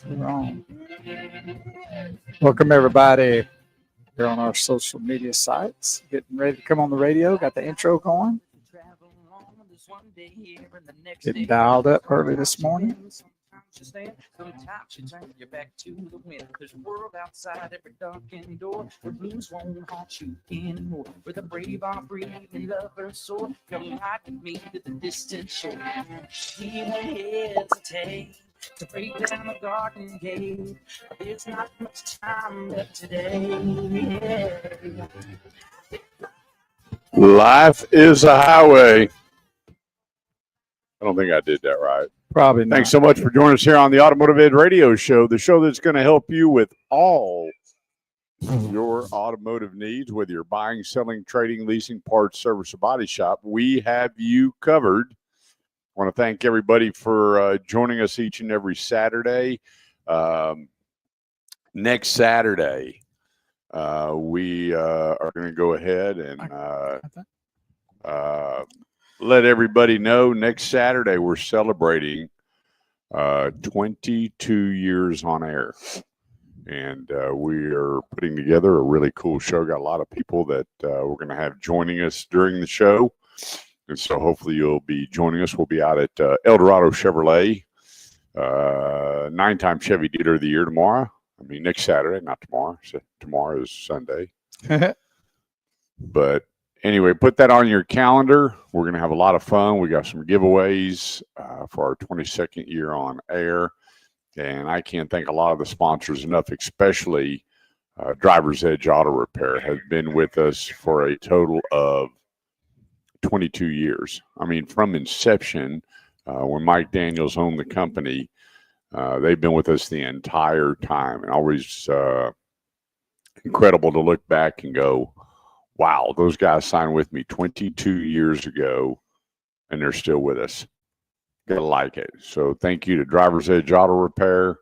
Wrong. Welcome, everybody. Here on our social media sites. Getting ready to come on the radio. Got the intro going. Getting dialed up early this morning. Sometimes you turn your back to the wind. There's a world outside every darkened door where blues won't haunt you anymore. Where the brave are free and lovers soar. Come ride with me to the distant shore. We won't hesitate to break down the garden gate. There's not much time left today. Life is a highway. I don't think I did that right. Probably not. Thanks so much for joining us here on the Automotive Ed Radio Show, the show that's going to help you with all your automotive needs, whether you're buying, selling, trading, leasing, parts, service, or body shop. We have you covered. I want to thank everybody for joining us each and every Saturday. Next Saturday, we are going to go ahead and let everybody know next Saturday we're celebrating 22 years on air. And we are putting together a really cool show. Got a lot of people that we're going to have joining us during the show. And so hopefully you'll be joining us. We'll be out at El Dorado Chevrolet, 9-time Chevy Dealer of the Year tomorrow. I mean, next Saturday, not tomorrow. So tomorrow is Sunday. But anyway, put that on your calendar. We're going to have a lot of fun. We got some giveaways for our 22nd year on air. And I can't thank a lot of the sponsors enough, especially Driver's Edge Auto Repair has been with us for a total of 22 years. I mean, from inception, when Mike Daniels owned the company, they've been with us the entire time. And always incredible to look back and go, wow, those guys signed with me 22 years ago, and they're still with us. Gotta like it. So thank you to Driver's Edge Auto Repair.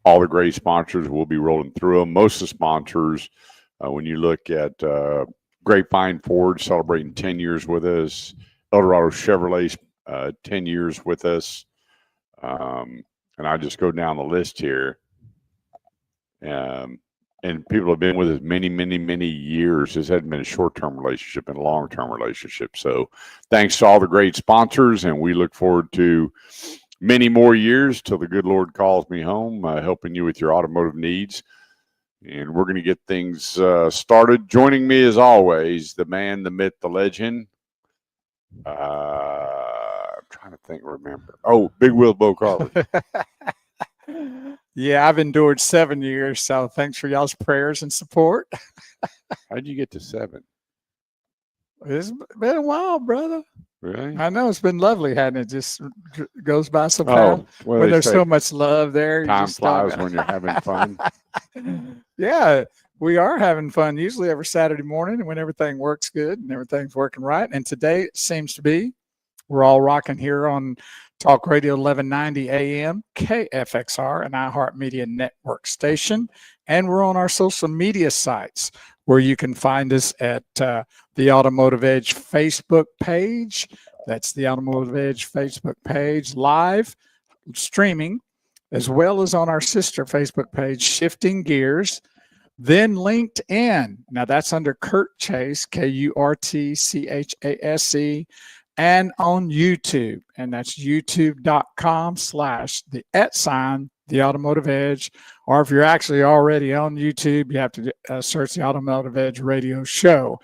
All the great sponsors, we'll be rolling through them. Most of the sponsors, when you look at Grapevine Ford celebrating 10 years with us, El Dorado Chevrolet 10 years with us, and I just go down the list here. And people have been with us many, many, many years. This hasn't been a short-term relationship and a long-term relationship. So thanks to all the great sponsors, and we look forward to many more years till the good Lord calls me home, helping you with your automotive needs. And we're going to get things started. Joining me, as always, the man, the myth, the legend. I'm trying to remember. Oh, Big Wheels Bo Carly. Yeah, I've endured 7 years, so thanks for y'all's prayers and support. How'd you get to 7? It's been a while, brother. Really? I know it's been lovely, hasn't it? Just goes by so fast. Well, but there's so much love there. Time flies when you're having fun. Yeah, we are having fun usually every Saturday morning when everything works good and everything's working right. And today it seems to be. We're all rocking here on Talk Radio 1190 AM, KFXR, an iHeartMedia network station. And we're on our social media sites where you can find us at the Automotive Edge Facebook page. That's the Automotive Edge Facebook page, live streaming, as well as on our sister Facebook page, Shifting Gears. Then LinkedIn. Now that's under Kurt Chase, KURTCHASE. And on YouTube, and that's youtube.com/the Automotive Edge. Or if you're actually already on YouTube, you have to search the Automotive Edge Radio Show.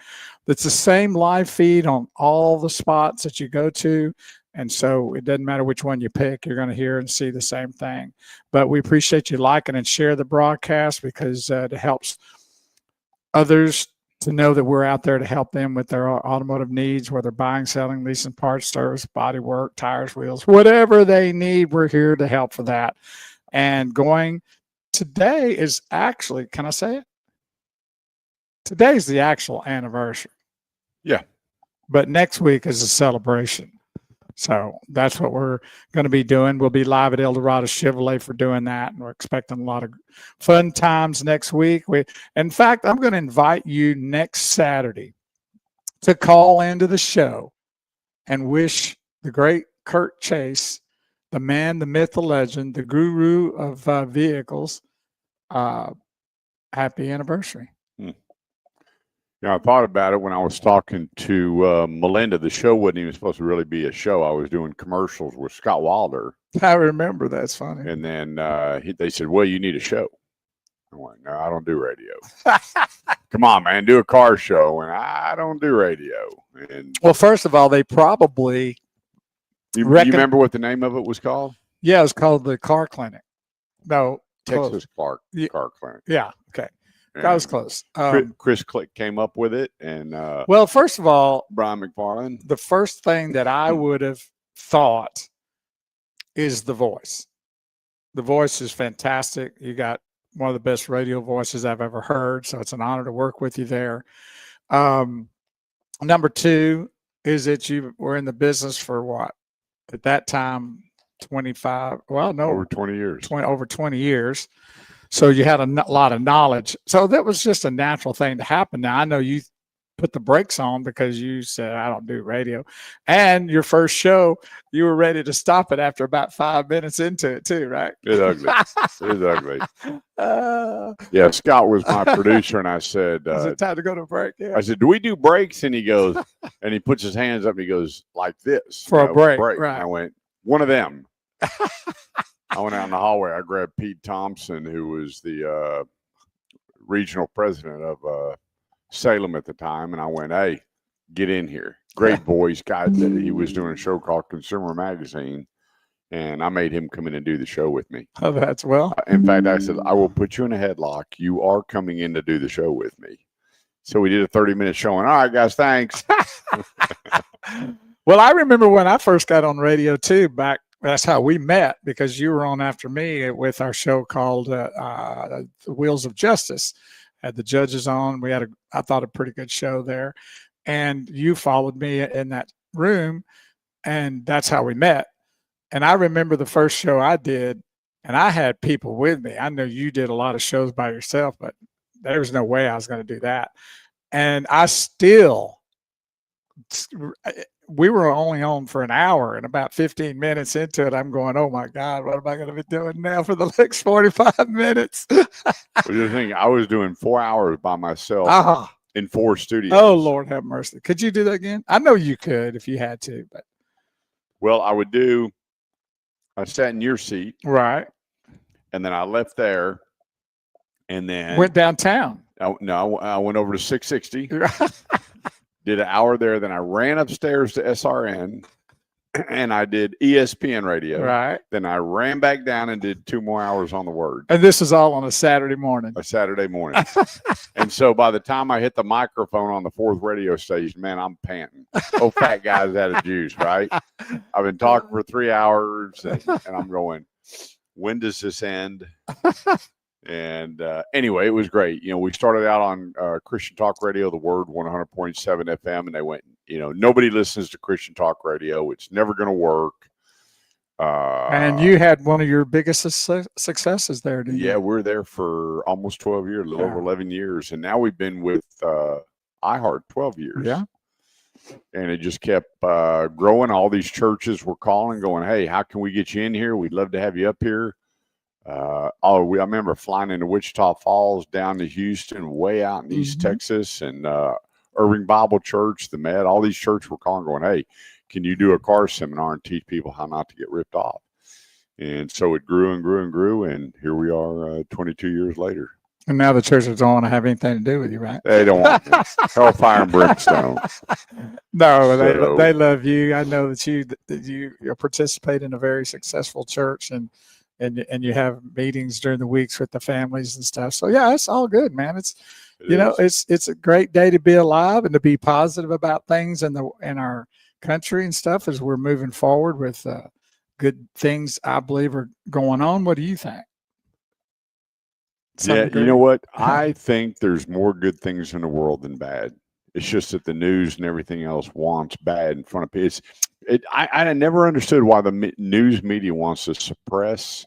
It's the same live feed on all the spots that you go to. And so it doesn't matter which one you pick, you're going to hear and see the same thing. But we appreciate you liking and share the broadcast because it helps others to know that we're out there to help them with their automotive needs, whether buying, selling, leasing, parts, service, body work, tires, wheels, whatever they need, we're here to help for that. And today is actually, can I say it? Today's the actual anniversary. Yeah. But next week is a celebration. So that's what we're going to be doing. We'll be live at El Dorado Chevrolet for doing that. And we're expecting a lot of fun times next week. In fact, I'm going to invite you next Saturday to call into the show and wish the great Kurt Chase the man, the myth, the legend, the guru of vehicles. Happy anniversary. I thought about it when I was talking to Melinda. The show wasn't even supposed to really be a show. I was doing commercials with Scott Wilder. I remember. That's funny. And then they said, well, you need a show. I went, no, I don't do radio. Come on, man, do a car show. And I don't do radio. And well, first of all, they probably you remember what the name of it was called? Yeah, it was called the Car Clinic. No, Texas Car Clinic. Yeah, okay. That was close. Chris Click came up with it. And well, first of all, Brian McFarland. The first thing that I would have thought is the voice. The voice is fantastic. You got one of the best radio voices I've ever heard. So it's an honor to work with you there. Number two is that you were in the business for what? At that time, 25. Well, no. Over 20 years. Over 20 years. So you had a lot of knowledge. So that was just a natural thing to happen. Now, I know you put the brakes on because you said, I don't do radio. And your first show, you were ready to stop it after about 5 minutes into it too, right? It's ugly. It's ugly. Yeah, Scott was my producer, and I said, is it time to go to break? Yeah. I said, do we do breaks? And he goes, and he puts his hands up and he goes, like this. For a break. Right. And I went, one of them. I went out in the hallway. I grabbed Pete Thompson, who was the regional president of Salem at the time, and I went, hey, get in here. Great voice guy. He was doing a show called Consumer Magazine, and I made him come in and do the show with me. Oh, that's well. In fact, I said, I will put you in a headlock. You are coming in to do the show with me. So we did a 30-minute show, and all right, guys, thanks. Well, I remember when I first got on radio too, back. That's how we met, because you were on after me with our show called The Wheels of Justice. Had the judges on. We had I thought, a pretty good show there. And you followed me in that room, and that's how we met. And I remember the first show I did, and I had people with me. I know you did a lot of shows by yourself, but there was no way I was going to do that. And we were only on for an hour, and about 15 minutes into it, I'm going, oh my God, what am I going to be doing now for the next 45 minutes? Well, the thing, I was doing 4 hours by myself in 4 studios. Oh, Lord have mercy. Could you do that again? I know you could if you had to, but. Well, I sat in your seat. Right. And then I left there and then. Went downtown. I went over to 660. Did an hour there. Then I ran upstairs to SRN and I did ESPN radio. Right. Then I ran back down and did 2 more hours on the Word. And this is all on a Saturday morning. A Saturday morning. And so by the time I hit the microphone on the 4th radio station, man, I'm panting. Oh, fat guy's out of juice, right? I've been talking for 3 hours and I'm going, when does this end? And anyway, it was great. You know, we started out on Christian Talk Radio, the Word 100.7 FM, and they went, nobody listens to Christian Talk Radio. It's never going to work. And you had one of your biggest successes there, didn't you? Yeah, we're there for almost 12 years, a little over 11 years. And now we've been with iHeart 12 years. Yeah. And it just kept growing. All these churches were calling, going, hey, how can we get you in here? We'd love to have you up here. I remember flying into Wichita Falls, down to Houston, way out in East Texas, and Irving Bible Church, the Med, all these churches were calling, going, hey, can you do a car seminar and teach people how not to get ripped off? And so it grew and grew and grew, and here we are 22 years later. And now the churches don't want to have anything to do with you, right? They don't want to. Hellfire and brimstone. No, they love you. I know that you participate in a very successful church, and you have meetings during the weeks with the families and stuff. So yeah, it's all good, man. It's a great day to be alive and to be positive about things in our country and stuff as we're moving forward with good things I believe are going on. What do you think? Yeah, you know what? I think there's more good things in the world than bad. It's just that the news and everything else wants bad in front of people. I never understood why the news media wants to suppress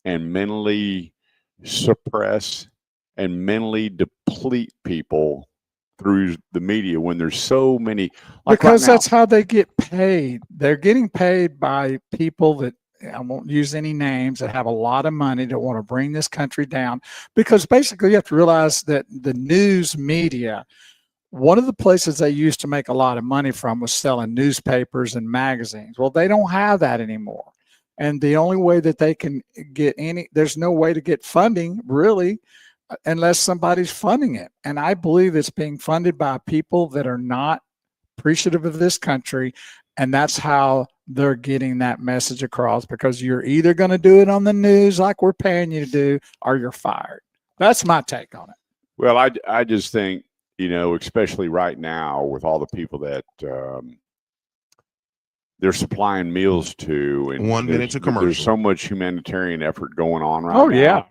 and mentally deplete people through the media when there's so many. Because that's how they get paid. They're getting paid by people that I won't use any names, that have a lot of money that want to bring this country down. Because basically, you have to realize that the news media, one of the places they used to make a lot of money from was selling newspapers and magazines. Well, they don't have that anymore. And the only way that they can get there's no way to get funding really unless somebody's funding it. And I believe it's being funded by people that are not appreciative of this country. And that's how they're getting that message across, because you're either going to do it on the news like we're paying you to do, or you're fired. That's my take on it. Well, I just think, especially right now with all the people that they're supplying meals to, and 1 minute to commercial. There's so much humanitarian effort going on right now. Oh, yeah.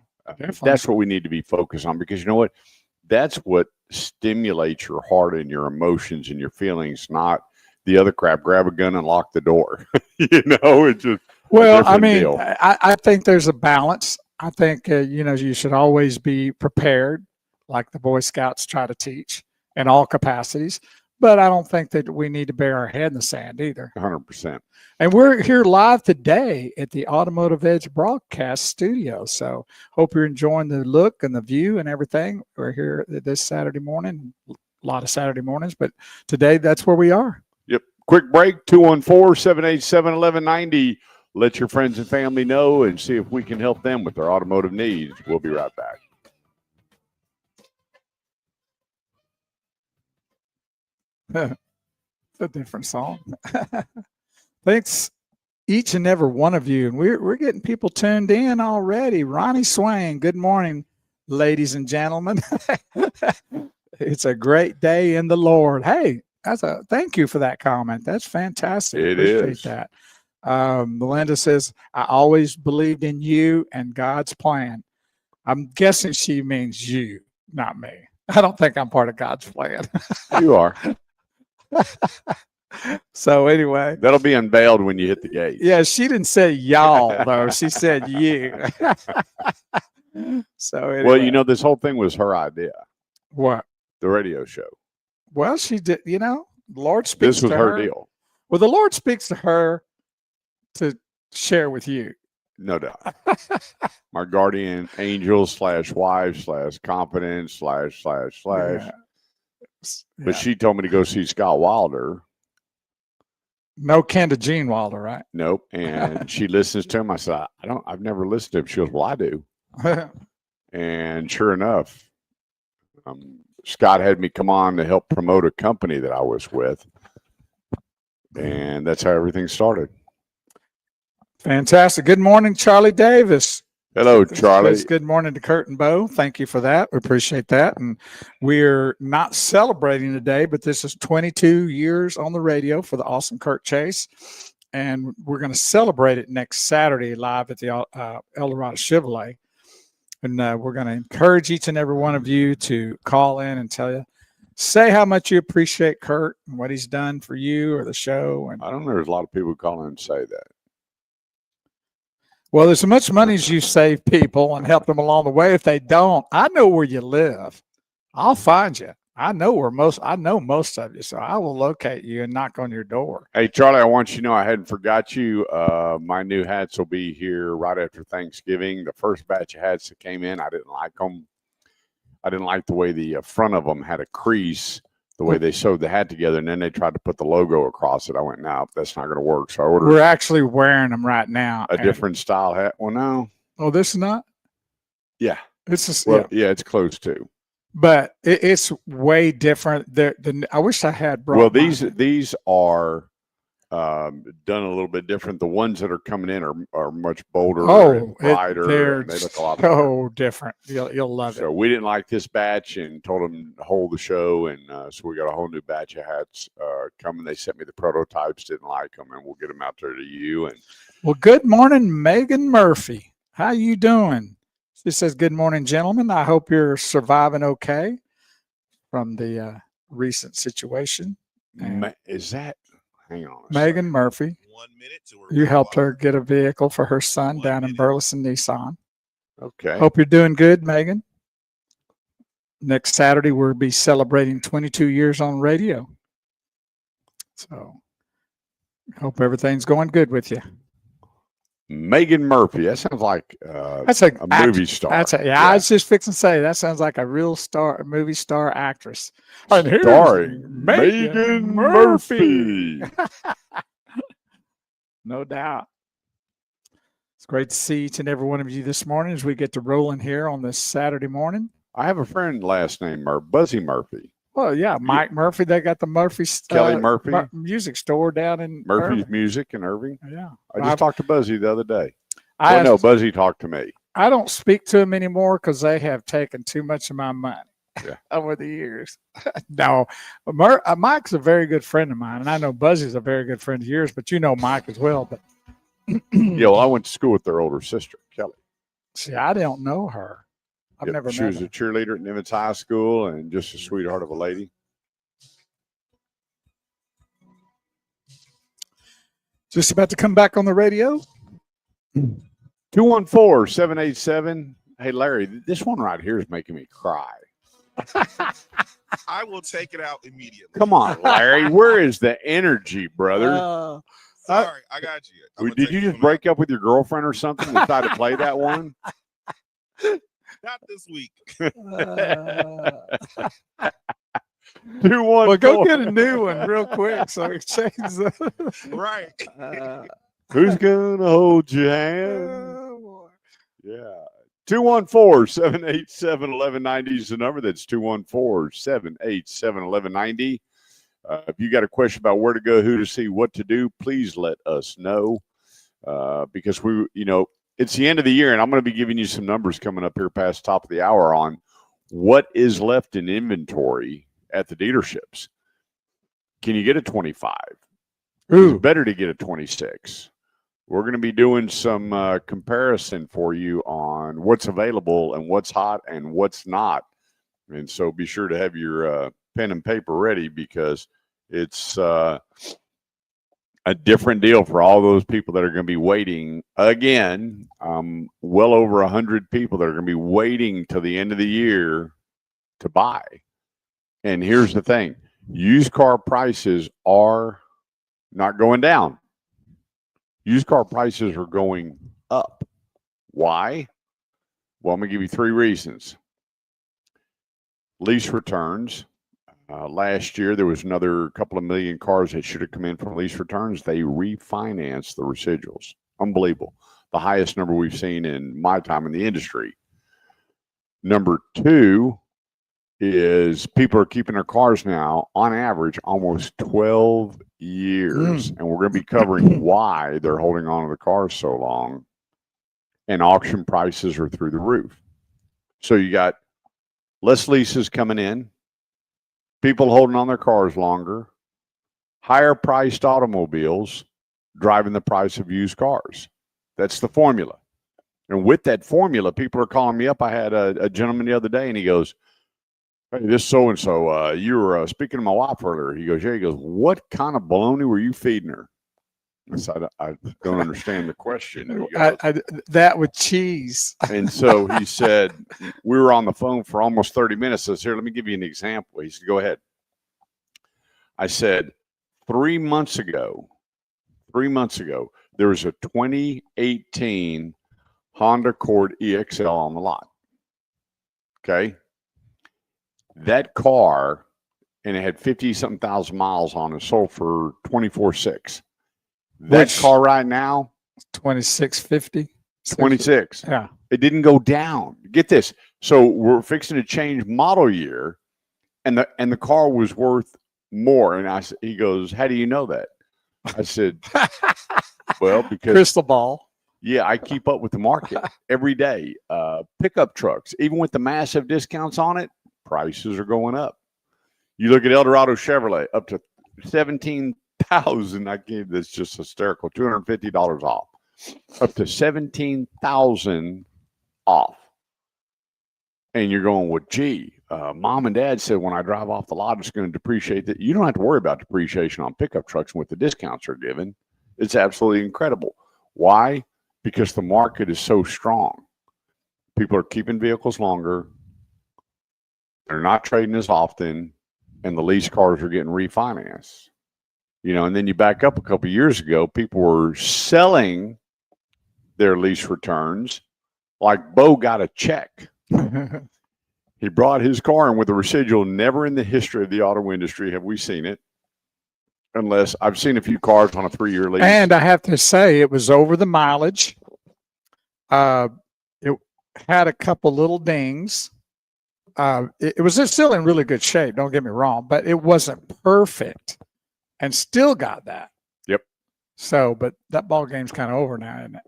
That's what we need to be focused on, because you know what? That's what stimulates your heart and your emotions and your feelings, not the other crap. Grab a gun and lock the door. It's just deal. I think there's a balance. I think, you should always be prepared, like the Boy Scouts try to teach, in all capacities. But I don't think that we need to bury our head in the sand either. 100%. And we're here live today at the Automotive Edge broadcast studio. So hope you're enjoying the look and the view and everything. We're here this Saturday morning, a lot of Saturday mornings, but today that's where we are. Yep. Quick break, 214-787-1190. Let your friends and family know and see if we can help them with their automotive needs. We'll be right back. A different song. Thanks each and every one of you, and we're getting people tuned in already. Ronnie Swain, good morning, ladies and gentlemen. It's a great day in the Lord. Hey, thank you for that comment. That's fantastic. Appreciate that. Melinda says, I always believed in you and God's plan. I'm guessing she means you, not me. I don't think I'm part of God's plan. You are. So anyway, that'll be unveiled when you hit the gate. Yeah, she didn't say y'all though. She said you. So anyway. Well, this whole thing was her idea. What? The radio show. Well, she did. The Lord speaks. This was to her deal. Well, the Lord speaks to her to share with you. No doubt. My guardian angel / wife / confidence / Yeah. But she told me to go see Scott Wilder. No kin to Gene Wilder, right? Nope. And she listens to him. I said, I've never listened to him. She goes, well, I do. And sure enough, Scott had me come on to help promote a company that I was with. And that's how everything started. Fantastic. Good morning, Charlie Davis. Hello, Charlie. Good morning to Kurt and Bo. Thank you for that. We appreciate that. And we're not celebrating today, but this is 22 years on the radio for the awesome Kurt Chase. And we're going to celebrate it next Saturday live at the El Dorado Chevrolet. And we're going to encourage each and every one of you to call in and say how much you appreciate Kurt and what he's done for you or the show. And I don't know. There's a lot of people who call in and say that. Well, as much money as you save people and help them along the way, if they don't, I know where you live. I'll find you. I know most of you, so I will locate you and knock on your door. Hey, Charlie, I want you to know I hadn't forgot you. My new hats will be here right after Thanksgiving. The first batch of hats that came in, I didn't like them. I didn't like the way the front of them had a crease, the way they sewed the hat together, and then they tried to put the logo across it. I went, no, that's not going to work. So I ordered. We're actually wearing them right now. A different style hat. Well, no. Oh, this is not? Yeah. It's just, yeah, it's close to. But it's way different. I wish I had brought. Well, these are done a little bit different. The ones that are coming in are much bolder and brighter. They look a lot so different. You'll love it. So we didn't like this batch and told them to hold the show, and so we got a whole new batch of hats coming. They sent me the prototypes, didn't like them, and we'll get them out there to you. And well, good morning, Megan Murphy. How you doing? She says, good morning, gentlemen. I hope you're surviving okay from the recent situation. Is that? Hang on. Megan Murphy. 1 minute to you helped her get a vehicle for her son down in Burleson Nissan. Okay. Hope you're doing good, Megan. Next Saturday, we'll be celebrating 22 years on radio. So hope everything's going good with you. Megan Murphy. That sounds like That's a movie star. I was just fixing to say that sounds like a real star, movie star actress. And here's Starring Megan Megan Murphy. Murphy. No doubt. It's great to see each and every one of you this morning as we get to rolling here on this Saturday morning. I have a friend last name Buzzy Murphy. Well, yeah, Mike Murphy. They got the Kelly Murphy music store down in Murphy's Irving. Music in Irving. Yeah, I just talked to Buzzy the other day. No, Buzzy talked to me. I don't speak to him anymore because they have taken too much of my money. Yeah. Over the years. No, Mike's a very good friend of mine, and I know Buzzy's a very good friend of yours, but you know Mike as well. But yeah, well, I went to school with their older sister, Kelly. See, I don't know her. I've never met her. She was a cheerleader at Nimitz High School and just a sweetheart of a lady. Just about to come back on the radio. 214-787. Hey, Larry, this one right here is making me cry. I will take it out immediately. Come on, Larry. Where is the energy, brother? Sorry, I got you. Did you just break up with your girlfriend or something and decide to play that one? Not this week. 214. Well, go get a new one real quick so it changes. Right. Who's gonna hold your hand? Yeah. 214-787-1190 is the number. That's 214-787-1190. If you got a question about where to go, who to see, what to do, please let us know. Because it's the end of the year, and I'm going to be giving you some numbers coming up here past the top of the hour on what is left in inventory at the dealerships. Can you get a 25? It's better to get a 26. We're going to be doing some comparison for you on what's available and what's hot and what's not. And so be sure to have your pen and paper ready because it's a different deal for all those people that are going to be waiting. Again, well over 100 people that are going to be waiting till the end of the year to buy. And here's the thing. Used car prices are not going down. Used car prices are going up. Why? Well, I'm going to give you 3 reasons. Lease returns. Last year, there was another couple of million cars that should have come in from lease returns. They refinanced the residuals. Unbelievable. The highest number we've seen in my time in the industry. Number 2 is people are keeping their cars now, on average, almost 12 years. And we're going to be covering why they're holding on to the cars so long. And auction prices are through the roof. So you got less leases coming in, people holding on their cars longer, higher priced automobiles driving the price of used cars. That's the formula. And with that formula, people are calling me up. I had a gentleman the other day, and he goes, "Hey, this so-and-so, you were speaking to my wife earlier." He goes, "Yeah." He goes, "What kind of baloney were you feeding her?" I said, "I don't understand the question." He goes, that with cheese. And so he said, we were on the phone for almost 30 minutes. I said, "Here, let me give you an example." He said, "Go ahead." I said, 3 months ago, there was a 2018 Honda Accord EXL on the lot. Okay. That car, and it had 50-something thousand miles on it, sold for $24,600. That car right now, $26.50. 26. Yeah. It didn't go down. Get this. So we're fixing to change model year, and the car was worth more. And he goes, "How do you know that?" I said, "Well, because crystal ball." Yeah, I keep up with the market every day. Pickup trucks, even with the massive discounts on it, prices are going up. You look at Eldorado Chevrolet, up to $17,000. I gave this just hysterical, $250 off, up to $17,000 off. And you're going, "Well, gee, Mom and Dad said when I drive off the lot, it's going to depreciate." That you don't have to worry about depreciation on pickup trucks with the discounts are given. It's absolutely incredible. Why? Because the market is so strong. People are keeping vehicles longer. They're not trading as often, and the lease cars are getting refinanced. And then you back up a couple of years ago, people were selling their lease returns. Like Bo got a check. He brought his car in with a residual. Never in the history of the auto industry have we seen it, unless I've seen a few cars on a 3-year lease. And I have to say, it was over the mileage. It had a couple little dings. It was still in really good shape. Don't get me wrong, but it wasn't perfect, and still got that. Yep. So, but that ball game's kind of over now, isn't it?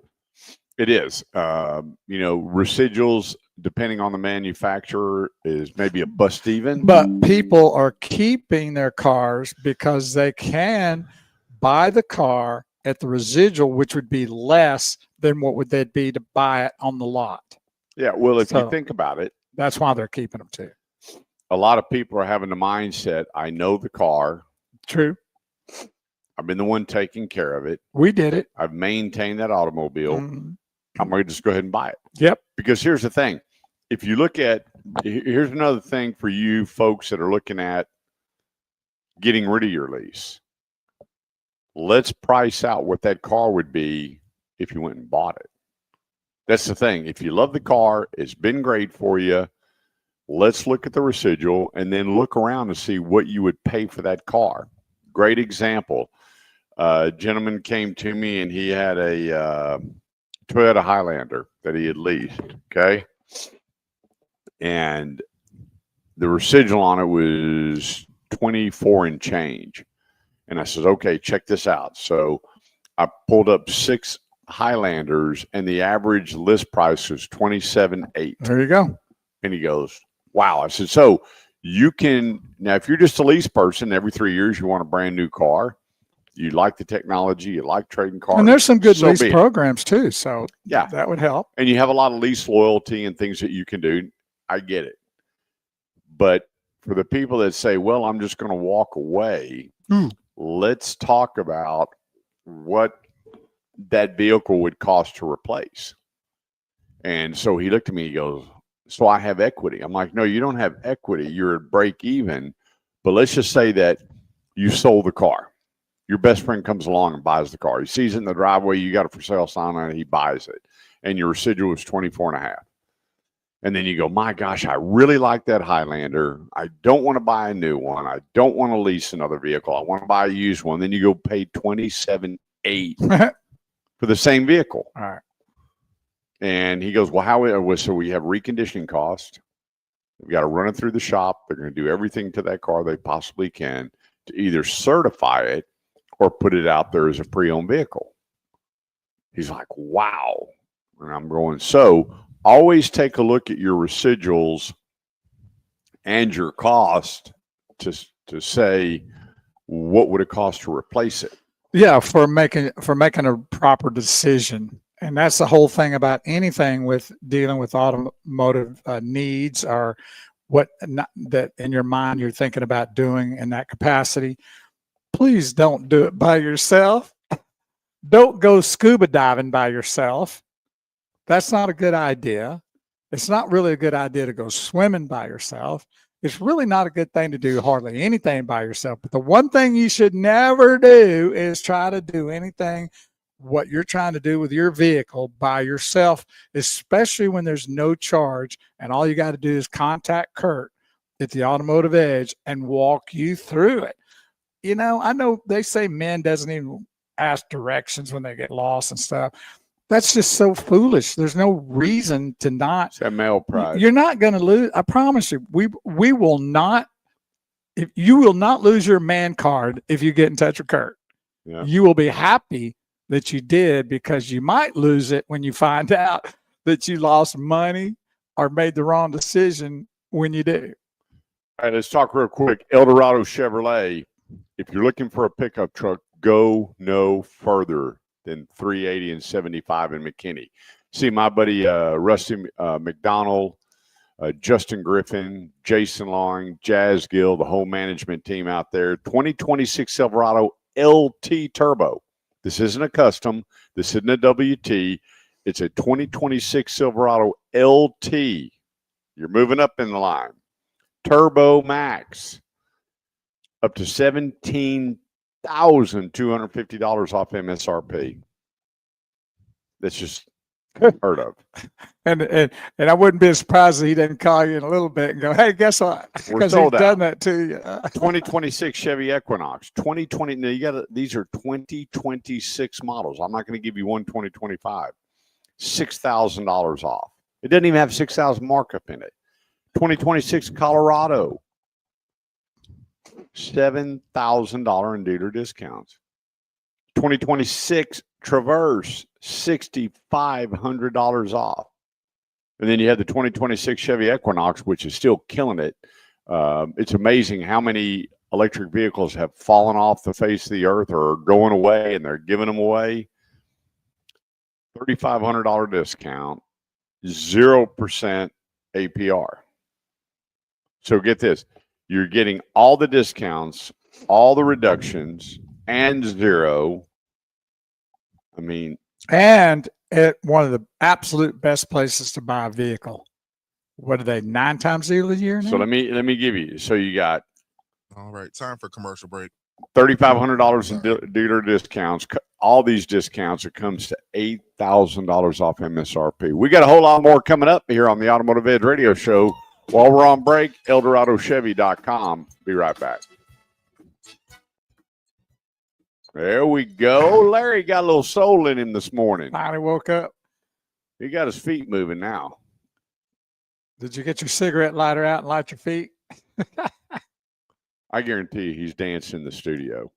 It is. Residuals, depending on the manufacturer, is maybe a bust even. But people are keeping their cars because they can buy the car at the residual, which would be less than what would they'd be to buy it on the lot. Yeah. Well, if So- you think about it, That's why they're keeping them too. a lot of people are having the mindset, I know the car. True. I've been the one taking care of it. We did it. I've maintained that automobile. Mhm. I'm going to just go ahead and buy it. Yep. Because here's the thing. If you look at, here's another thing for you folks that are looking at getting rid of your lease. Let's price out what that car would be if you went and bought it. That's the thing. If you love the car, it's been great for you. Let's look at the residual and then look around to see what you would pay for that car. Great example. A gentleman came to me and he had a Toyota Highlander that he had leased. Okay. And the residual on it was 24 and change. And I said, okay, check this out. So I pulled up 6 Highlanders and the average list price was $27,800. There you go. And he goes, wow. I said, so you can, now if you're just a lease person, every 3 years you want a brand new car, you like the technology, you like trading cars. And there's some good so lease be it. programs too. So Yeah. that would help. And you have a lot of lease loyalty and things that you can do. I get it. But for the people that say, well, I'm just going to walk away, let's talk about what that vehicle would cost to replace. And so he looked at me, he goes, so I have equity. I'm like, no, you don't have equity. You're at break even. But let's just say that you sold the car. Your best friend comes along and buys the car. He sees it in the driveway. You got a for sale sign on it. He buys it. And your residual is 24 and a half. And then you go, my gosh, I really like that Highlander. I don't want to buy a new one. I don't want to lease another vehicle. I want to buy a used one. Then you go pay $27,800 for the same vehicle. All right. And he goes, well, so we have reconditioning cost. We've got to run it through the shop. They're going to do everything to that car they possibly can to either certify it or put it out there as a pre-owned vehicle. He's like, wow. And I'm going, so always take a look at your residuals and your cost to say, what would it cost to replace it? Yeah, for making a proper decision. And that's the whole thing about anything with dealing with automotive needs, or what that in your mind you're thinking about doing in that capacity. Please don't do it by yourself. Don't go scuba diving by yourself. That's not a good idea. It's not really a good idea to go swimming by yourself. It's really not a good thing to do hardly anything by yourself. But the one thing you should never do is try to do anything what you're trying to do with your vehicle by yourself, especially when there's no charge and all you got to do is contact Kurt at the Automotive Edge and walk you through it. You know, I know they say men doesn't even ask directions when they get lost and stuff. That's just so foolish. There's no reason to not. It's that male pride. You're not going to lose. I promise you, we will not. If you will not lose your man card if you get in touch with Kurt. Yeah. You will be happy that you did, because you might lose it when you find out that you lost money or made the wrong decision when you do. All right, let's talk real quick. Eldorado Chevrolet. If you're looking for a pickup truck, go no further than 380 and 75 in McKinney. See my buddy Rusty McDonald, Justin Griffin, Jason Long, Jazz Gill, the whole management team out there. 2026 Silverado LT Turbo. This isn't a custom. This isn't a WT. It's a 2026 Silverado LT. You're moving up in the line. Turbo Max. Up to $17,250 off MSRP. That's just Heard of. And I wouldn't be surprised if he didn't call you in a little bit and go, "Hey, guess what?" We're Because he's sold done out. that to you. 2026 Chevy Equinox. 2020. Now you got to. These are 2026 models. I'm not going to give you one 2025. $6,000 off. It doesn't even have 6,000 markup in it. 2026 Colorado. $7,000 in dealer discounts. 2026 Traverse, $6,500 off. And then you have the 2026 Chevy Equinox, which is still killing it. It's amazing how many electric vehicles have fallen off the face of the earth or are going away, and they're giving them away. $3,500 discount, 0% APR. So get this. You're getting all the discounts, all the reductions, and zero. I mean, And at one of the absolute best places to buy a vehicle. What are they, 9 times deal a year now? so let me give you. So you got All right, time for commercial break. $3,500 in dealer discounts. All these discounts, it comes to $8,000 off MSRP. We got a whole lot more coming up here on the Automotive Edge Radio Show. While we're on break, ElDoradoChevy.com. Be right back. There we go. Larry got a little soul in him this morning. Finally woke up. He got his feet moving now. Did you get your cigarette lighter out and light your feet? I guarantee you he's dancing in the studio.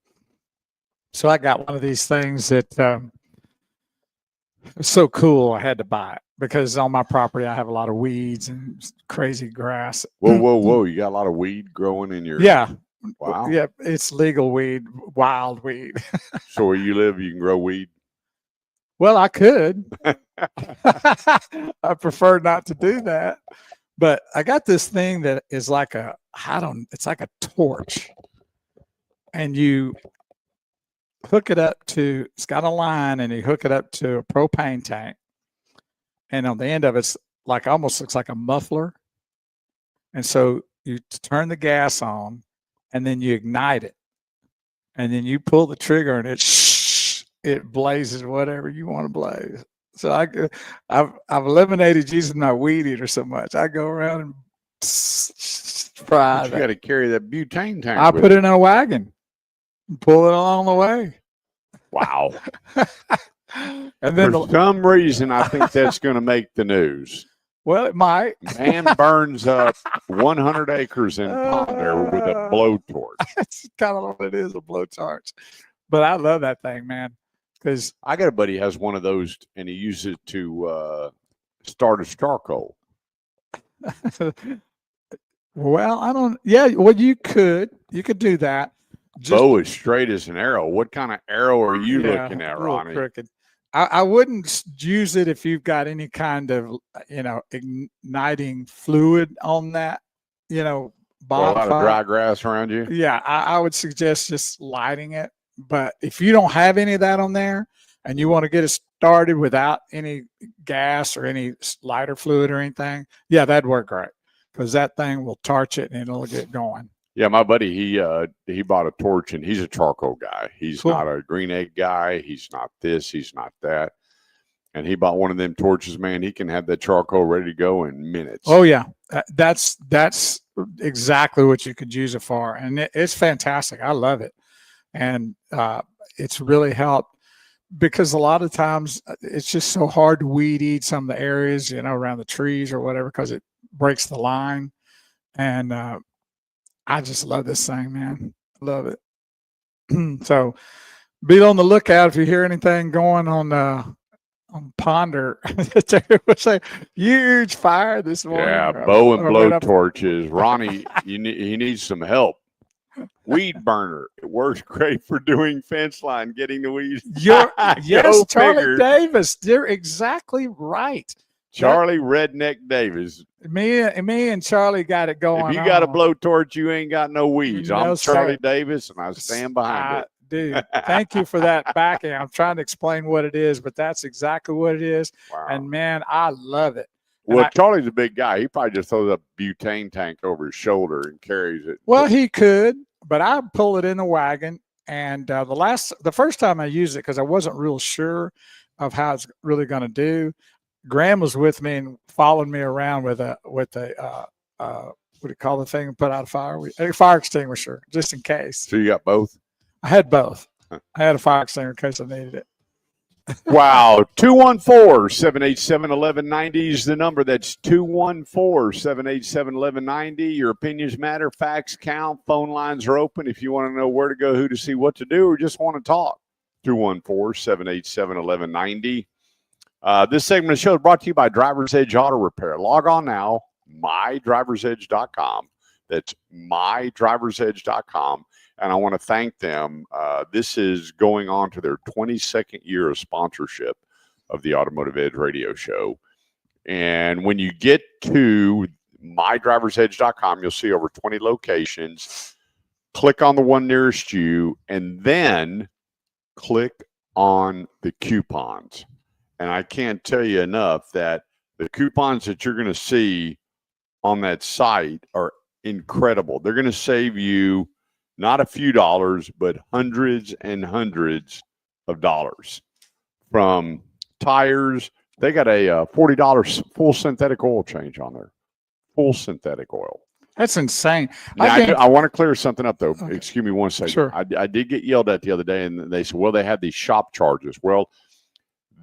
So I got one of these things that was so cool I had to buy it because on my property I have a lot of weeds and crazy grass. Whoa. You got a lot of weed growing in your... Yeah. Wow. Yeah, it's legal weed, wild weed. So where you live, you can grow weed? Well, I could. I prefer not to do that. But I got this thing that is like it's like a torch. And you hook it up to, it's got a line and you hook it up to a propane tank. And on the end of it's like almost looks like a muffler. And so you turn the gas on and then you ignite it. And then you pull the trigger and it blazes whatever you want to blaze. So I've eliminated using my weed eater so much. I go around and fry. But you got to carry that butane tank. I put it in a wagon and pull it along the way. Wow. And then For some reason, I think that's going to make the news. Well, it might. Man burns up 100 acres in Ponder with a blowtorch. That's kind of what it is, a blowtorch. But I love that thing, man. Because I got a buddy who has one of those, and he uses it to start his charcoal. well, I don't. Yeah, well, you could do that. Bow is straight as an arrow. What kind of arrow are you looking at, a little Ronnie? crooked. I wouldn't use it if you've got any kind of, igniting fluid on that, A bonfire. lot of dry grass around you. Yeah, I would suggest just lighting it. But if you don't have any of that on there and you want to get it started without any gas or any lighter fluid or anything, yeah, that'd work great because that thing will torch it and it'll get going. Yeah, my buddy, he bought a torch, and he's a charcoal guy. He's Cool. not a green egg guy. He's not this. He's not that. And he bought one of them torches, man. He can have that charcoal ready to go in minutes. Oh yeah, that's exactly what you could use it for, and it's fantastic. I love it, and it's really helped because a lot of times it's just so hard to weed eat some of the areas, around the trees or whatever, because it breaks the line. And I just love this thing, man. Love it. So be on the lookout if you hear anything going on Ponder. There was a huge fire this morning. Yeah, bow and or blow whatever. torches. Ronnie, he needs some help. Weed burner. It works great for doing fence line, getting the weeds. Yes, Go Charlie figure. Davis. You're exactly right. Charlie Redneck Davis. Me and Charlie got it going. If you got a on. blowtorch, you ain't got no weeds. No, I'm Charlie sir. Davis, and I stand behind it. Dude, thank you for that backing. I'm trying to explain what it is, but that's exactly what it is. Wow. And man, I love it. Well, I- Charlie's a big guy. He probably just throws a butane tank over his shoulder and carries it. Well, he could, but I pull it in the wagon. And the first time I used it, because I wasn't real sure of how it's really going to do, Graham was with me and followed me around with a what do you call the thing we put out a fire? A fire extinguisher, just in case. So you got both? I had both. I had a fire extinguisher in case I needed it. Wow. 214-787-1190 is the number. That's 214-787-1190. Your opinions matter. Facts count. Phone lines are open. If you want to know where to go, who to see, what to do, or just want to talk, 214-787-1190. This segment of the show is brought to you by Driver's Edge Auto Repair. Log on now, mydriversedge.com. That's mydriversedge.com. And I want to thank them. This is going on to their 22nd year of sponsorship of the Automotive Edge radio show. And when you get to mydriversedge.com, you'll see over 20 locations. Click on the one nearest you, and then click on the coupons. And I can't tell you enough that the coupons that you're going to see on that site are incredible. They're going to save you not a few dollars, but hundreds and hundreds of dollars. From tires, they got a $40 full synthetic oil change on there. Full synthetic oil. That's insane. Now, I want to clear something up, though. Okay. Excuse me one second. Sure. I did get yelled at the other day, and they said, well, they have these shop charges. Well,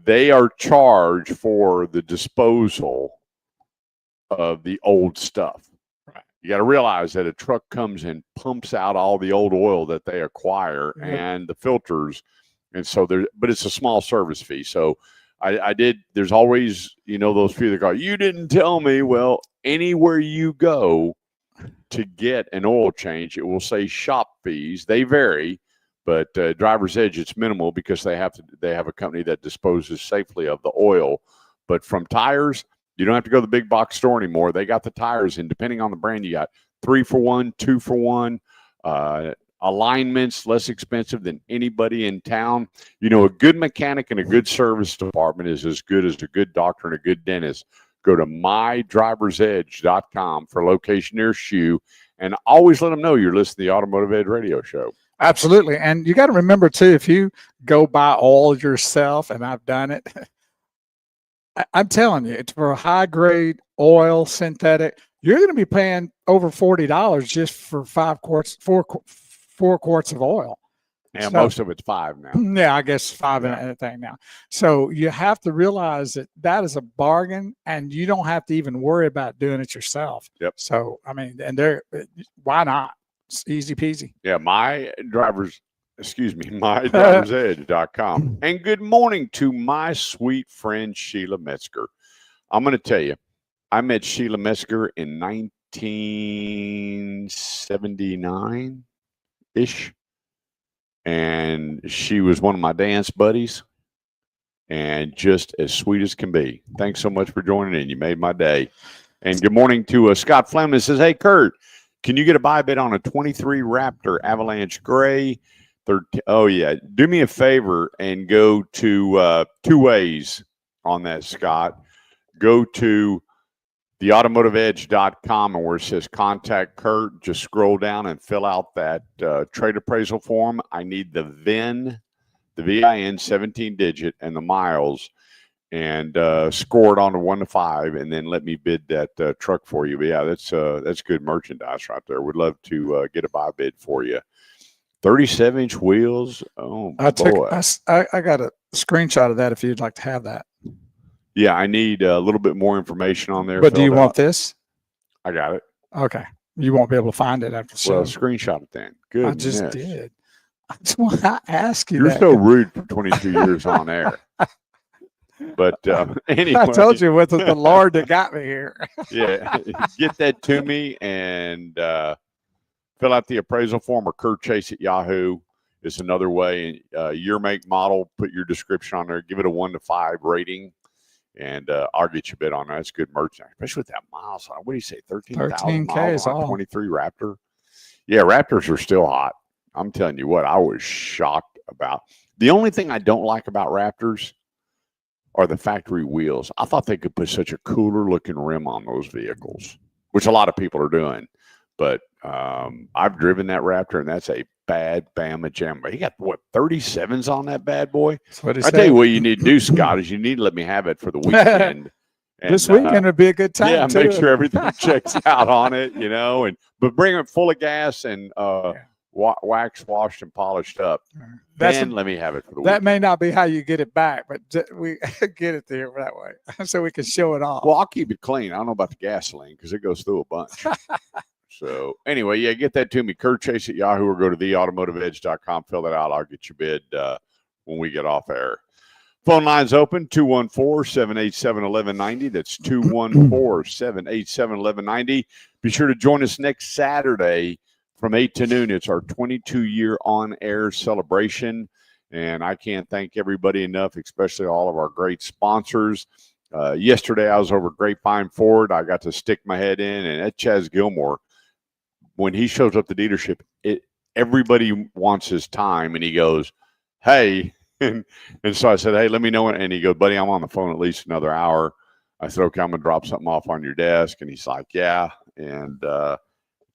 they are charged for the disposal of the old stuff. You got to realize that a truck comes and pumps out all the old oil that they acquire and the filters. And so but it's a small service fee. So there's always, those few that go, you didn't tell me. Well, anywhere you go to get an oil change, it will say shop fees. They vary, but Driver's Edge, it's minimal because they have a company that disposes safely of the oil. But from tires, you don't have to go to the big box store anymore. They got the tires, and depending on the brand, you got 3 for 1, 2 for 1. Alignments less expensive than anybody in town. A good mechanic and a good service department is as good as a good doctor and a good dentist. Go to mydriversedge.com for a location nearest you, and always let them know you're listening to the Automotive Edge radio show. Absolutely. And you got to remember, too, if you go buy oil yourself, and I've done it, I'm telling you, it's for a high-grade oil, synthetic. You're going to be paying over $40 just for 4 quarts of oil. And so, most of it's 5 now. Yeah, I guess 5 and everything now. So you have to realize that is a bargain, and you don't have to even worry about doing it yourself. Yep. So, I mean, and why not? It's easy peasy. Yeah, mydriversedge.com. And good morning to my sweet friend, Sheila Metzger. I'm going to tell you, I met Sheila Metzger in 1979-ish. And she was one of my dance buddies and just as sweet as can be. Thanks so much for joining in. You made my day. And good morning to Scott Fleming. Says, hey, Kurt, can you get a buy bid on a 23 Raptor Avalanche Gray? Oh, yeah. Do me a favor and go to 2 ways on that, Scott. Go to theautomotiveedge.com, and where it says contact Kurt, just scroll down and fill out that trade appraisal form. I need the VIN, the VIN 17-digit, and the miles, and score it on to 1 to 5, and then let me bid that truck for you. But yeah, that's good merchandise right there. We'd love to get a buy bid for you. 37-inch wheels. Oh, I got a screenshot of that if you'd like to have that. Yeah, I need a little bit more information on there. But do you want this? I got it. Okay. You won't be able to find it after the show. Well, screenshot it then. Good. I just did. That's why I asked you. You're so rude for 22 years on air. But anyway. I told you with the Lord that got me here. Yeah. Get that to me and fill out the appraisal form, or Kurt Chase at Yahoo is another way. Your make, model, put your description on there. Give it a 1 to 5 rating. And I'll get you a bid on that. That's good merchandise, especially with that miles on. What do you say, 13,000 miles on 23 Raptor? Yeah, Raptors are still hot. I'm telling you what, I was shocked about. The only thing I don't like about Raptors are the factory wheels. I thought they could put such a cooler looking rim on those vehicles, which a lot of people are doing. But I've driven that Raptor, and that's a bad Bama Jammer. He got what 37s on that bad boy. That's what he I said. tell you what you need to do, Scott, is you need to let me have it for the weekend. And, this weekend would be a good time. Yeah, too. make sure everything checks out on it, but bring it full of gas and wax washed and polished up. Then let me have it for the weekend. That may not be how you get it back, but we get it there that way so we can show it off. Well, I'll keep it clean. I don't know about the gasoline because it goes through a bunch. So anyway, yeah, get that to me. Kurt Chase at Yahoo, or go to theautomotiveedge.com. Fill that out. I'll get your bid when we get off air. Phone lines open, 214-787-1190. That's 214-787-1190. Be sure to join us next Saturday from 8 to noon. It's our 22-year on-air celebration, and I can't thank everybody enough, especially all of our great sponsors. Yesterday, I was over at Grapevine Ford. I got to stick my head in, and at Chaz Gilmore, when he shows up the dealership, everybody wants his time, and he goes, hey, and so I said, hey, let me know. And he goes, buddy, I'm on the phone at least another hour. I said, okay, I'm going to drop something off on your desk. And he's like, yeah. And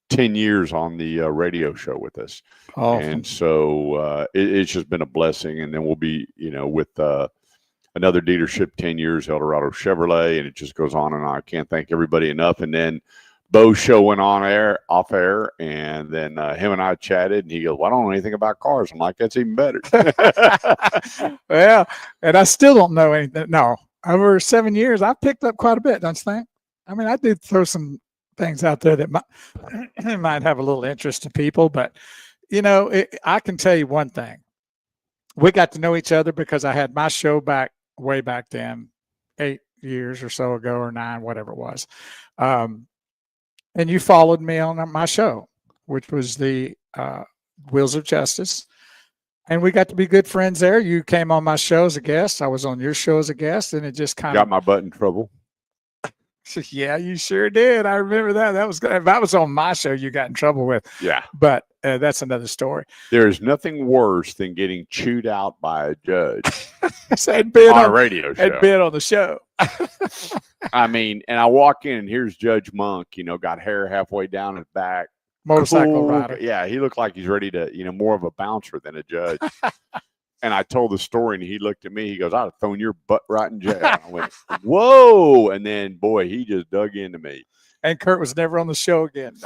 10 years on the radio show with us. Awesome. And so it's just been a blessing. And then we'll be, with another dealership, 10 years, Eldorado Chevrolet, and it just goes on and on. I can't thank everybody enough. And then Bo's show went off air, and then him and I chatted, and he goes, well, I don't know anything about cars. I'm like, that's even better. Well, and I still don't know anything. No, over 7 years, I've picked up quite a bit, don't you think? I mean, I did throw some things out there that might have a little interest to people, but, I can tell you one thing. We got to know each other because I had my show way back then, 8 years or so ago, or 9, whatever it was. And you followed me on my show, which was the Wheels of Justice. And we got to be good friends there. You came on my show as a guest. I was on your show as a guest, and it just kind of got my butt in trouble. Yeah, you sure did. I remember that. That was good. If I was on my show, you got in trouble with. Yeah. But that's another story. There is nothing worse than getting chewed out by a judge on a radio show. And been on the show. I mean, and I walk in, and here's Judge Monk, got hair halfway down his back. Motorcycle rider. Yeah, he looked like he's ready to, more of a bouncer than a judge. And I told the story, and he looked at me. He goes, I'd have thrown your butt right in jail. I went, whoa. And then, boy, he just dug into me. And Kurt was never on the show again.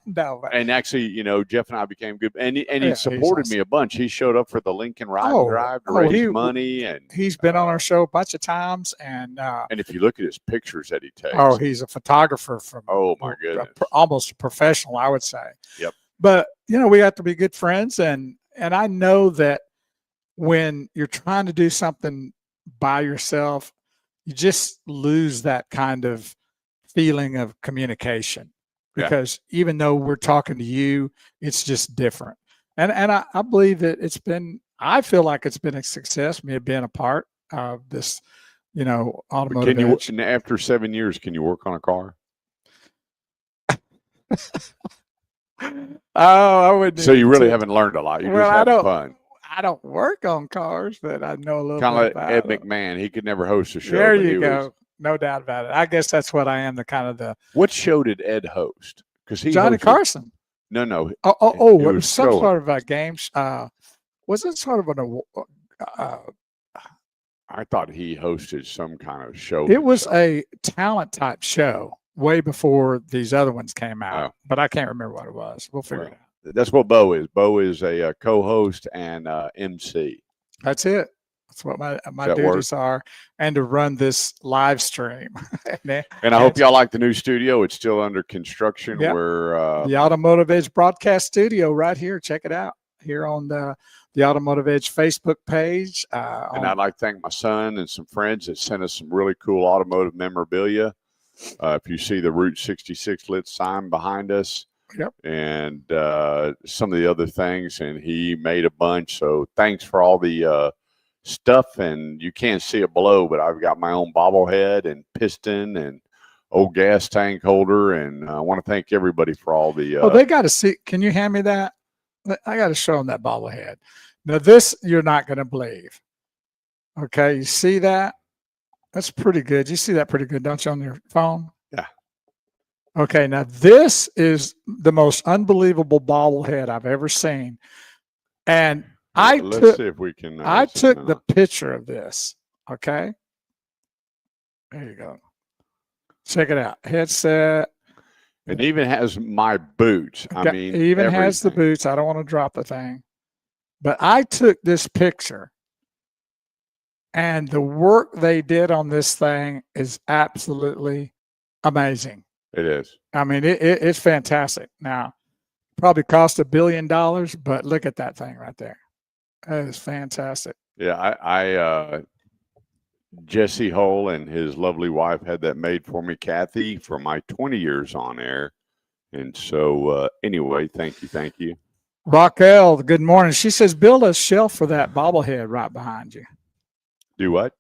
No. And actually, Jeff and I became good. And he supported me a bunch. He showed up for the Lincoln Ride and Drive to raise money. And he's been on our show a bunch of times. And if you look at his pictures that he takes. Oh, he's a photographer from. Oh, my goodness. Almost professional, I would say. Yep. But, we have to be good friends. And I know that when you're trying to do something by yourself, you just lose that kind of feeling of communication, because even though we're talking to you, it's just different. And I believe that I feel like it's been a success, me being a part of this, Automotive Edge. After 7 years, can you work on a car? I wouldn't. So you really haven't learned a lot. You're just having fun. I don't work on cars, but I know a little kind bit of like Ed McMahon. He could never host a show. There you go. No doubt about it. I guess that's what I am. What show did Ed host? Because Johnny Carson. No. Oh, it was some sort of a game. Was it sort of I thought he hosted some kind of show. It was a talent type show way before these other ones came out, but I can't remember what it was. We'll figure it out. That's what Bo is. Bo is a co-host and MC. That's it. That's what my duties are, and to run this live stream. And I hope y'all like the new studio. It's still under construction. Yep. We're the Automotive Edge broadcast studio right here. Check it out here on the Automotive Edge Facebook page. And I'd like to thank my son and some friends that sent us some really cool automotive memorabilia. If you see the Route 66 lit sign behind us. Yep. And some of the other things, and he made a bunch. So thanks for all the stuff. And you can't see it below, but I've got my own bobblehead and piston and old gas tank holder. And I want to thank everybody for all the. They got to see. Can you hand me that? I got to show them that bobblehead. Now this you're not going to believe. Okay, you see that? That's pretty good. You see that pretty good, don't you, on your phone? Yeah. Okay, now this is the most unbelievable bobblehead I've ever seen. And Let's see if we can. I took the picture of this. Okay. There you go. Check it out. Headset. It even has my boots. I mean, it even everything. has the boots. I don't want to drop the thing. But I took this picture, and the work they did on this thing is absolutely amazing. It is. I mean, it's fantastic. Now, probably cost $1 billion, but look at that thing right there. That is fantastic. Yeah, Jesse Hull and his lovely wife had that made for me, Kathy, for my 20 years on air. And so, anyway, thank you. Raquel, good morning. She says, build a shelf for that bobblehead right behind you. Do what?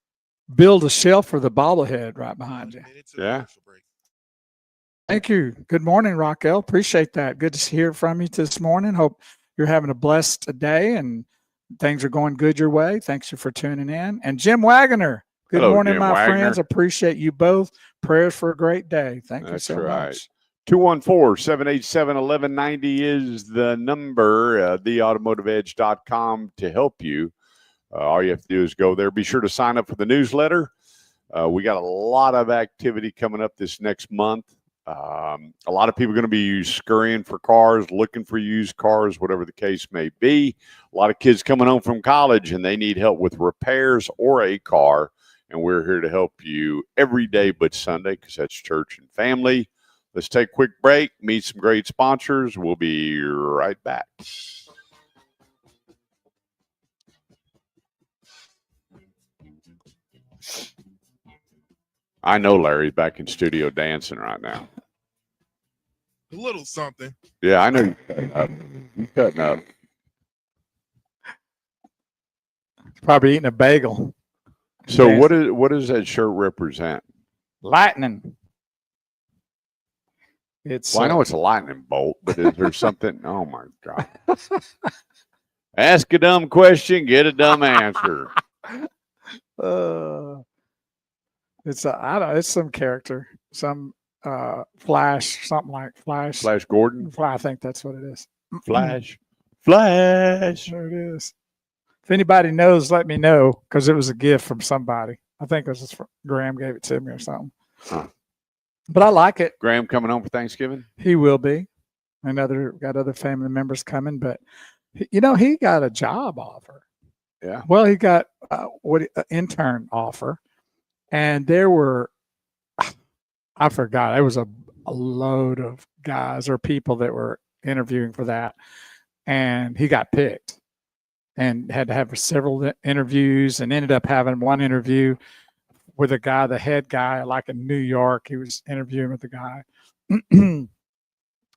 Build a shelf for the bobblehead right behind you. Yeah. Thank you. Good morning, Raquel. Appreciate that. Good to hear from you this morning. Hope you're having a blessed day and things are going good your way. Thanks for tuning in. And Jim Wagoner, good Hello, morning, Jim my Wagner. Friends. Appreciate you both. Prayers for a great day. Thank you so much. 214-787-1190 is the number, theautomotiveedge.com to help you. All you have to do is go there. Be sure to sign up for the newsletter. We got a lot of activity coming up this next month. A lot of people are going to be scurrying for cars, looking for used cars, whatever the case may be. A lot of kids coming home from college and they need help with repairs or a car. And we're here to help you every day but Sunday because that's church and family. Let's take a quick break, meet some great sponsors. We'll be right back. I know Larry's back in studio dancing right now. A little something. Yeah, I know you're cutting up. You're cutting up. Probably eating a bagel. So Yes. what does that shirt represent? Lightning. It's Well, I know it's a lightning bolt, but is there something? Oh my God. Ask a dumb question, get a dumb answer. It's I don't know, it's some character, some Flash, something like Flash. Flash Gordon? I think that's what it is. Flash. There it is. If anybody knows, let me know because it was a gift from somebody. I think it was just Graham gave it to me or something. Huh. But I like it. Graham coming home for Thanksgiving? He will be. Got other family members coming, but he got a job offer. Yeah. Well, he got an intern offer, and there were, I forgot, it was a load of guys or people that were interviewing for that, and he got picked and had to have several interviews and ended up having one interview with a guy, the head guy, like in New York. He was interviewing with the guy.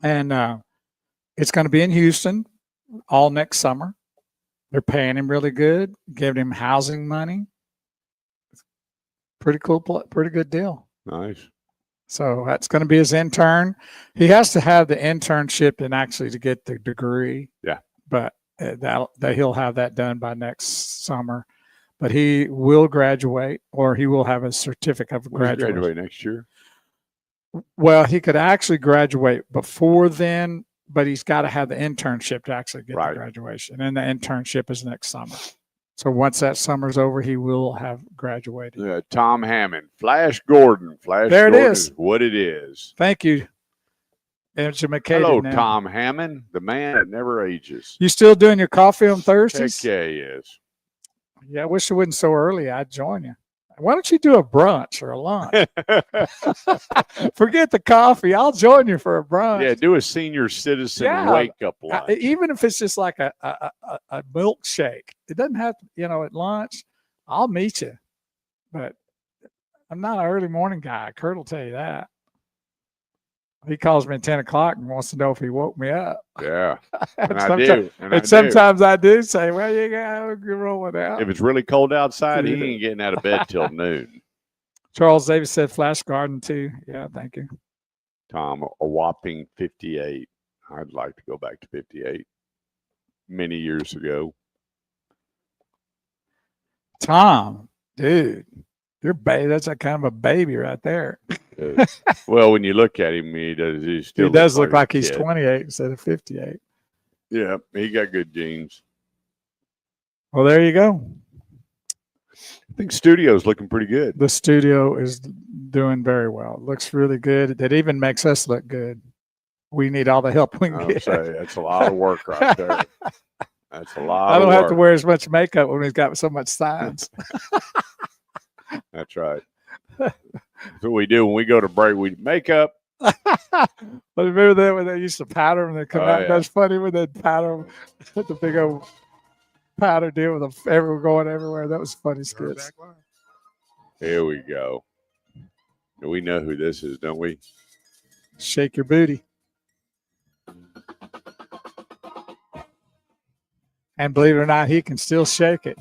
And it's going to be in Houston all next summer. They're paying him really good, giving him housing money. Pretty cool, pretty good deal. Nice. So that's going to be his intern. He has to have the internship and actually to get the degree. Yeah. But that he'll have that done by next summer. But he will graduate, or he will have a certificate of graduation. Graduate next year? Well, he could actually graduate before then, but he's got to have the internship to actually get the graduation. And the internship is next summer. So once that summer's over, he will have graduated. Tom Hammond, Flash Gordon. There it is. What it is. Thank you, educated. Hello, now. Tom Hammond, the man that never ages. You still doing your coffee on Thursdays? Heck yeah, he is. Yeah, I wish it wasn't so early. I'd join you. Why don't you do a brunch or a lunch? Forget the coffee. I'll join you for a brunch. Yeah, do a senior citizen wake up lunch. Even if it's just like a milkshake. It doesn't have to, at lunch. I'll meet you. But I'm not an early morning guy. Kurt will tell you that. He calls me at 10 o'clock and wants to know if he woke me up. Yeah. And sometimes I do say, well, you got to roll it out. If it's really cold outside, he ain't getting out of bed till noon. Charles Davis said Flash Garden too. Yeah, thank you. Tom, a whopping 58. I'd like to go back to 58 many years ago. Tom, dude, That's a kind of a baby right there. Well, when you look at him, he does look like a he's kid. 28 instead of 58. Yeah, he got good genes. Well, there you go. I think studio's looking pretty good. The studio is doing very well. It looks really good. It even makes us look good. We need all the help we can get. Say that's a lot of work right there. That's a lot. I don't of have work. to wear as much makeup when we've got so much signs. That's right. That's what we do when we go to break. We make up. But remember that when they used to powder them, they come out. Yeah. That's funny when they powder them with the big old powder deal with them everywhere going everywhere. That was funny skits. Here we go. We know who this is, don't we? Shake your booty. And believe it or not, he can still shake it.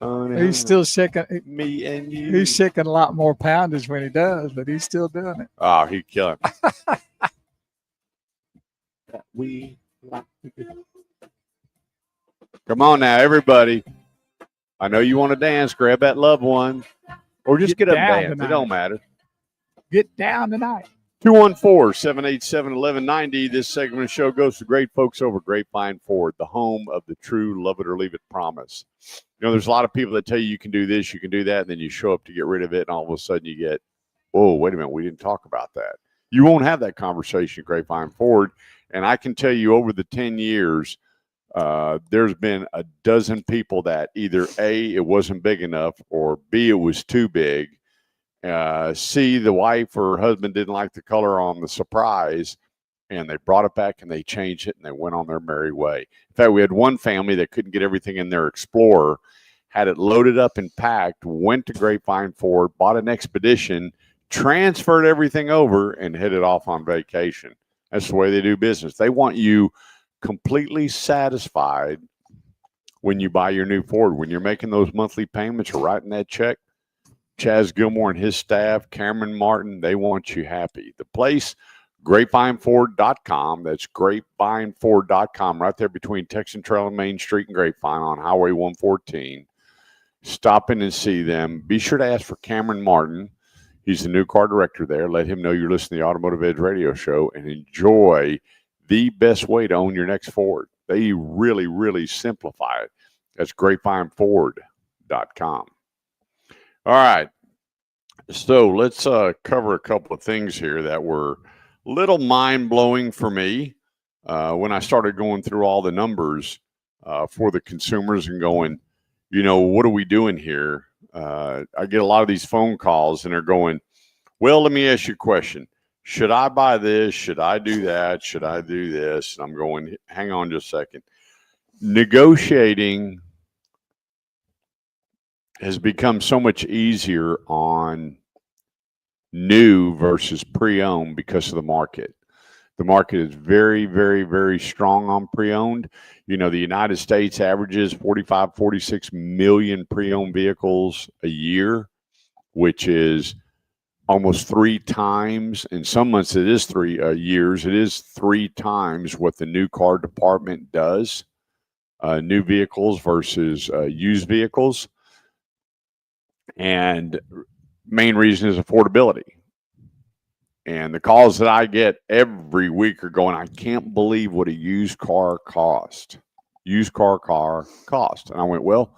Oh, no. He's still shaking. Me and you. He's shaking a lot more poundage when he does, but he's still doing it. Oh, he's killing. Come on now, everybody. I know you want to dance. Grab that loved one. Or just get up and down dance. tonight. It don't matter. Get down tonight. 214-787-1190. This segment of the show goes to great folks over Grapevine Ford, the home of the true love it or leave it promise. You know, there's a lot of people that tell you can do this, you can do that, and then you show up to get rid of it, and all of a sudden you get, whoa, wait a minute, we didn't talk about that. You won't have that conversation at Grapevine Ford, and I can tell you over the 10 years, there's been a dozen people that either A, it wasn't big enough, or B, it was too big. C, the wife or husband didn't like the color on the Surprise, and they brought it back and they changed it and they went on their merry way. In fact, we had one family that couldn't get everything in their Explorer, had it loaded up and packed, went to Grapevine Ford, bought an Expedition, transferred everything over, and headed off on vacation. That's the way they do business. They want you completely satisfied when you buy your new Ford. When you're making those monthly payments or writing that check, Chaz Gilmore and his staff, Cameron Martin, they want you happy. The place, grapevineford.com. That's grapevineford.com, right there between Texan Trail and Main Street and Grapevine on Highway 114. Stop in and see them. Be sure to ask for Cameron Martin. He's the new car director there. Let him know you're listening to the Automotive Edge radio show and enjoy the best way to own your next Ford. They really, really simplify it. That's grapevineford.com. All right, so let's cover a couple of things here that were a little mind-blowing for me when I started going through all the numbers for the consumers and going, you know, what are we doing here? I get a lot of these phone calls and they're going, well, let me ask you a question. Should I buy this? Should I do that? Should I do this? And I'm going, hang on just a second. Negotiating has become so much easier on new versus pre-owned because of the market. The market is very, very, very strong on pre-owned. You know, the United States averages 45, 46 million pre-owned vehicles a year, which is almost 3 times. In some months, it is 3 years. It is 3 times what the new car department does. New vehicles versus used vehicles. And main reason is affordability. And the calls that I get every week are going, I can't believe what a used car cost. Used car cost. And I went, well,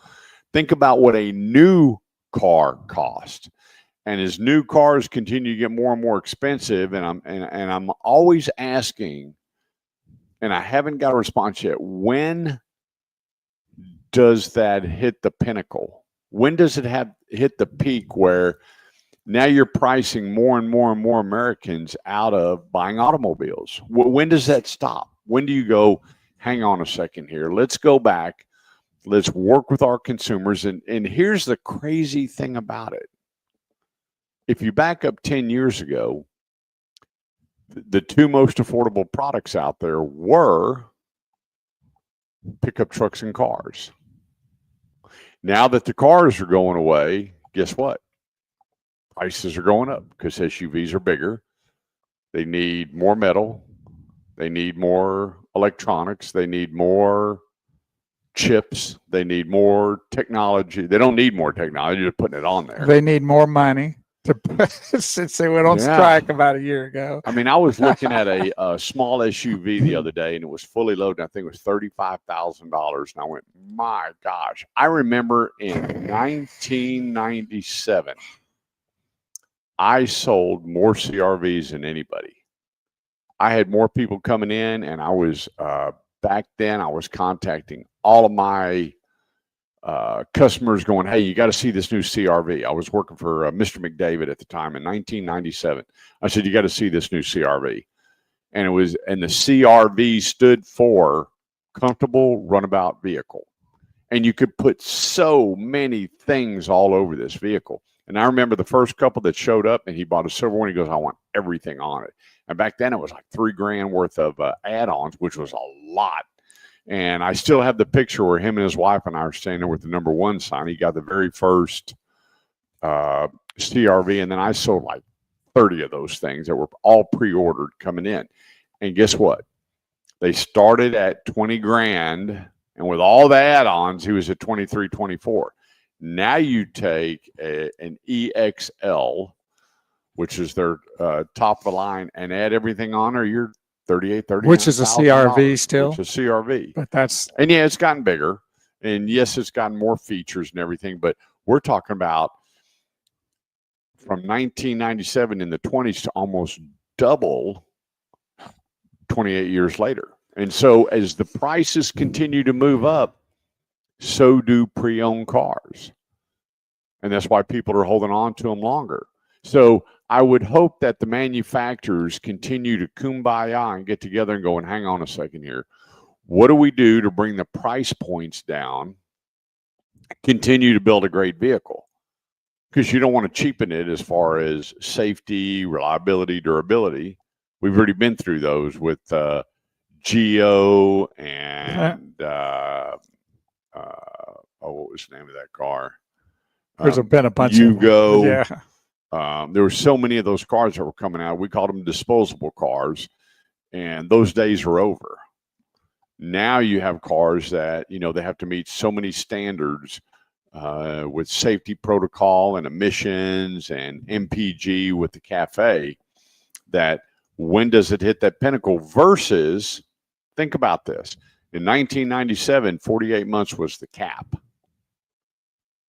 think about what a new car cost. And as new cars continue to get more and more expensive, and I'm always asking, and I haven't got a response yet, when does that hit the pinnacle? When does it hit the peak where now you're pricing more and more and more Americans out of buying automobiles? When does that stop? When do you go, hang on a second here, let's go back, let's work with our consumers? And here's the crazy thing about it. If you back up 10 years ago, the 2 most affordable products out there were pickup trucks and cars. Now that the cars are going away, guess what? Prices are going up because SUVs are bigger. They need more metal. They need more electronics. They need more chips. They need more technology. They don't need more technology. They're putting it on there. They need more money since they went on strike about a year ago. I mean, I was looking at a small SUV the other day, and it was fully loaded. I think it was $35,000, and I went, "My gosh!" I remember in 1997, I sold more CRVs than anybody. I had more people coming in, and I was back then. I was contacting all of my customers going, "Hey, you got to see this new CRV." I was working for Mr. McDavid at the time in 1997. I said, "You got to see this new CRV," and the CRV stood for comfortable runabout vehicle, and you could put so many things all over this vehicle. And I remember the first couple that showed up, and he bought a silver one. He goes, "I want everything on it." And back then, it was like $3,000 worth of add-ons, which was a lot. And I still have the picture where him and his wife and I are standing there with the number 1 sign. He got the very first CRV, and then I sold like 30 of those things that were all pre-ordered coming in. And guess what? They started at 20 grand, and with all the add-ons, he was at 23, 24. Now you take an EXL, which is their top of the line, and add everything on there, you're 38, 39. Which is a CRV still? Which is a CRV. But and yeah, it's gotten bigger. And yes, it's gotten more features and everything, but we're talking about from 1997 in the 20s to almost double 28 years later. And so as the prices continue to move up, so do pre-owned cars. And that's why people are holding on to them longer. So I would hope that the manufacturers continue to kumbaya and get together and go, and hang on a second here. What do we do to bring the price points down, continue to build a great vehicle? Because you don't want to cheapen it as far as safety, reliability, durability. We've already been through those with Geo and what was the name of that car? There's been a bunch Yugo. Yeah. There were so many of those cars that were coming out. We called them disposable cars, and those days are over. Now you have cars that, they have to meet so many standards with safety protocol and emissions and MPG with the CAFE, that when does it hit that pinnacle versus, think about this, in 1997, 48 months was the cap.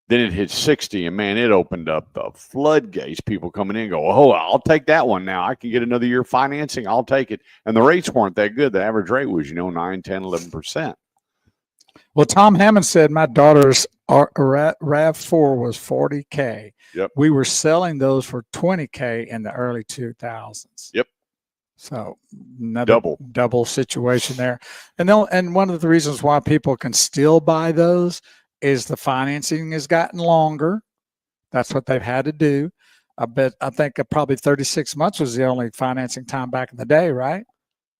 Then it hit 60, and man, it opened up the floodgates. People coming in and go, "Oh, I'll take that one now. I can get another year financing. I'll take it." And the rates weren't that good. The average rate was, 9, 10, 11%. Well, Tom Hammond said my daughter's RAV4 was $40K. Yep. We were selling those for $20K in the early 2000s. Yep. So another double situation there. And one of the reasons why people can still buy those is the financing has gotten longer. That's what they've had to do. I think probably 36 months was the only financing time back in the day, right?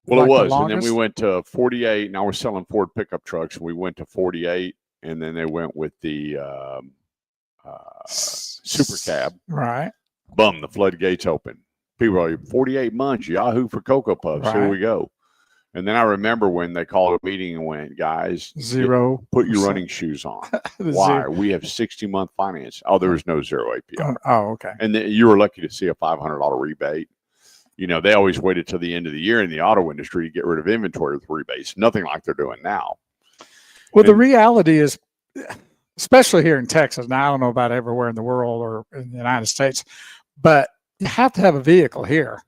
Well, like it was. And then we went to 48. Now we're selling Ford pickup trucks. We went to 48, and then they went with the super cab. Right. Boom, the floodgates open. People are like, 48 months, Yahoo for Cocoa Puffs. Right. Here we go. And then I remember when they called a meeting and went, "Guys, put your running shoes on." Why? We have 60-month finance. Oh, there was no zero APR. Oh, okay. And you were lucky to see a $500 rebate. They always waited till the end of the year in the auto industry to get rid of inventory with rebates. Nothing like they're doing now. Well, the reality is, especially here in Texas, now I don't know about everywhere in the world or in the United States, but you have to have a vehicle here.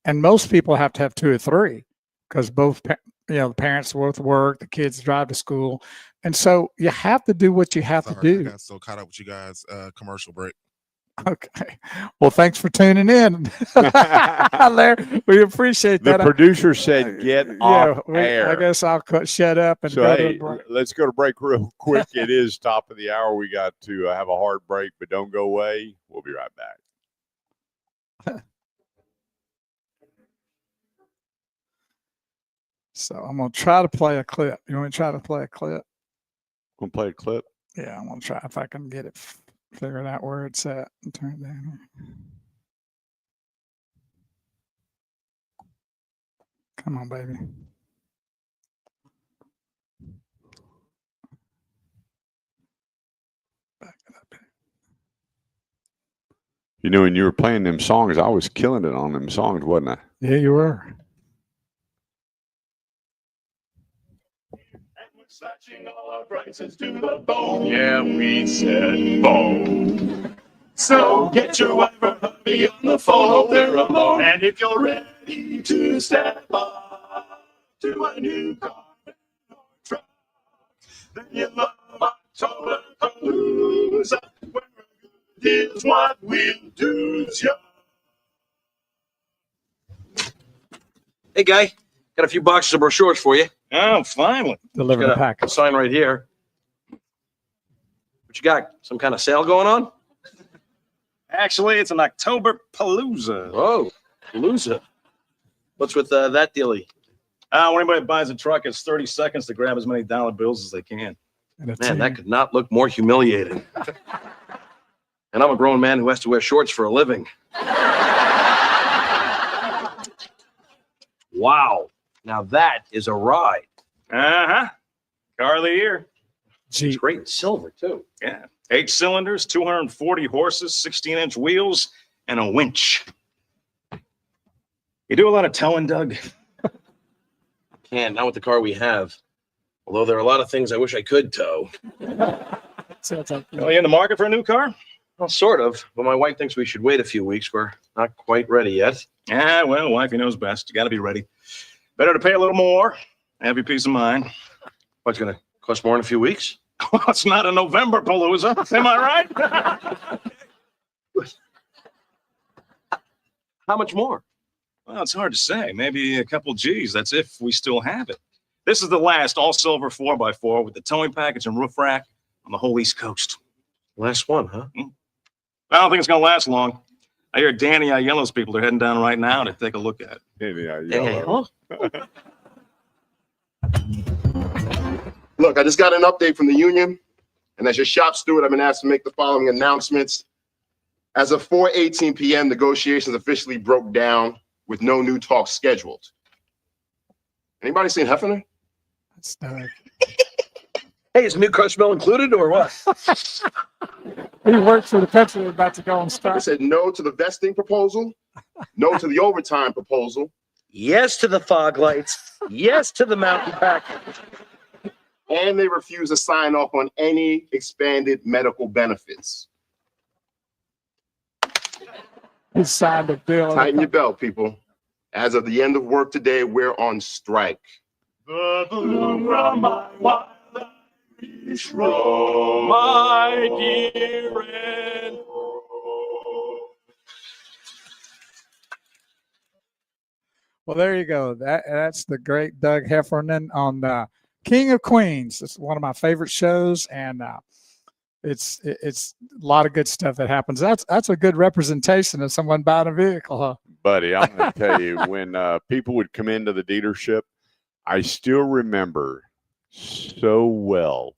And most people have to have 2 or 3. Because both, the parents both work, the kids drive to school. And so you have to do what you have to do. I got so caught up with you guys. Commercial break. Okay. Well, thanks for tuning in. There, we appreciate that. The producer said, "Get off air." I guess I'll shut up and go to break. Let's go to break real quick. It is top of the hour. We got to have a hard break, but don't go away. We'll be right back. So I'm going to try to play a clip. You want me to try to play a clip? Want to play a clip? Yeah, I'm going to try if I can get it figured out where it's at and turn it down here. Come on, baby. You know, when you were playing them songs, I was killing it on them songs, wasn't I? Yeah, you were. Slashing all our prices to the bone. Yeah, we said bone. So get your wife or hubby on the phone. Hope they're alone. And if you're ready to step up to a new car or truck, then you love October Palooza, where good is what we'll do. Hey, guy, got a few boxes of brochures for you. Oh, finally. Deliver the Got a package. sign right here. What you got? Some kind of sale going on? Actually, it's an October Palooza. Oh, Palooza. What's with that dealie? When anybody buys a truck, it's 30 seconds to grab as many dollar bills as they can. And a Man, team. that could not look more humiliating. And I'm a grown man who has to wear shorts for a living. Wow. Now that is a ride. Uh-huh. Car of the year. It's Jeep. great in silver, too. Yeah. 8 cylinders, 240 horses, 16-inch wheels, and a winch. You do a lot of towing, Doug? Can't, not with the car we have. Although there are a lot of things I wish I could tow. Sounds like Are you in the market for a new car? Well, sort of. But my wife thinks we should wait a few weeks. We're not quite ready yet. Yeah, well, wifey knows best. You got to be ready. Better to pay a little more. Have your peace of mind. What's going to cost more in a few weeks? Well, it's not a November Palooza. Am I right? How much more? Well, it's hard to say. Maybe a couple G's. That's if we still have it. This is the last all-silver 4x4 with the towing package and roof rack on the whole East Coast. Last one, huh? I don't think it's going to last long. I hear Danny Aiello's people are heading down right now to take a look at it. Hey, hello? Look, I just got an update from the union, and as your shop steward, I've been asked to make the following announcements. As of 4:18 p.m., negotiations officially broke down with no new talks scheduled. Anybody seen Heffernan? That's Doug. Hey, is the new car smell included or what? He works for the country about to go on I strike. said no to the vesting proposal, no to the overtime proposal, Yes to the fog lights. Yes to the mountain package. and they refuse to sign off on any expanded medical benefits. He signed a bill. Tighten your belt, people. As of the end of work today, we're on strike. The bloom from my wild Irish rose, my dear and Well, there you go. That's the great Doug Heffernan on King of Queens. It's one of my favorite shows, and it's a lot of good stuff that happens. That's a good representation of someone buying a vehicle, huh? Buddy, I'm going to tell you, when people would come into the dealership, I still remember so well.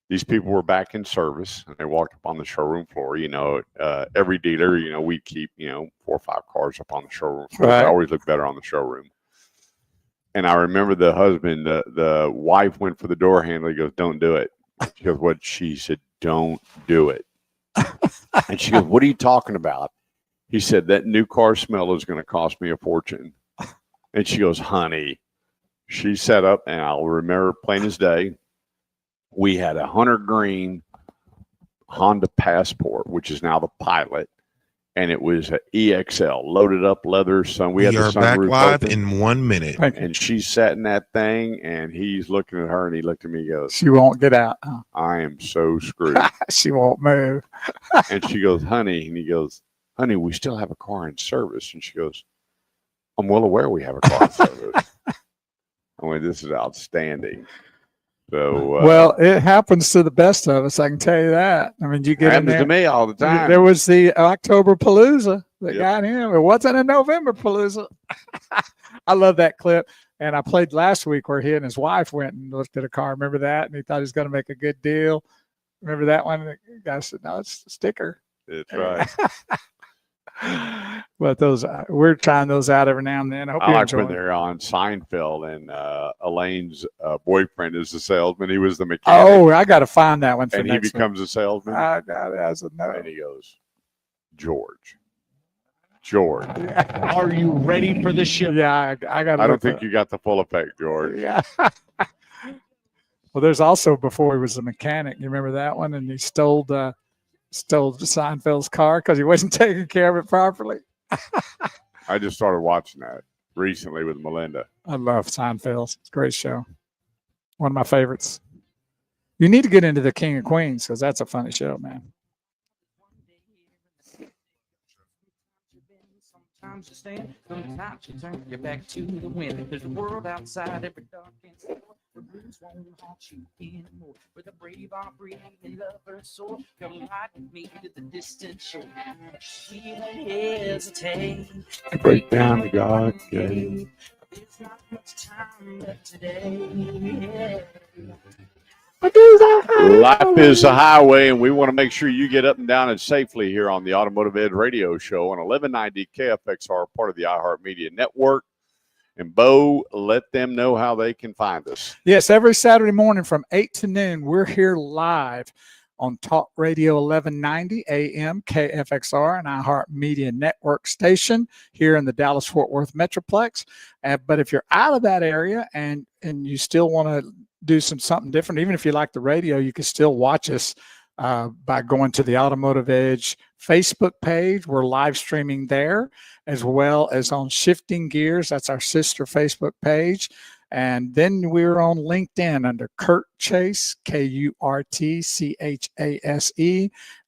These people were back in service, and they walked up on the showroom floor. You know, every dealer, you know, we keep, 4 or 5 cars up on the showroom floor. Right. They always look better on the showroom. And I remember the husband, the wife went for the door handle. He goes, "Don't do it." She goes, "What?" She said, "Don't do it." And she goes, "What are you talking about?" He said, "That new car smell is going to cost me a fortune." And she goes, "Honey," she set up, and I'll remember plain as day. We had a hunter green Honda Passport, which is now the Pilot, and it was an EXL, loaded up leather. We had We the are back sunroof live open, in 1 minute. Thank you. and she sat in that thing, and he's looking at her, and he looked at me, and goes, She won't get out. Huh? "I am so screwed." She won't move. And she goes, "Honey," and he goes, "Honey, we still have a car in service." And she goes, "I'm well aware we have a car in service." I mean, this is outstanding. So, Well, it happens to the best of us. I can tell you that. I mean, you it get in happens there. to me all the time. There was the October Palooza that Yep. got him. It wasn't a November Palooza. I love that clip. And I played last week where he and his wife went and looked at a car. Remember that? And he thought he was going to make a good deal. Remember that one? The guy said, "No, it's a sticker." That's right. But we're trying those out every now and then. I hope I you like enjoy when it. they're on Seinfeld, and Elaine's boyfriend is the salesman. He was the mechanic. Oh, I got to find that one for and he next week. becomes a salesman. I got it as a note. And he goes, George. Are you ready for the show? Yeah, I got. I don't think you got the full effect, George. Yeah. Well, there's also before he was a mechanic. You remember that one? And he stole Seinfeld's car because he wasn't taking care of it properly. I just started watching that recently with Melinda. I love Seinfeld. It's a great show. One of my favorites. You need to get into the King of Queens because that's a funny show, man. Sometimes you stand, sometimes you turn your back to the wind. There's a world outside every dark and storm. The blues won't haunt you anymore. Where the brave are free and lovers soar. Come ride with me to the distant shore. We won't hesitate to Break down the God gate. There's not much time left today. Life is a highway, and we want to make sure you get up and down it safely here on the Automotive Ed Radio Show on 1190 KFXR, part of the iHeartMedia Network. And Bo, let them know how they can find us. Yes, every Saturday morning from 8 to noon, we're here live on Talk Radio 1190 AM KFXR and iHeartMedia Network station here in the Dallas-Fort Worth Metroplex. But if you're out of that area and you still want to do something different, even if you like the radio, you can still watch us by going to the Automotive Edge Facebook page. We're live streaming there, as well as on Shifting Gears. That's our sister Facebook page. And then we're on LinkedIn under Kurt Chase, KURTCHASE,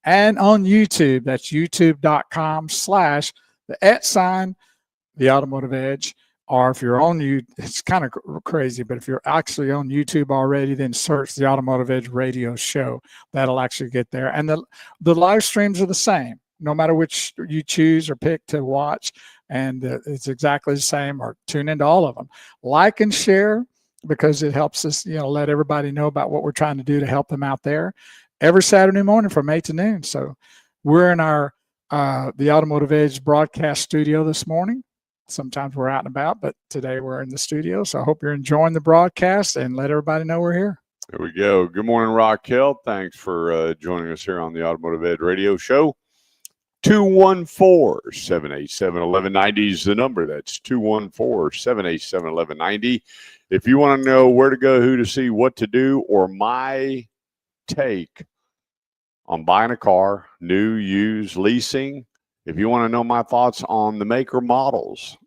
and on YouTube. That's youtube.com/the Automotive Edge. Or if you're on YouTube, it's kind of crazy, but if you're actually on YouTube already, then search the Automotive Edge Radio Show. That'll actually get there. And the live streams are the same, no matter which you choose or pick to watch. And it's exactly the same, or tune into all of them. Like and share, because it helps us, let everybody know about what we're trying to do to help them out there every Saturday morning from 8 to noon. So we're in our the Automotive Edge broadcast studio this morning. Sometimes we're out and about, but today we're in the studio. So I hope you're enjoying the broadcast, and let everybody know we're here. There we go. Good morning, Raquel. Thanks for joining us here on the Automotive Ed Radio Show. 214-787-1190 is the number. That's 214-787-1190. If you want to know where to go, who to see, what to do, or my take on buying a car, new, used, leasing, if you want to know my thoughts on the maker models,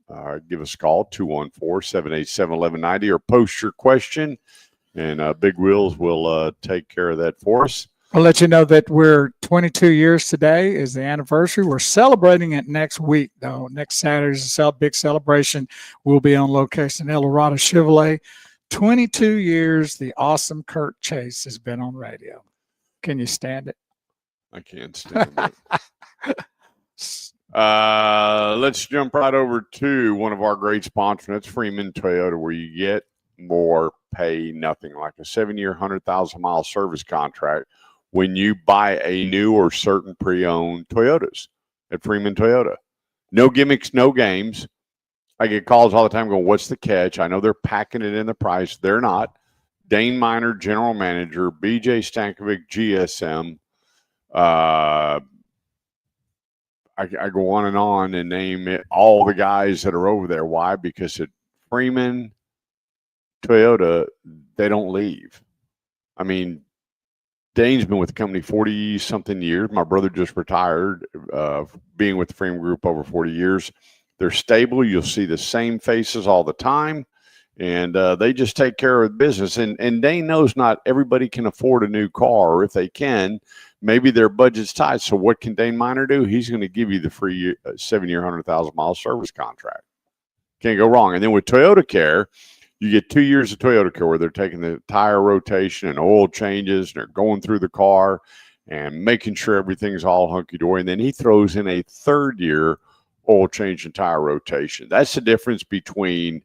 give us a call, 214-787-1190, or post your question, and Big Wheels will take care of that for us. I'll let you know that we're 22 years today is the anniversary. We're celebrating it next week, though. Next Saturday's a big celebration. We'll be on location El Dorado Chevrolet. 22 years, the awesome Kurt Chase has been on radio. Can you stand it? I can't stand it. Let's jump right over to one of our great sponsors. That's Freeman Toyota, where you get more, pay nothing, like a 7-year, 100,000-mile service contract when you buy a new or certain pre-owned Toyotas at Freeman Toyota. No gimmicks, no games. I get calls all the time going, what's the catch? I know they're packing it in the price. They're not. Dane Miner, General Manager, BJ Stankovic, GSM. I go on and name it, all the guys that are over there. Why? Because at Freeman Toyota, they don't leave. I mean, Dane's been with the company 40-something years. My brother just retired, being with the Freeman Group over 40 years. They're stable. You'll see the same faces all the time, and they just take care of business. And Dane knows not everybody can afford a new car, or if they can, maybe their budget's tight. So what can Dane Miner do? He's going to give you the free 7-year, 100,000-mile service contract. Can't go wrong. And then with Toyota Care, you get 2 years of Toyota Care where they're taking the tire rotation and oil changes, and they're going through the car and making sure everything's all hunky-dory. And then he throws in a 3rd year oil change and tire rotation. That's the difference between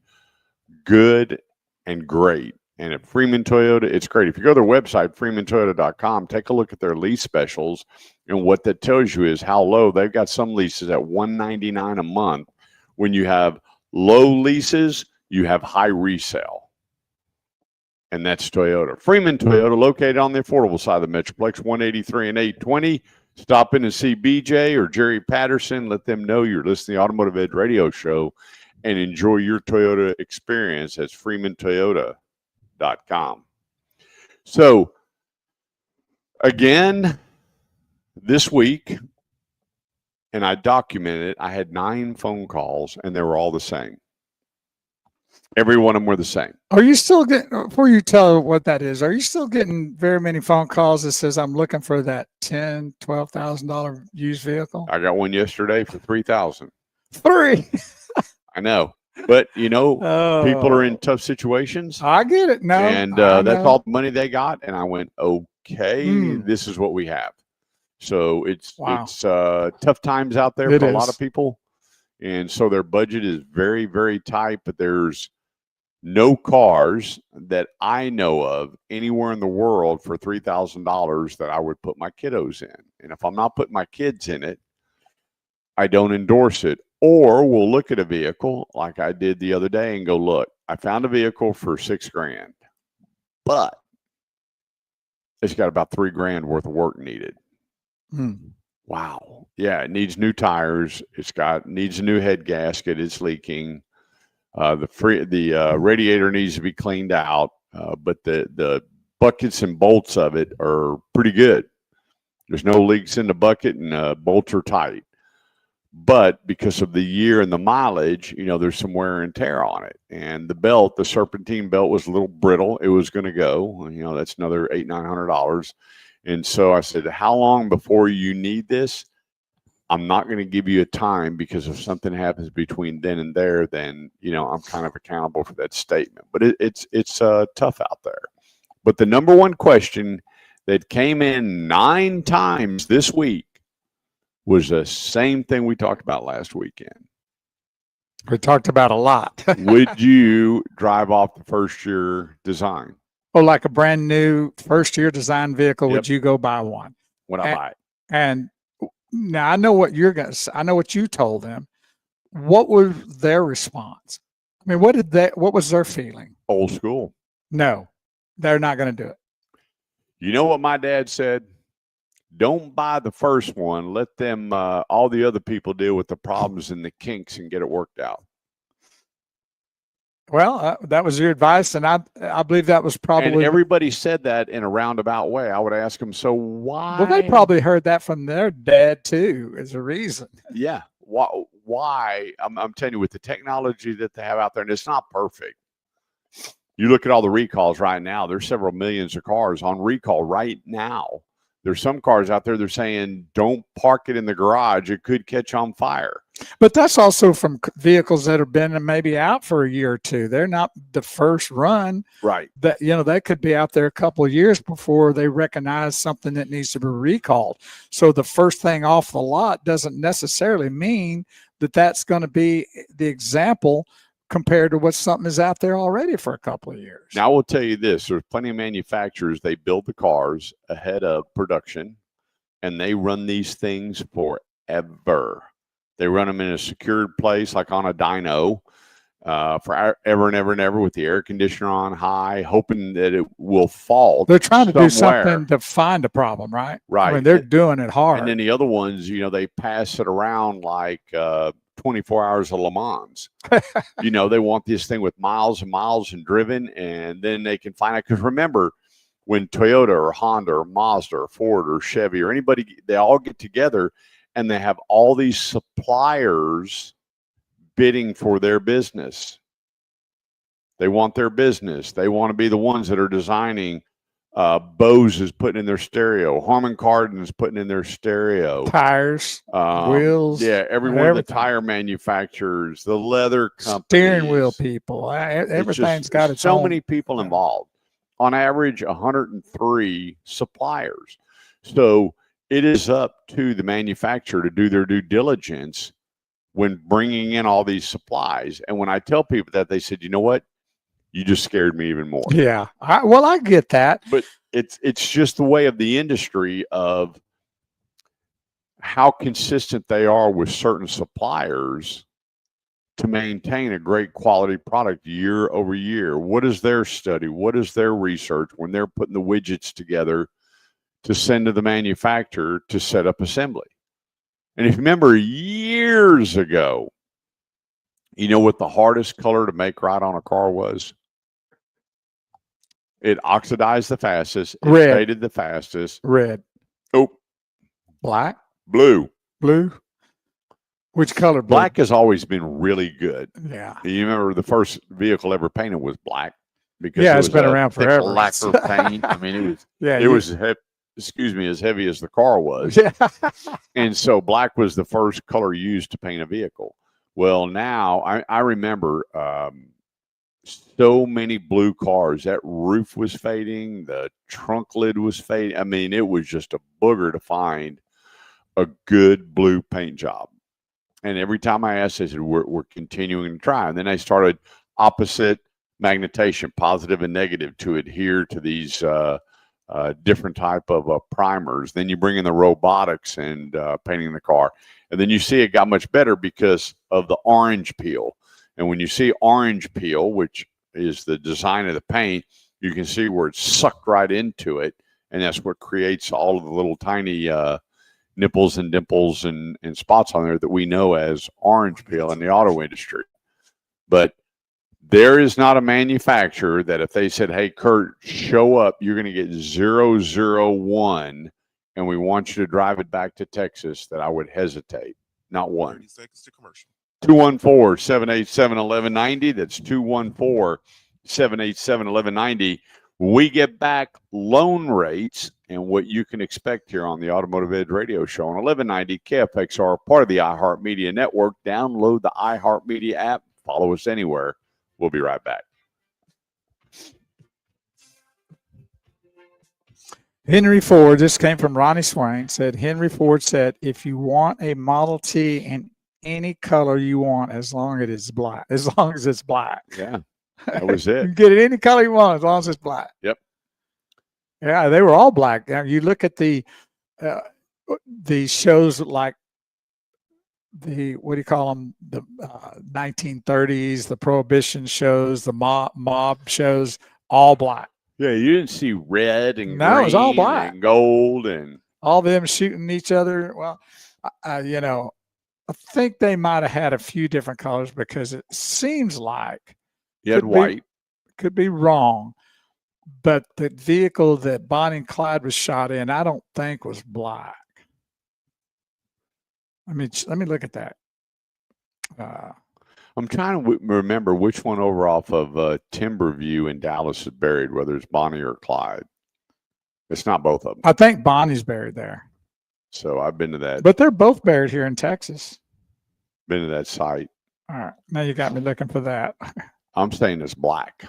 good and great. And at Freeman Toyota, it's great. If you go to their website, freemantoyota.com, take a look at their lease specials. And what that tells you is how low. They've got some leases at $199 a month. When you have low leases, you have high resale. And that's Toyota. Freeman Toyota, located on the affordable side of the Metroplex, 183 and 820. Stop in and see BJ or Jerry Patterson. Let them know you're listening to the Automotive Edge Radio Show and enjoy your Toyota experience at freemantoyota.com. So, again, this week, and I documented it, I had 9 phone calls, and they were all the same. Every one of them were the same. Are you still getting, before you tell what that is, are you still getting very many phone calls that says I'm looking for that $10,000, $12,000 used vehicle? I got one yesterday for $3,000. 3. I know, but people are in Oh, tough situations, I get it. No, and I that's know. all the money they got. And I went, okay, Mm. this is what we have. So it's Wow. tough times out there It for a lot is. of people, and so their budget is very, very tight. But there's no cars that I know of anywhere in the world for $3,000 that I would put my kiddos in. And if I'm not putting my kids in it, I don't endorse it. Or we'll look at a vehicle like I did the other day and go, look, I found a vehicle for $6,000, but it's got about $3,000 worth of work needed. Mm. Wow. Yeah, it needs new tires. Needs a new head gasket. It's leaking. The radiator needs to be cleaned out, but the buckets and bolts of it are pretty good. There's no leaks in the bucket, and bolts are tight. But because of the year and the mileage, there's some wear and tear on it. And the serpentine belt was a little brittle. It was going to go. That's another $800-900. And so I said, how long before you need this? I'm not going to give you a time, because if something happens between then and there, then, I'm kind of accountable for that statement. But it's tough out there. But the number one question that came in 9 times this week was the same thing we talked about last weekend. We talked about a lot. Would you drive off the first year design? Oh, like a brand new first year design vehicle, Yep. would you go buy one? When I buy it. And now I know what I know what you told them. What was their response? I mean, what was their feeling? Old school. No, they're not going to do it. You know what my dad said? Don't buy the first one. Let them, all the other people deal with the problems and the kinks and get it worked out. Well, that was your advice, and I believe that was probably. And everybody said that in a roundabout way. I would ask them, so why? Well, they probably heard that from their dad too, as a reason. Yeah. Why? I'm telling you, with the technology that they have out there, and it's not perfect. You look at all the recalls right now. There's several millions of cars on recall right now. There's some cars out there, they're saying, don't park it in the garage. It could catch on fire. But that's also from vehicles that have been maybe out for a year or two. They're not the first run. Right. That, they could be out there a couple of years before they recognize something that needs to be recalled. So the first thing off the lot doesn't necessarily mean that that's going to be the example compared to what something is out there already for a couple of years. Now, I will tell you this. There's plenty of manufacturers, they build the cars ahead of production, and they run these things forever. They run them in a secured place, like on a dyno, forever and ever and ever, with the air conditioner on high, hoping that it will fall. They're trying to do somewhere. something to find a problem, right? Right. I mean, they're doing it hard. And then the other ones, they pass it around like 24 hours of Le Mans. They want this thing with miles and miles and driven, and then they can find out. Because remember, when Toyota or Honda or Mazda or Ford or Chevy or anybody, they all get together and they have all these suppliers bidding for their business. They want their business. They want to be the ones that are designing. Bose is putting in their stereo. Harman Kardon is putting in their stereo. Tires, wheels. Yeah, every one of the tire manufacturers, the leather companies. Steering wheel people. Everything's got its so own. many people involved. On average, 103 suppliers. So it is up to the manufacturer to do their due diligence when bringing in all these supplies. And when I tell people that, they said, you know what? You just scared me even more. Yeah. I get that. But it's just the way of the industry of how consistent they are with certain suppliers to maintain a great quality product year over year. What is their study? What is their research when they're putting the widgets together to send to the manufacturer to set up assembly. And if you remember years ago, you know what the hardest color to make right on a car was? It oxidized the fastest. It Red. faded the fastest. Red. Oh, Black. blue. Blue. Which color? Blue? Black has always been really good. Yeah. You remember the first vehicle ever painted was black because Yeah, it it's was been a around thick forever. lacquer paint. I mean, it was Yeah. it was as heavy as the car was. Yeah. And so black was the first color used to paint a vehicle. Well, now I remember so many blue cars. That roof was fading. The trunk lid was fading. I mean, it was just a booger to find a good blue paint job. And every time I asked, they said, we're continuing to try. And then I started opposite magnetation, positive and negative, to adhere to these different type of primers. Then you bring in the robotics and painting the car. And then you see it got much better because of the orange peel. And when you see orange peel, which is the design of the paint, you can see where it's sucked right into it. And that's what creates all of the little tiny nipples and dimples and spots on there that we know as orange peel in the auto industry. But there is not a manufacturer that if they said, hey, Kurt, show up, you're going to get 001 and we want you to drive it back to Texas, that I would hesitate. Not one. 30 seconds to commercial. 214-787-1190. That's 214-787-1190. We get back loan rates and what you can expect here on the Automotive Edge Radio Show on 1190 KFXR, part of the iHeartMedia Network. Download the iHeartMedia app. Follow us anywhere. We'll be right back. Henry Ford, this came from Ronnie Swain, said Henry Ford said, if you want a Model T in any color you want, as long as it's black. Yeah, that was You it. can get it any color you want as long as it's black. Yep. Yeah, they were all black. Now you look at the shows like what do you call them? The 1930s, the Prohibition shows, the mob shows, all black. Yeah, you didn't see red and No, it was all green black. and gold and All them shooting each other. Well, I think they might have had a few different colors because it seems like you had white. Could be wrong, but the vehicle that Bonnie and Clyde was shot in, I don't think was black. I mean, let me look at that. I'm trying to remember which one over off of Timberview in Dallas is buried, whether it's Bonnie or Clyde. It's not both of them. I think Bonnie's buried there. So I've been to that. But they're both buried here in Texas. Been to that site. All right. Now you got me looking for that. I'm saying it's black.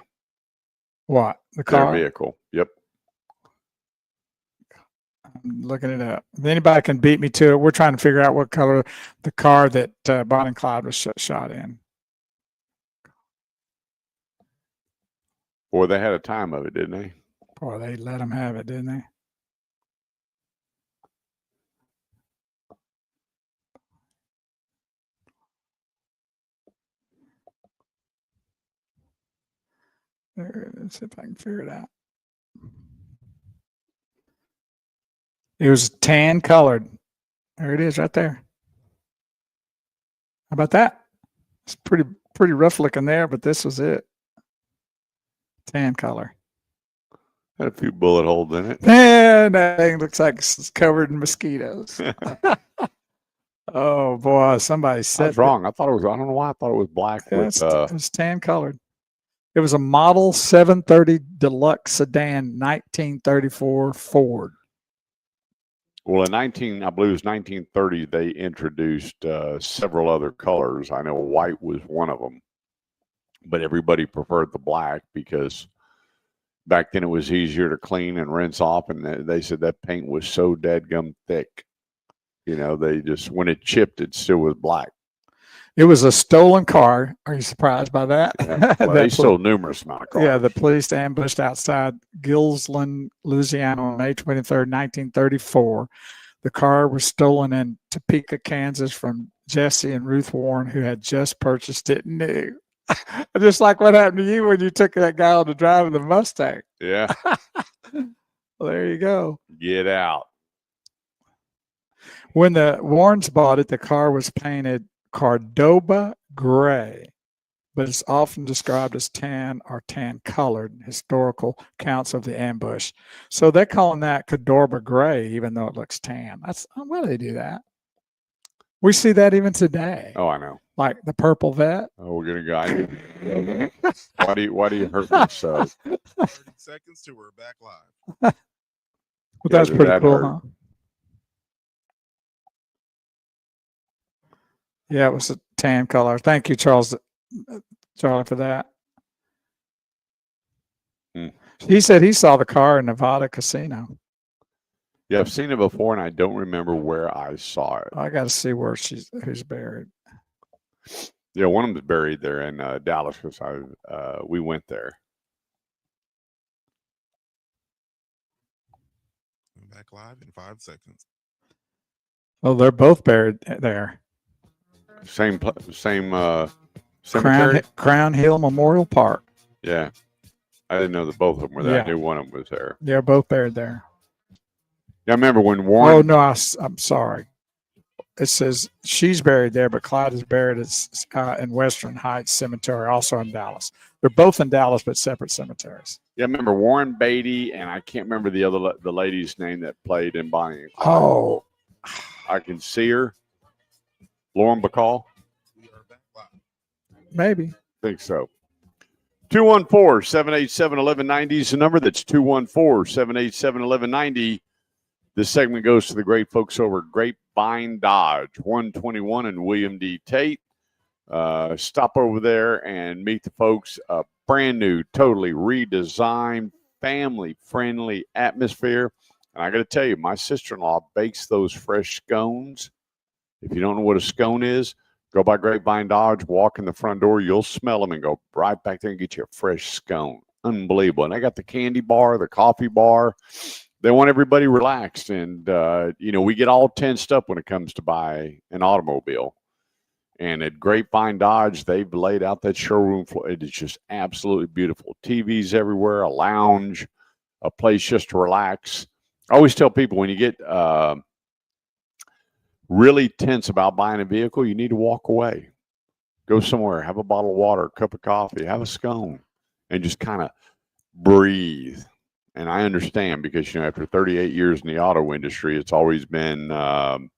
What? The Their car? vehicle. Yep. I'm looking it up. If anybody can beat me to it, we're trying to figure out what color the car that Bonnie and Clyde was shot in. Boy, they had a time of it, didn't they? Boy, they let them have it, didn't they? Let's see if I can figure it out. It was tan colored. There it is right there. How about that? It's pretty rough looking there, but this was it. Tan color. Had a few bullet holes in it. Man, that thing looks like it's covered in mosquitoes. Oh boy, somebody said I was wrong. I thought it was. I don't know why I thought it was black with. it was tan colored. It was a Model 730 Deluxe sedan, 1934 Ford. Well, in I believe it was 1930, they introduced several other colors. I know white was one of them, but everybody preferred the black because back then it was easier to clean and rinse off, and they said that paint was so dadgum thick. You know, they just, when it chipped, it still was black. It was a stolen car. Are you surprised by that? Yeah. Well, they stole numerous amount of cars. Yeah, the police ambushed outside Gilsland, Louisiana on May 23rd, 1934. The car was stolen in Topeka, Kansas from Jesse and Ruth Warren, who had just purchased it new. Just like what happened to you when you took that guy on the drive of the Mustang. Yeah. Well, there you go. Get out. When the Warrens bought it, the car was painted Cordoba gray, but it's often described as tan or tan colored. Historical accounts of the ambush. So they're calling that Cordoba gray, even though it looks tan. That's why do they do that? We see that even today, Oh, I know. like the purple vet. Oh, we're gonna go. Why do you hurt me so? 30 seconds till we're back live. Well, Yeah, that's pretty that cool, hurt. huh? Yeah, it was a tan color. Thank you, Charlie, for that. Hmm. He said he saw the car in Nevada casino. Yeah, I've seen it before, and I don't remember where I saw it. I got to see where who's buried. Yeah, one of them's buried there in Dallas because we went there. We're back live in 5 seconds. Oh, they're both buried there. Same cemetery. Crown Hill Memorial Park. Yeah, I didn't know that both of them were there. Yeah. I knew one of them was there. They're both buried there. Yeah, I remember when Oh Warren. no, I'm sorry. It says she's buried there, but Clyde is buried in Western Heights Cemetery, also in Dallas. They're both in Dallas, but separate cemeteries. Yeah, I remember Warren Beatty, and I can't remember the lady's name that played in Bonnie and Clyde. Oh, I can see her. Lauren Bacall. We are back live. maybe. I think so. 214-787-1190 is the number. That's 214-787-1190. This segment goes to the great folks over at Grapevine Dodge, 121 and William D. Tate. Stop over there and meet the folks. A brand new, totally redesigned, family-friendly atmosphere. And I got to tell you, my sister-in-law bakes those fresh scones. If you don't know what a scone is, go by Grapevine Dodge, walk in the front door, you'll smell them and go right back there and get you a fresh scone. Unbelievable. And they got the candy bar, the coffee bar. They want everybody relaxed. And, we get all tensed up when it comes to buy an automobile. And at Grapevine Dodge, they've laid out that showroom floor. It is just absolutely beautiful. TVs everywhere, a lounge, a place just to relax. I always tell people when you get really tense about buying a vehicle, you need to walk away. Go somewhere, have a bottle of water, a cup of coffee, have a scone, and just kind of breathe. And I understand because, after 38 years in the auto industry, it's always been one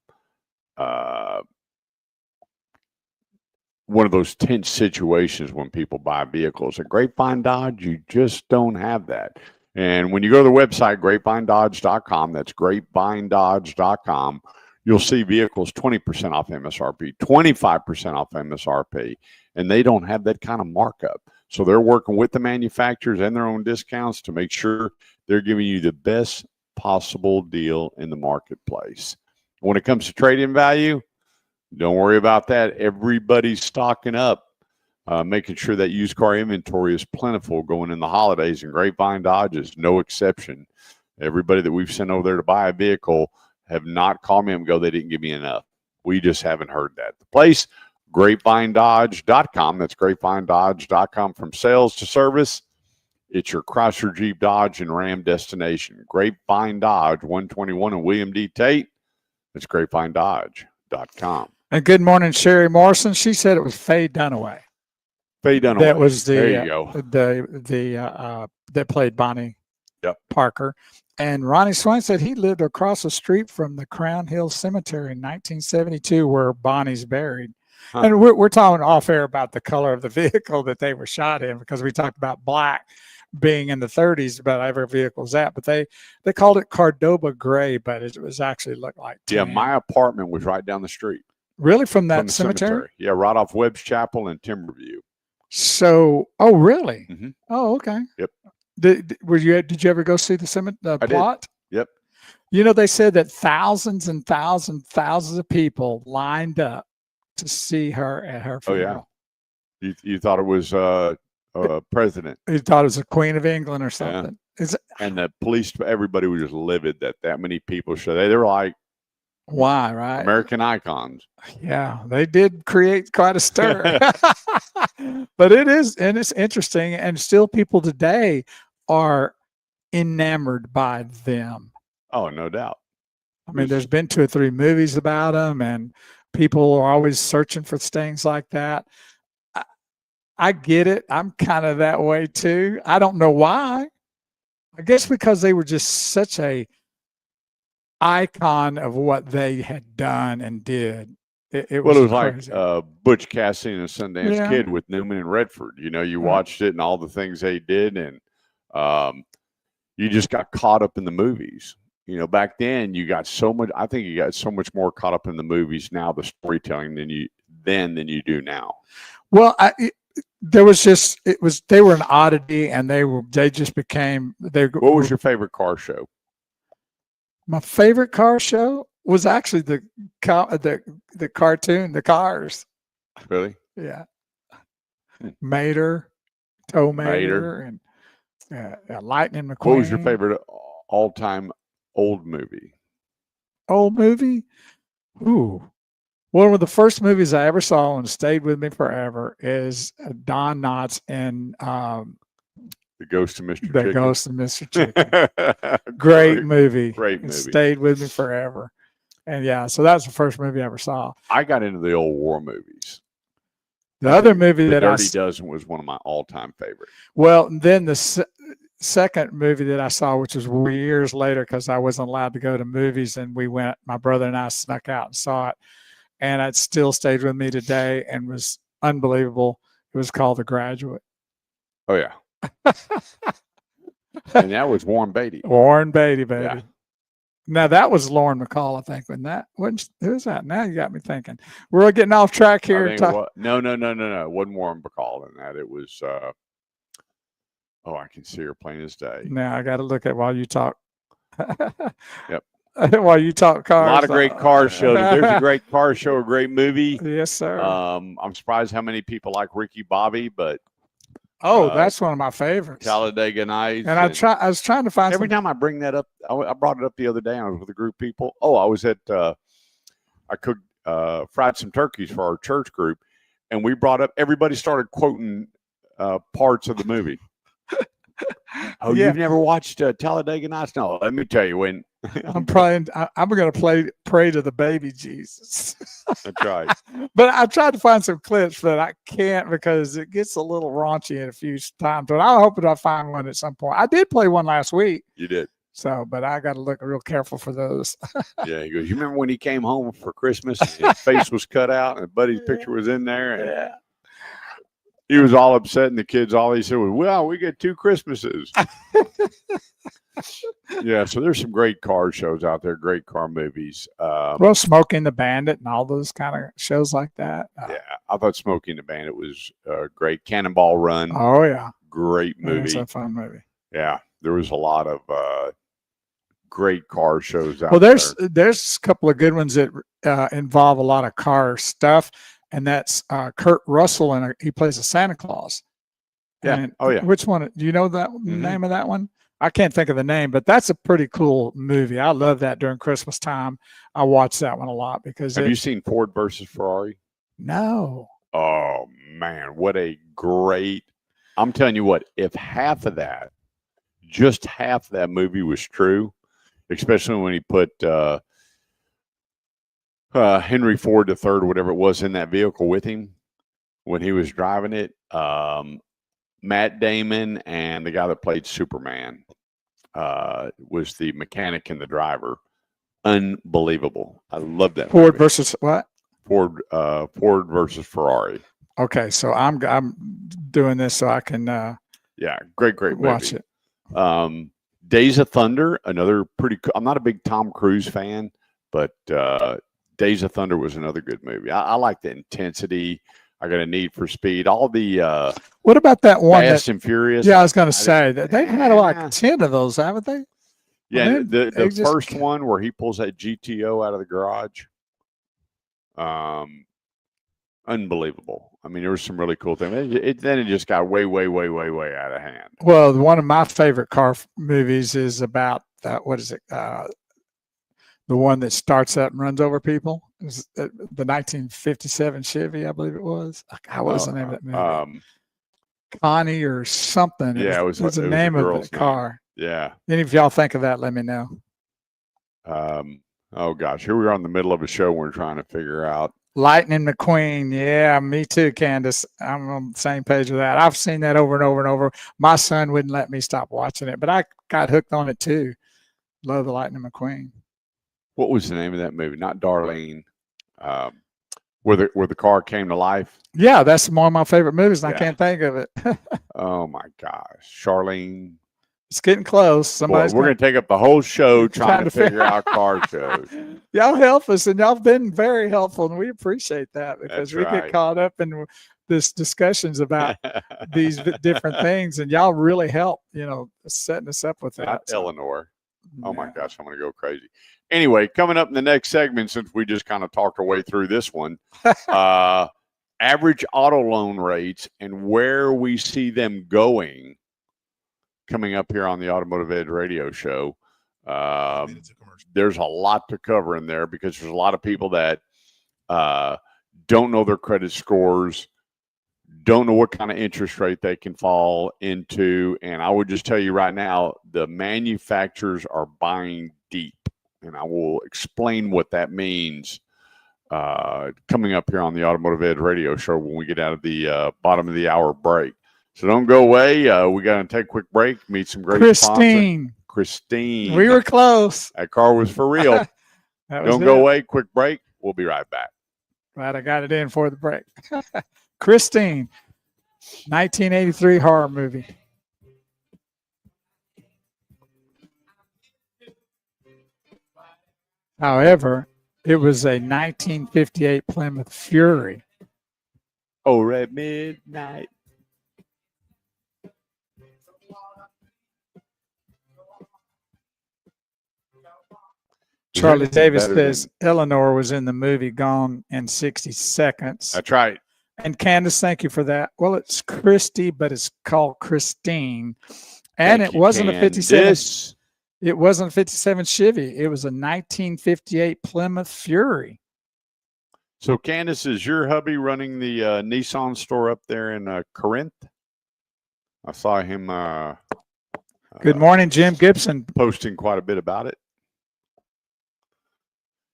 of those tense situations when people buy vehicles. At Grapevine Dodge, you just don't have that. And when you go to the website, grapevinedodge.com, that's grapevinedodge.com, you'll see vehicles 20% off MSRP, 25% off MSRP, and they don't have that kind of markup. So they're working with the manufacturers and their own discounts to make sure they're giving you the best possible deal in the marketplace. When it comes to trade-in value, don't worry about that. Everybody's stocking up, making sure that used car inventory is plentiful going in the holidays, and Grapevine Dodge is no exception. Everybody that we've sent over there to buy a vehicle have not called me and go, they didn't give me enough. We just haven't heard that. The place, grapevinedodge.com. That's grapevinedodge.com. From sales to service, it's your Chrysler, Jeep, Dodge, and Ram destination. Grapevine Dodge, 121 and William D. Tate. That's grapevinedodge.com. And good morning, Sherry Morrison. She said it was Faye Dunaway. Faye Dunaway. That was there you go. That played Bonnie Parker. And Ronnie Swain said he lived across the street from the Crown Hill Cemetery in 1972, where Bonnie's buried. Huh. And we're talking off air about the color of the vehicle that they were shot in, because we talked about black being in the 30s, about every vehicle's that. But they called it Cordoba gray, but it was actually looked like tan. Yeah, my apartment was right down the street. Really? From that cemetery? Yeah, right off Webb's Chapel and Timberview. So, oh, really? Mm-hmm. Oh, okay. Yep. Did you ever go see the plot? Did. Yep. They said that thousands and thousands of people lined up to see her at her funeral. Oh, yeah. You thought it was president. You thought it was the Queen of England or something. Yeah. And the police, everybody was just livid that many people showed. They were like, why, right? American icons. Yeah, they did create quite a stir. But it's interesting, and still people today are enamored by them. Oh, no doubt. I mean, there's been 2 or 3 movies about them, and people are always searching for things like that. I get it. I'm kind of that way too. I don't know why. I guess because they were just such a icon of what they had done and did. It Well, was it was crazy. like Butch Cassidy and the Sundance Yeah. Kid with Newman and Redford. You know, you Right. watched it and all the things they did, and you just got caught up in the movies. You know, back then you got so much. I think you got so much more caught up in the movies now, the storytelling than you do now. Well, there was just they were an oddity, and they just became What was your favorite car show? my favorite car show was actually the cartoon, the Cars. Really? Yeah, Hmm. Mater, Tow Mater. Mater, and Lightning McQueen. What was your favorite all-time old movie? old movie? Ooh. One of the first movies I ever saw and stayed with me forever is Don Knotts in The Ghost of Mr. The Chicken. Ghost of Mr. Chicken. Great movie. Great It movie. stayed with me forever. And yeah, so that's the first movie I ever saw. I got into the old war movies. The other movie The that Dirty Dozen was one of my all-time favorites. well, then the second movie that I saw, which was years later because I wasn't allowed to go to movies, and my brother and I snuck out and saw it, and it still stayed with me today and was unbelievable. It was called The Graduate. Oh yeah, and that was Warren Beatty. Warren Beatty, baby. Yeah. Now that was Lauren McCall, I think. When that, who's that? Now you got me thinking. We're getting off track here. I think no. It wasn't Warren Bacall in that. It was. I can see her plain as day. Now I got to look at while you talk. Yep. While you talk cars. A lot of great car shows. If there's a great car show, a great movie. Yes, sir. I'm surprised how many people like Ricky Bobby, but that's one of my favorites. Talladega Nights. And I was trying to find every time I bring that up. I brought it up the other day. I was with a group of people. I was at. I cooked fried some turkeys for our church group, and we brought up. Everybody started quoting parts of the movie. Oh, Yeah. You've never watched Talladega Nights? No, let me tell you when. I'm going to pray to the baby Jesus. That's right. But I tried to find some clips, but I can't because it gets a little raunchy in a few times. But I hope that I find one at some point. I did play one last week. You did. So, but I got to look real careful for those. Yeah, he goes, you remember when he came home for Christmas and his face was cut out and Buddy's picture was in there? And Yeah. he was all upset, and the kids, all he said was, well, we get 2 Christmases. Yeah, so there's some great car shows out there, great car movies. Well, Smoking the Bandit and all those kind of shows like that. Yeah, I thought Smoking the Bandit was great. Cannonball Run, Oh, yeah. great movie. It's a fun movie. Yeah, there was a lot of great car shows out Well, there. there's a couple of good ones that involve a lot of car stuff, and that's Kurt Russell, and he plays a Santa Claus. Yeah. And Oh, yeah. Which one? Do you know that name of that one? I can't think of the name, but that's a pretty cool movie. I love that during Christmas time. I watch that one a lot because Have you seen Ford versus Ferrari? No. Oh man, what a great! I'm telling you what, if just half of that movie was true, especially when he put Henry Ford III or whatever it was in that vehicle with him when he was driving it. Matt Damon and the guy that played Superman was the mechanic and the driver. Unbelievable. I love that Ford movie. versus what? Ford versus Ferrari. Okay, so I'm doing this so I can Yeah, great movie. watch it. Days of Thunder, another pretty cool. I'm not a big Tom Cruise fan, but Days of Thunder was another good movie. I like the intensity. I got a need for speed. All the What about that one? Fast and Furious. Yeah, I was going to say that they've had like 10 of those, haven't they? Yeah, Well, the they just- first one where he pulls that GTO out of the garage. Unbelievable. I mean, there was some really cool things. Then it just got way out of hand. Well, one of my favorite car movies is about what is it? The one that starts up and runs over people. It's the 1957 Chevy, I believe it was. What was the name of that movie? Connie or something. Yeah, it was the a name of girl's the name. car. Yeah. Any of y'all think of that, let me know. Oh gosh, here we are in the middle of a show. We're trying to figure out. Lightning McQueen. Yeah, me too, Candace. I'm on the same page with that. I've seen that over and over and over. My son wouldn't let me stop watching it, but I got hooked on it too. Love the Lightning McQueen. What was the name of that movie? Not Darlene. Where the car came to life. Yeah, that's one of my favorite movies, and Yeah. I can't think of it. Oh my gosh, Charlene. It's getting close. Boy, Somebody's we're going to take up the whole show trying to figure figure- out car shows. Y'all help us, and y'all been very helpful, and we appreciate that because That's we right. get caught up in this discussions about these different things, and y'all really help, setting us up with that. Not So, Eleanor. Oh my yeah. gosh, I'm going to go crazy. Anyway, coming up in the next segment, since we just kind of talked our way through this one, average auto loan rates and where we see them going coming up here on the Automotive Edge radio show. Minutes of commercial. There's a lot to cover in there because there's a lot of people that don't know their credit scores, don't know what kind of interest rate they can fall into. And I would just tell you right now, the manufacturers are buying deep. And I will explain what that means coming up here on the Automotive Edge radio show when we get out of the bottom of the hour break. So don't go away. We got to take a quick break, meet some great sponsors. Christine. We were close. That car was for real. That was Don't go it. away. Quick break. We'll be right back. Glad I got it in for the break. Christine, 1983 horror movie. However, it was a 1958 Plymouth Fury. Oh, at midnight. Charlie Davis Better says Eleanor was in the movie Gone in 60 Seconds. That's right. And Candace, thank you for that. Well, it's Christy, but it's called Christine. And Thank it you, wasn't a 57. Candace. It wasn't a 57 Chevy. It was a 1958 Plymouth Fury. So, Candace, is your hubby running the Nissan store up there in Corinth? I saw him Good morning, Jim Gibson. posting quite a bit about it.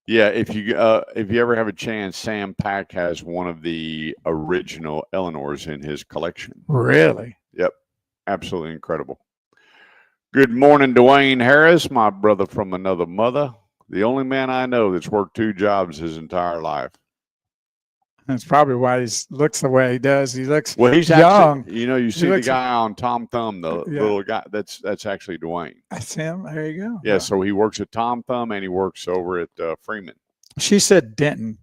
Yeah, if you ever have a chance, Sam Pack has one of the original Eleanors in his collection. Really? Yep, absolutely incredible. Good morning, Dwayne Harris, my brother from another mother. The only man I know that's worked 2 jobs his entire life. That's probably why he looks the way he does. He looks Well, he's young. actually, you see the looks- guy on Tom Thumb, the Yeah. little guy. That's actually Dwayne. That's him. There you go. Yeah, so he works at Tom Thumb and he works over at Freeman. She said Denton.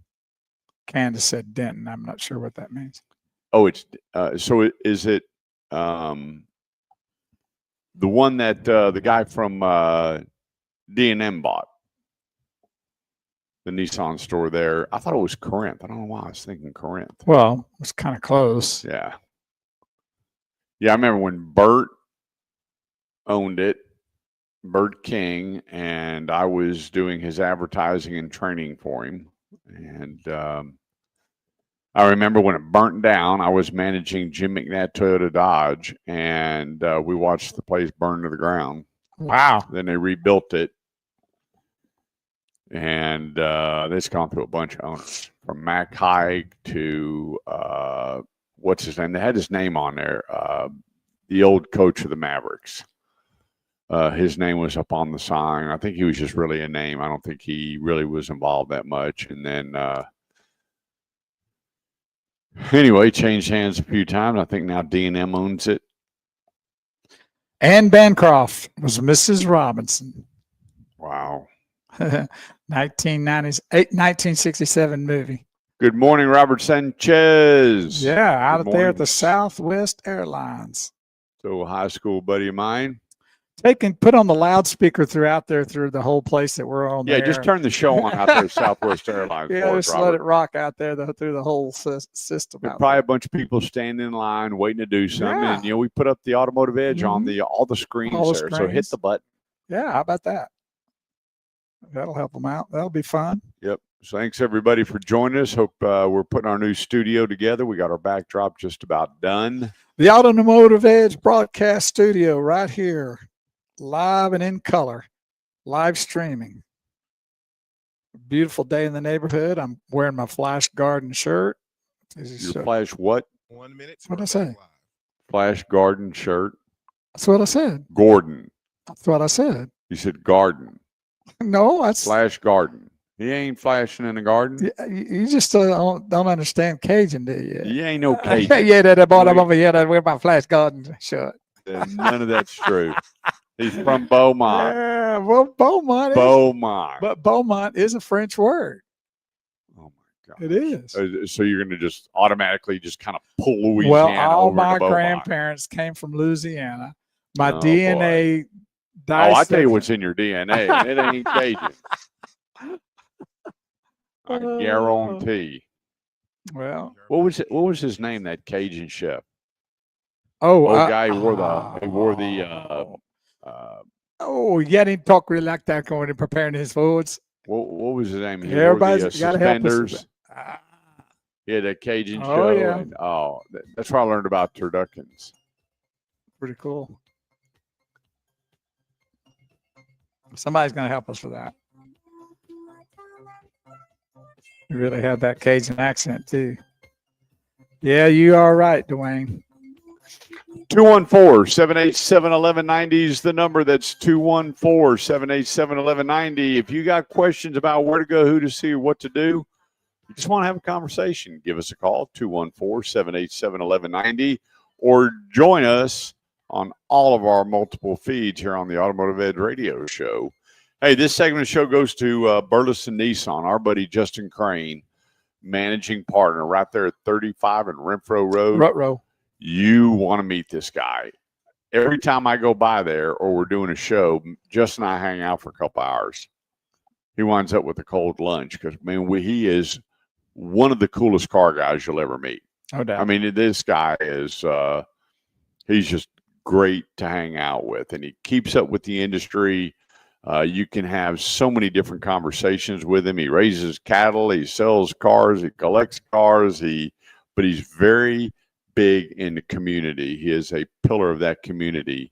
Candace said Denton. I'm not sure what that means. Oh, it's is it the one that the guy from D&M bought? The Nissan store there. I thought it was Corinth. I don't know why I was thinking Corinth. Well, it was kind of close. Yeah. Yeah, I remember when Bert owned it, Bert King, and I was doing his advertising and training for him. And I remember when it burnt down, I was managing Jim McNatt Toyota Dodge, and we watched the place burn to the ground. Wow. Then they rebuilt it. And it's gone through a bunch of owners, from Mac Haig to what's his name? They had his name on there. The old coach of the Mavericks. His name was up on the sign. I think he was just really a name. I don't think he really was involved that much. And then anyway, changed hands a few times. I think now D&M owns it. Anne Bancroft was Mrs. Robinson. Wow. 1967 movie. Good morning, Robert Sanchez. Yeah, out Good there at the morning. Southwest Airlines. So a high school buddy of mine. Put on the loudspeaker throughout there through the whole place that we're on. Yeah, there. just turn the show on out there at Southwest Airlines. Yeah, for us, just let Robert. it rock out there through the whole system. There's out probably there. a bunch of people standing in line waiting to do something. Yeah. And, we put up the Automotive Edge on Mhm. all the screens All the there. So hit screens. the button. Yeah, how about that? That'll help them out. That'll be fun. Yep. So thanks, everybody, for joining us. Hope we're putting our new studio together. We got our backdrop just about done. The Automotive Edge broadcast studio right here, live and in color, live streaming. Beautiful day in the neighborhood. I'm wearing my Flash Garden shirt. Your Flash what? 1 minute. What'd I say? Flash Garden shirt. That's what I said. Gordon. That's what I said. You said garden. No, that's Flash Garden. He ain't flashing in the garden. you just still don't understand Cajun, do you? You ain't no Cajun. Yeah, that bottom over here. That wear my Flash Garden shirt. None of that's true. He's from Beaumont. Yeah, well, Beaumont. Beaumont. But Beaumont is a French word. Oh my God. It is. So you're going to just automatically just kind of pull Louisiana Well, all over my to Beaumont. grandparents came from Louisiana. My Oh, DNA. Oh, I tell you what's in your DNA. And it ain't Cajun. I guarantee. Well, What was his name? That Cajun chef. oh, Guy who wore the. Oh, yeah, didn't talk really like that when he preparing his foods. What was his name? He Everybody's wore the got to help us with suspenders. that. He had that Cajun Oh, show. yeah. And, that's where I learned about turduckens. Pretty cool. Somebody's going to help us with that. You really had that Cajun accent, too. Yeah, you are right, Dwayne. 214-787-1190 is the number. That's 214-787-1190. If you got questions about where to go, who to see, what to do, you just want to have a conversation, give us a call, 214-787-1190, or join us on all of our multiple feeds here on the Automotive Ed Radio Show. Hey, this segment of the show goes to Burleson Nissan, our buddy Justin Crane, managing partner right there at 35 and Renfro Road. Rut-row. You want to meet this guy. Every time I go by there or we're doing a show, Justin and I hang out for a couple hours. He winds up with a cold lunch because, he is one of the coolest car guys you'll ever meet. No doubt. I mean, this guy is he's just great to hang out with, and he keeps up with the industry. You can have so many different conversations with him. He raises cattle, he sells cars, he collects cars, but he's very big in the community. He is a pillar of that community,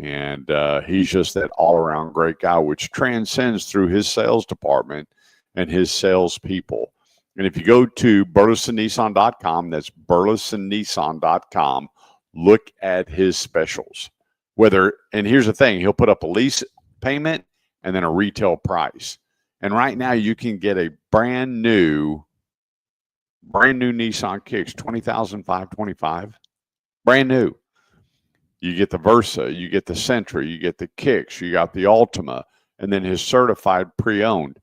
and he's just that all-around great guy, which transcends through his sales department and his salespeople. And if you go to burlesonnissan.com, that's burlesonnissan.com, look at his specials. And here's the thing, he'll put up a lease payment and then a retail price. And right now you can get a brand new Nissan Kicks, $20,525, brand new. You get the Versa, you get the Sentra, you get the Kicks, you got the Altima, and then his certified pre-owned,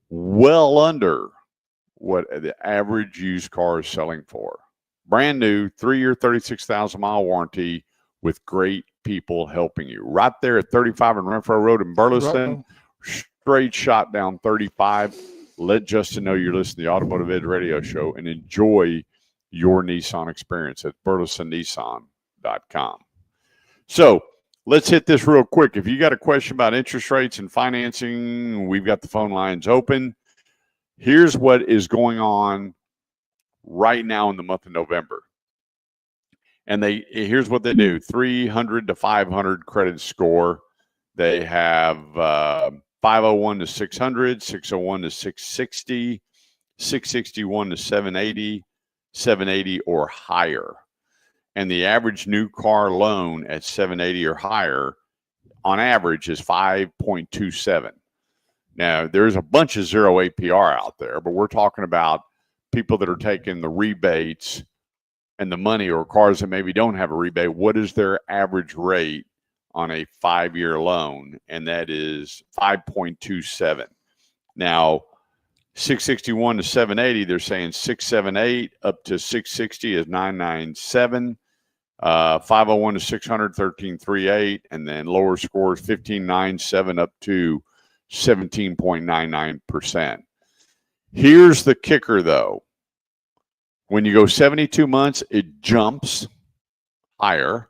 well under what the average used car is selling for. Brand new, 3-year, 36,000-mile warranty with great people helping you. Right there at 35 and Renfro Road in Burleson, straight shot down 35. Let Justin know you're listening to the Automotive Ed Radio Show and enjoy your Nissan experience at burlesonnissan.com. So let's hit this real quick. If you got a question about interest rates and financing, we've got the phone lines open. Here's what is going on right now in the month of November. And here's what they do: 300 to 500 credit score. They have 501 to 600, 601 to 660, 661 to 780, 780 or higher. And the average new car loan at 780 or higher, on average, is 5.27. Now, there's a bunch of zero APR out there, but we're talking about people that are taking the rebates and the money, or cars that maybe don't have a rebate. What is their average rate on a 5-year loan? And that is 5.27. Now, 661 to 780, they're saying 678 up to 660 is 997. 501 to 600, 1338, and then lower scores 1597 up to 17.99%. Here's the kicker, though. When you go 72 months, it jumps higher.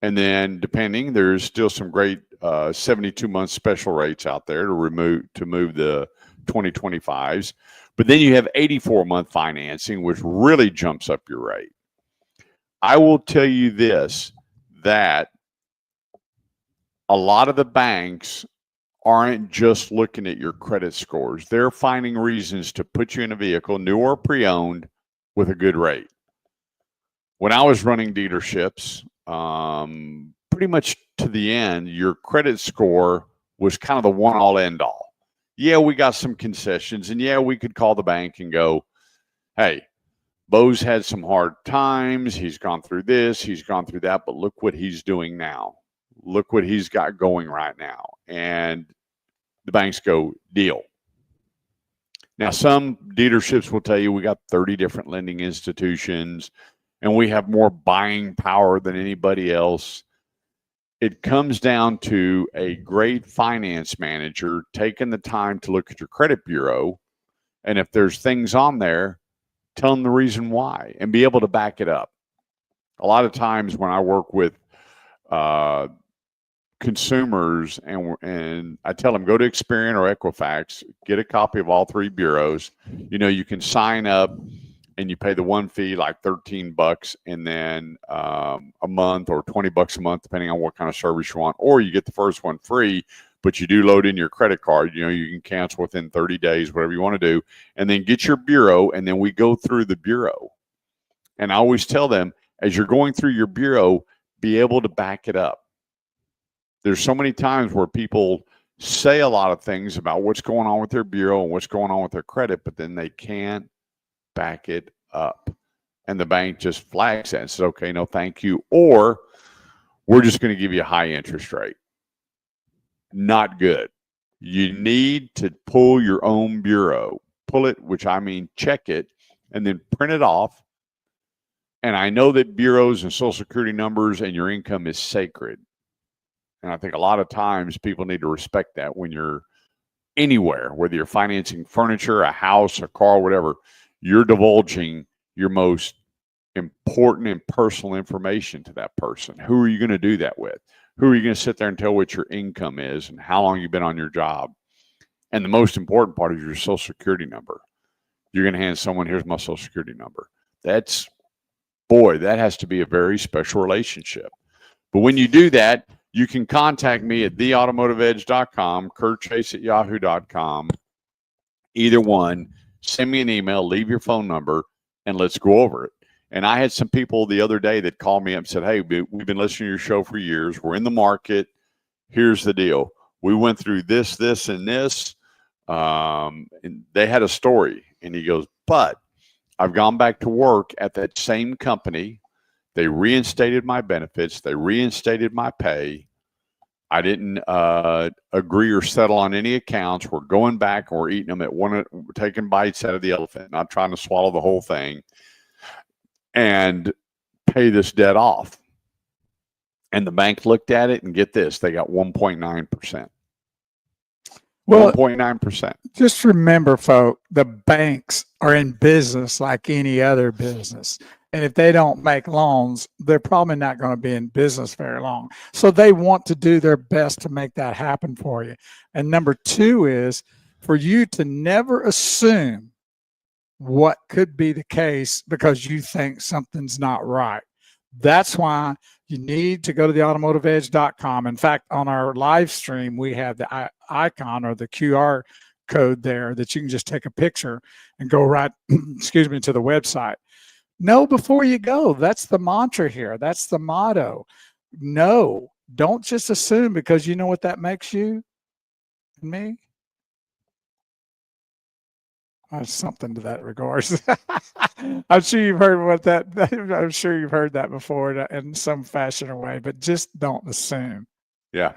And then depending, there's still some great 72-month special rates out there to move the 2025s. But then you have 84-month financing, which really jumps up your rate. I will tell you this, that a lot of the banks aren't just looking at your credit scores. They're finding reasons to put you in a vehicle, new or pre-owned, with a good rate. When I was running dealerships, pretty much to the end, your credit score was kind of the one-all end-all. Yeah, we got some concessions, and yeah, we could call the bank and go, hey, Bo's had some hard times. He's gone through this, he's gone through that, but look what he's doing now. Look what he's got going right now. And the banks go, deal. Now, some dealerships will tell you we got 30 different lending institutions and we have more buying power than anybody else. It comes down to a great finance manager taking the time to look at your credit bureau. And if there's things on there, tell them the reason why and be able to back it up. A lot of times when I work with consumers and I tell them, go to Experian or Equifax, get a copy of all three bureaus. You know, you can sign up and you pay the one fee, like $13, and then a month or $20 a month, depending on what kind of service you want, or you get the first one free, but you do load in your credit card. You know, you can cancel within 30 days, whatever you want to do, and then get your bureau, and then we go through the bureau. And I always tell them, as you're going through your bureau, be able to back it up. There's so many times where people say a lot of things about what's going on with their bureau and what's going on with their credit, but then they can't back it up. And the bank just flags that and says, okay, no, thank you. Or we're just going to give you a high interest rate. Not good. You need to pull your own bureau. Pull it, which I mean check it, and then print it off. And I know that bureaus and Social Security numbers and your income is sacred. And I think a lot of times people need to respect that when you're anywhere, whether you're financing furniture, a house, a car, whatever, you're divulging your most important and personal information to that person. Who are you going to do that with? Who are you going to sit there and tell what your income is and how long you've been on your job? And the most important part is your Social Security number. You're going to hand someone, here's my Social Security number. That has to be a very special relationship. But when you do that, you can contact me at theautomotiveedge.com, kurtchase@yahoo.com. Either one, send me an email, leave your phone number, and let's go over it. And I had some people the other day that called me up and said, hey, we've been listening to your show for years. We're in the market. Here's the deal. We went through this, this, and this. And they had a story. And he goes, but I've gone back to work at that same company. They reinstated my benefits. They reinstated my pay. I didn't agree or settle on any accounts. We're going back and we're eating them we're taking bites out of the elephant, not trying to swallow the whole thing, and pay this debt off. And the bank looked at it and get this, they got 1.9%. Well, 1.9%. Just remember, folks, the banks are in business like any other business. And if they don't make loans, they're probably not going to be in business very long. So they want to do their best to make that happen for you. And number two is for you to never assume what could be the case because you think something's not right. That's why you need to go to theautomotiveedge.com. In fact, on our live stream, we have the icon or the QR code there that you can just take a picture and go right, excuse me, to the website. Know before you go. That's the mantra here. That's the motto. No, don't just assume, because you know what that makes you and me? Something to that regards. I'm sure you've heard I'm sure you've heard that before in some fashion or way, but just don't assume. Yeah.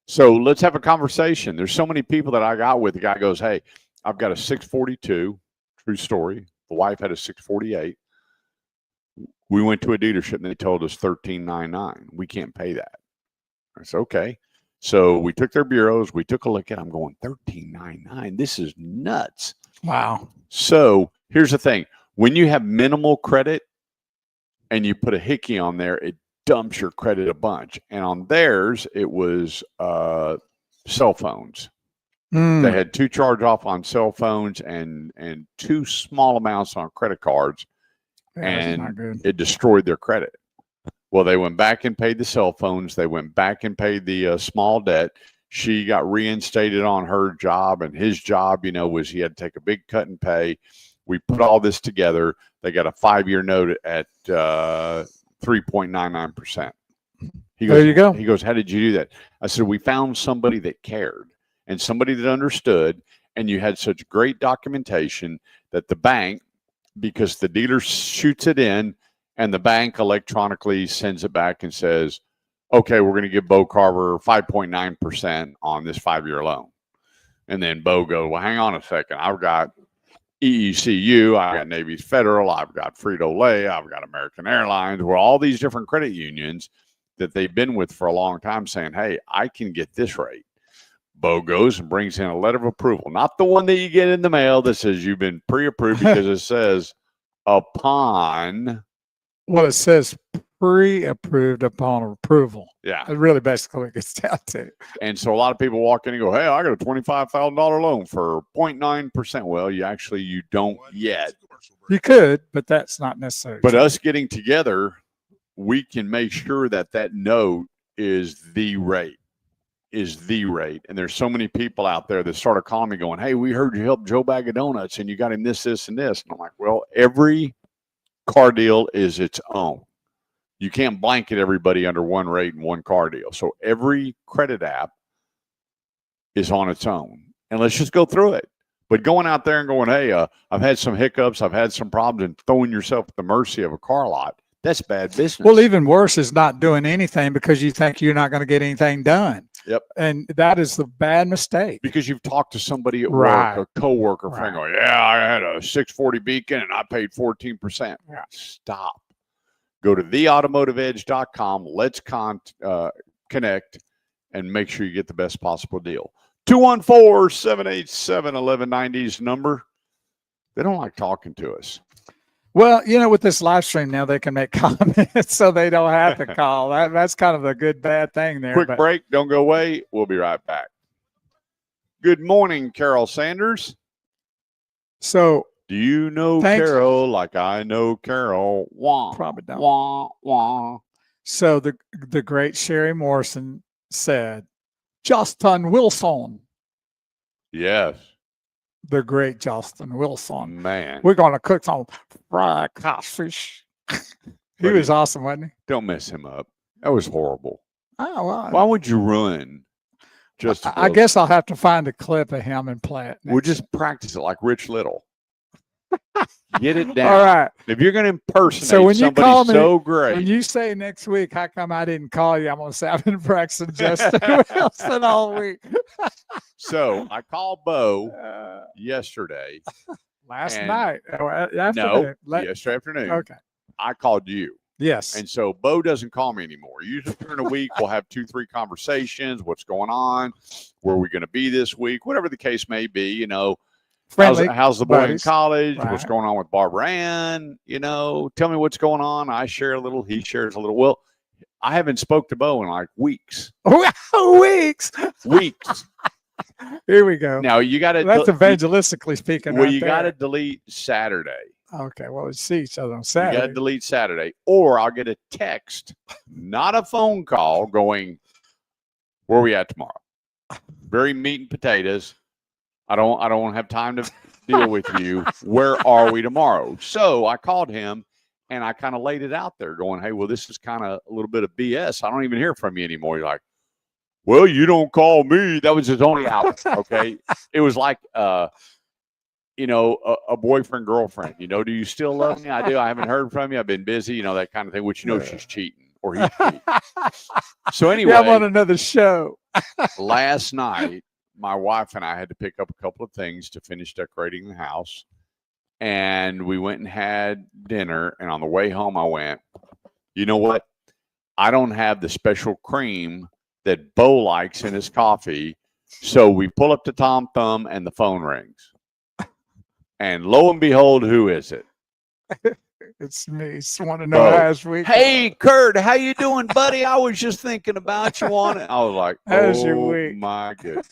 So let's have a conversation. There's so many people that I got with. The guy goes, hey, I've got a 642, true story. The wife had a 648. We went to a dealership and they told us $1,399. We can't pay that. I said, okay. So we took their bureaus. We took a look at them going, $1,399. This is nuts. Wow. So here's the thing. When you have minimal credit and you put a hickey on there, it dumps your credit a bunch. And on theirs, it was cell phones. They had 2 charge off on cell phones and 2 small amounts on credit cards. Yeah, and it destroyed their credit. Well, they went back and paid the cell phones. They went back and paid the small debt. She got reinstated on her job, and his job, was he had to take a big cut in pay. We put all this together. They got a 5-year note at 3.99%. There you go. He goes, how did you do that? I said, we found somebody that cared and somebody that understood, and you had such great documentation that the bank, because the dealer shoots it in and the bank electronically sends it back and says, okay, we're going to give Bo Carver 5.9% on this 5-year loan. And then Bo goes, well, hang on a second. I've got EECU, I've got Navy Federal, I've got Frito-Lay, I've got American Airlines, where all these different credit unions that they've been with for a long time saying, hey, I can get this rate. Bo goes and brings in a letter of approval, not the one that you get in the mail that says you've been pre-approved, because it says upon. Well, it says pre-approved upon approval. Yeah. It really basically what it gets down to. And so a lot of people walk in and go, hey, I got a $25,000 loan for 0.9%. Well, you don't yet. You could, but that's not necessary. But us getting together, we can make sure that that note is the rate. And there's so many people out there that started calling me going, hey, we heard you helped Joe Bag of Donuts and you got him this, this, and this. And I'm like, well, every car deal is its own. You can't blanket everybody under one rate and one car deal. So every credit app is on its own. And let's just go through it. But going out there and going, hey, I've had some hiccups, I've had some problems, and throwing yourself at the mercy of a car lot, that's bad business. Well, even worse is not doing anything because you think you're not going to get anything done. Yep. And that is the bad mistake. Because you've talked to somebody at Right. work, a coworker, Right. friend, going, yeah, I had a 640 Beacon and I paid 14%. Yeah. Stop. Go to theautomotiveedge.com. Let's connect and make sure you get the best possible deal. 214-787-1190 is the number. They don't like talking to us. Well, with this live stream now, they can make comments so they don't have to call. That's kind of a good, bad thing there. Quick break. Don't go away. We'll be right back. Good morning, Carol Sanders. So, do you know Carol like I know Carol? Wah, probably don't. Wah, wah. So the great Sherry Morrison said, Justin Wilson. Yes. The great Justin Wilson. Man. We're going to cook some fried catfish. He was awesome, wasn't he? Don't mess him up. That was horrible. Oh, well, why would you ruin Justin Wilson? I guess I'll have to find a clip of him and play it. We'll just practice it like Rich Little. Get it down. All right. If you're going to impersonate So somebody call me, so great. when you say next week, how come I didn't call you? I'm going to say I've been practicing Justin Wilson all week. So I called Bo yesterday. Last night. Yesterday afternoon. Okay. I called you. Yes. And so Bo doesn't call me anymore. Usually during a week, we'll have 2-3 conversations. What's going on? Where are we going to be this week? Whatever the case may be, how's the boy buddies. in college? Right. What's going on with Barbara Ann? Tell me what's going on. I share a little. He shares a little. Well, I haven't spoke to Bo in like weeks. Weeks. Here we go. Now you got to. That's evangelistically speaking. Well, right you got to there. delete Saturday. Okay. Well, we see each other on You Saturday. got to delete Saturday, or I'll get a text, not a phone call, going, "Where are we at tomorrow?" Very meat and potatoes. I don't have time to deal with you. Where are we tomorrow? So I called him and I kind of laid it out there going, hey, well, this is kind of a little bit of BS. I don't even hear from you anymore. You're like, well, you don't call me. That was his only out. Okay. It was like, a boyfriend, girlfriend, do you still love me? I do. I haven't heard from you. I've been busy, that kind of thing, which, she's cheating or he's cheating. So anyway, I'm on another show. last night, my wife and I had to pick up a couple of things to finish decorating the house. And we went and had dinner. And on the way home, I went, you know what? I don't have the special cream that Bo likes in his coffee. So we pull up to Tom Thumb and the phone rings. And lo and behold, who is it? It's me. Just want to know last week. Hey, Kurt, how you doing, buddy? I was just thinking about you on it. I was like, How's your week? My goodness.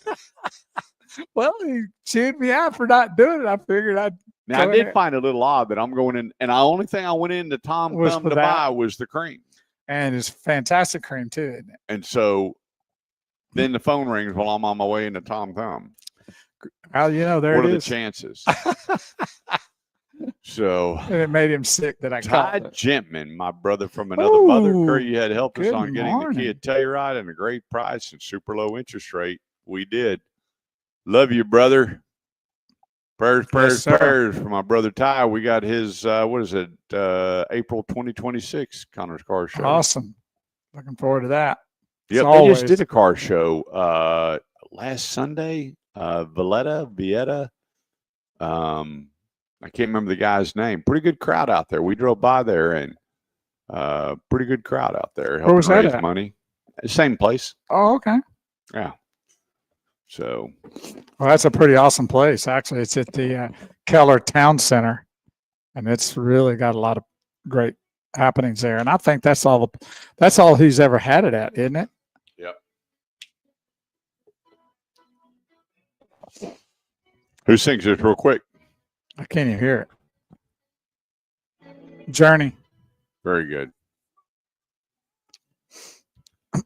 Well, he chewed me out for not doing it. I figured I'd. Now, I did find it a little odd that I'm going in, and the only thing I went into Tom Thumb to buy was the cream. And it's fantastic cream too, isn't it? And so then the phone rings while I'm on my way into Tom Thumb. Well, you know, there What it are the is. chances? So And it made him sick that I called Todd it. Gentman, my brother from another mother, Ooh, Curry, you had helped us good on getting the morning. Kia Telluride and a great price and super low interest rate. We did. Love you, brother. Prayers, prayers, sir. prayers for my brother Ty. We got his what is it? April 2026 Connor's Car Show. Awesome. Looking forward to that. Yep, As they just always. did a car show last Sunday. Vieta. I can't remember the guy's name. Pretty good crowd out there. We drove by there and pretty good crowd out there Where was helping that raise at? money. Same place. Oh, okay. Yeah. So Well, that's a pretty awesome place. Actually, it's at the Keller Town Center, and it's really got a lot of great happenings there. And I think that's all he's ever had it at, isn't it? yep. Who sings this real quick? I can't even hear it. Journey. Very good.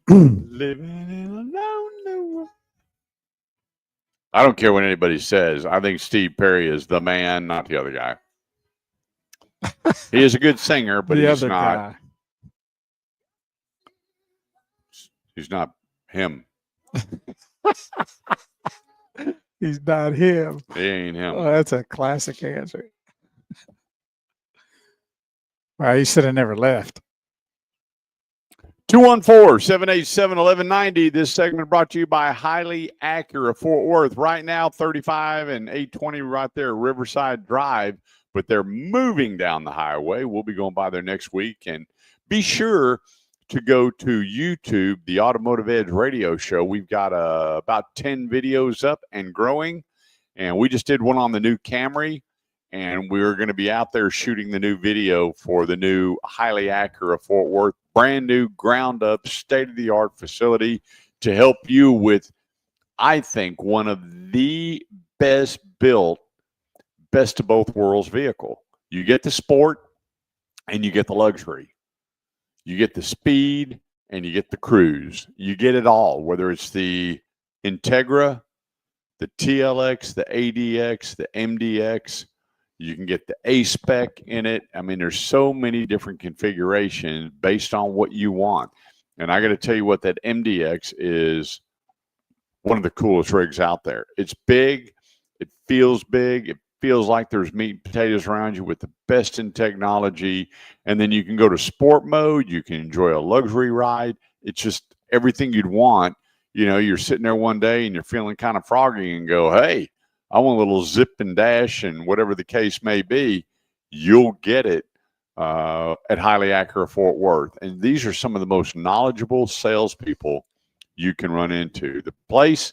Living in a lonely world. I don't care what anybody says. I think Steve Perry is the man, not the other guy. He is a good singer, but The he's other not. guy. He's not him. He's not him. He ain't him. Oh, that's a classic answer. Well, he should have never left. 214-787-1190. This segment brought to you by Highly Acura Fort Worth. Right now, 35 and 820 right there at Riverside Drive, but they're moving down the highway. We'll be going by there next week. And be sure to go to YouTube, the Automotive Edge radio show. We've got about 10 videos up and growing. And we just did one on the new Camry. And we're going to be out there shooting the new video for the new Highly Acura Fort Worth, brand new, ground up, state-of-the-art facility to help you with, I think, one of the best built, best of both worlds vehicle. You get the sport and you get the luxury. You get the speed and you get the cruise. You get it all, whether it's the Integra, the TLX, the ADX, the MDX. You can get the A-Spec in it. I mean, there's so many different configurations based on what you want. And I got to tell you what, that MDX is one of the coolest rigs out there. It's big. It feels big. It feels like there's meat and potatoes around you with the best in technology. And then you can go to sport mode. You can enjoy a luxury ride. It's just everything you'd want. You know, you're sitting there one day and you're feeling kind of froggy and go, hey, I want a little zip and dash and whatever the case may be. You'll get it at Highly Acura Fort Worth. And these are some of the most knowledgeable salespeople you can run into. The place,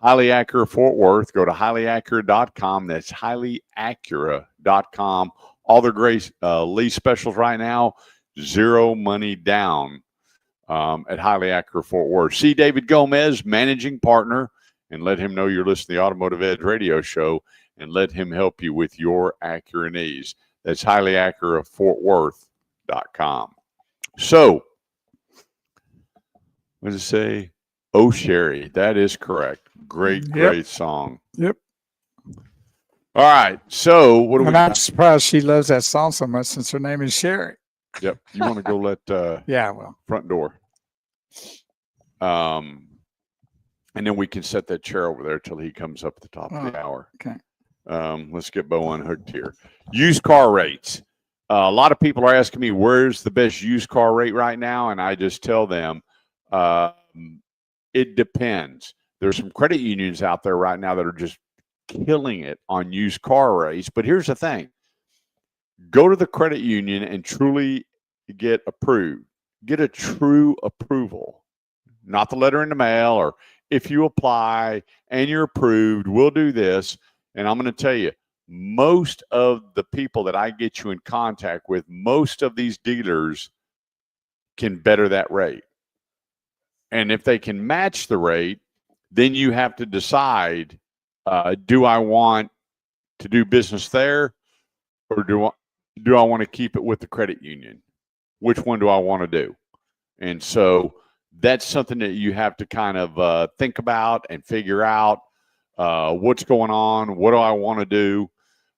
Highly Acura Fort Worth. Go to highlyacura.com. That's highlyacura.com. All their great lease specials right now, 0 money down at Highly Acura Fort Worth. See David Gomez, managing partner, and let him know you're listening to the Automotive Edge radio show and let him help you with your Acura needs. That's highlyacurafortworth.com. So, what does it say? Oh, Sherry. That is correct. Great, great song. Yep. All right. So, what do we I'm surprised she loves that song so much since her name is Sherry. Yep. You want to go let yeah, well, front door. And then we can set that chair over there till he comes up at the top of the hour. Okay. Let's get Bo unhooked here. Used car rates. A lot of people are asking me, where's the best used car rate right now? And I just tell them, it depends. There's some credit unions out there right now that are just killing it on used car rates. But here's the thing. Go to the credit union and truly get approved. Get a true approval. Not the letter in the mail, or if you apply and you're approved, we'll do this. And I'm going to tell you, most of the people that I get you in contact with, most of these dealers can better that rate. And if they can match the rate, then you have to decide, do I want to do business there, or do I want to keep it with the credit union? which one do I want to do? And so that's something that you have to kind of think about and figure out what's going on. What do I want to do?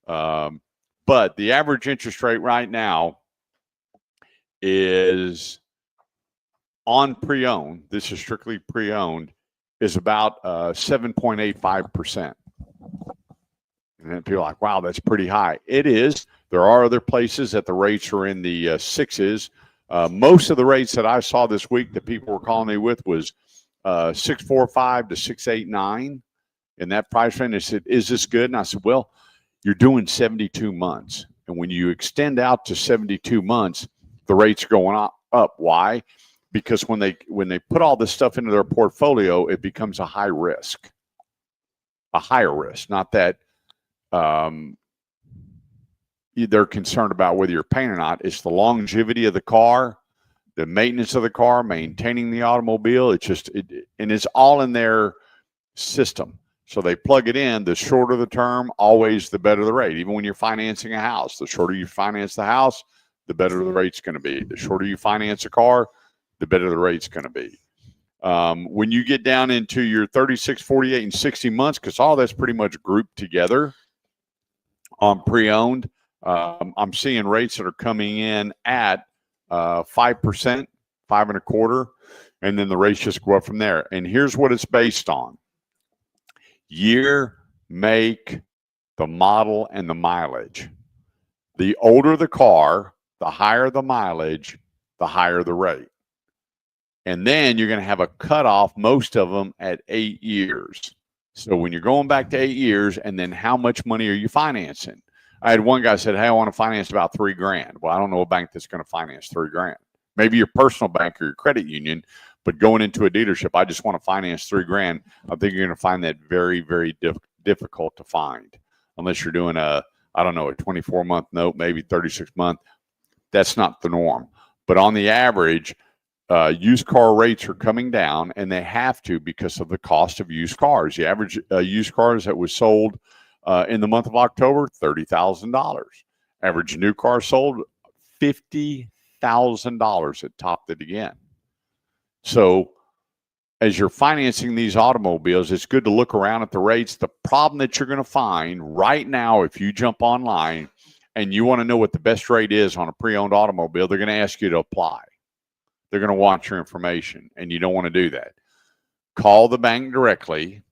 But the average interest rate right now is on pre-owned. This is strictly pre-owned, is about 7.85%. And then people are like, wow, that's pretty high. It is. There are other places that the rates are in the sixes. Most of the rates that I saw this week that people were calling me with was 6.45 to 6.89 in that price range. They said, is this good? And I said, well, you're doing 72 months. And when you extend out to 72 months, the rates are going up. Why? Because when they put all this stuff into their portfolio, it becomes a higher risk. Not that they're concerned about whether you're paying or not. It's the longevity of the car, the maintenance of the car, maintaining the automobile. And it's all in their system. So they plug it in. The shorter the term, always the better the rate. Even when you're financing a house, the shorter you finance the house, the better the rate's going to be. The shorter you finance a car, the better the rate's going to be. When you get down into your 36, 48, and 60 months, because all that's pretty much grouped together on pre-owned, I'm seeing rates that are coming in at 5%, 5.25%, and then the rates just go up from there. And here's what it's based on: year, make, the model, and the mileage. The older the car, the higher the mileage, the higher the rate. And then you're going to have a cutoff, most of them at 8 years. So when you're going back to 8 years, and then how much money are you financing? I had one guy said, hey, I want to finance about $3,000. Well, I don't know a bank that's going to finance $3,000. Maybe your personal bank or your credit union, but going into a dealership, I just want to finance $3,000. I think you're going to find that very, very difficult to find, unless you're doing a 24-month note, maybe 36-month. That's not the norm. But on the average, used car rates are coming down, and they have to because of the cost of used cars. The average used cars that was sold in the month of October, $30,000. Average new car sold, $50,000. It topped it again. So as you're financing these automobiles, it's good to look around at the rates. The problem that you're going to find right now, if you jump online and you want to know what the best rate is on a pre-owned automobile, they're going to ask you to apply. They're going to want your information, and you don't want to do that. Call the bank directly,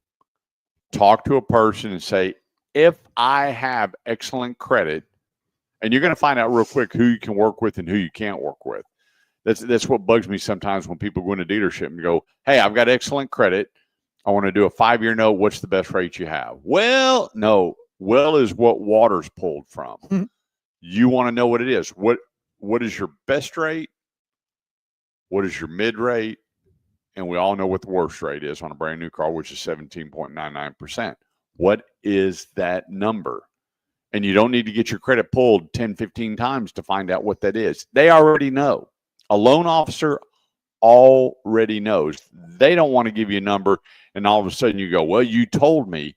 talk to a person and say, if I have excellent credit, and you're going to find out real quick who you can work with and who you can't work with. That's what bugs me sometimes when people go into dealership and go, hey, I've got excellent credit. I want to do a 5-year note. What's the best rate you have? Well, no. Well is what water's pulled from. Mm-hmm. You want to know what it is. What is your best rate? What is your mid rate? And we all know what the worst rate is on a brand new car, which is 17.99%. What is that number? And you don't need to get your credit pulled 10, 15 times to find out what that is. They already know. A loan officer already knows. They don't want to give you a number, and all of a sudden you go, well, you told me.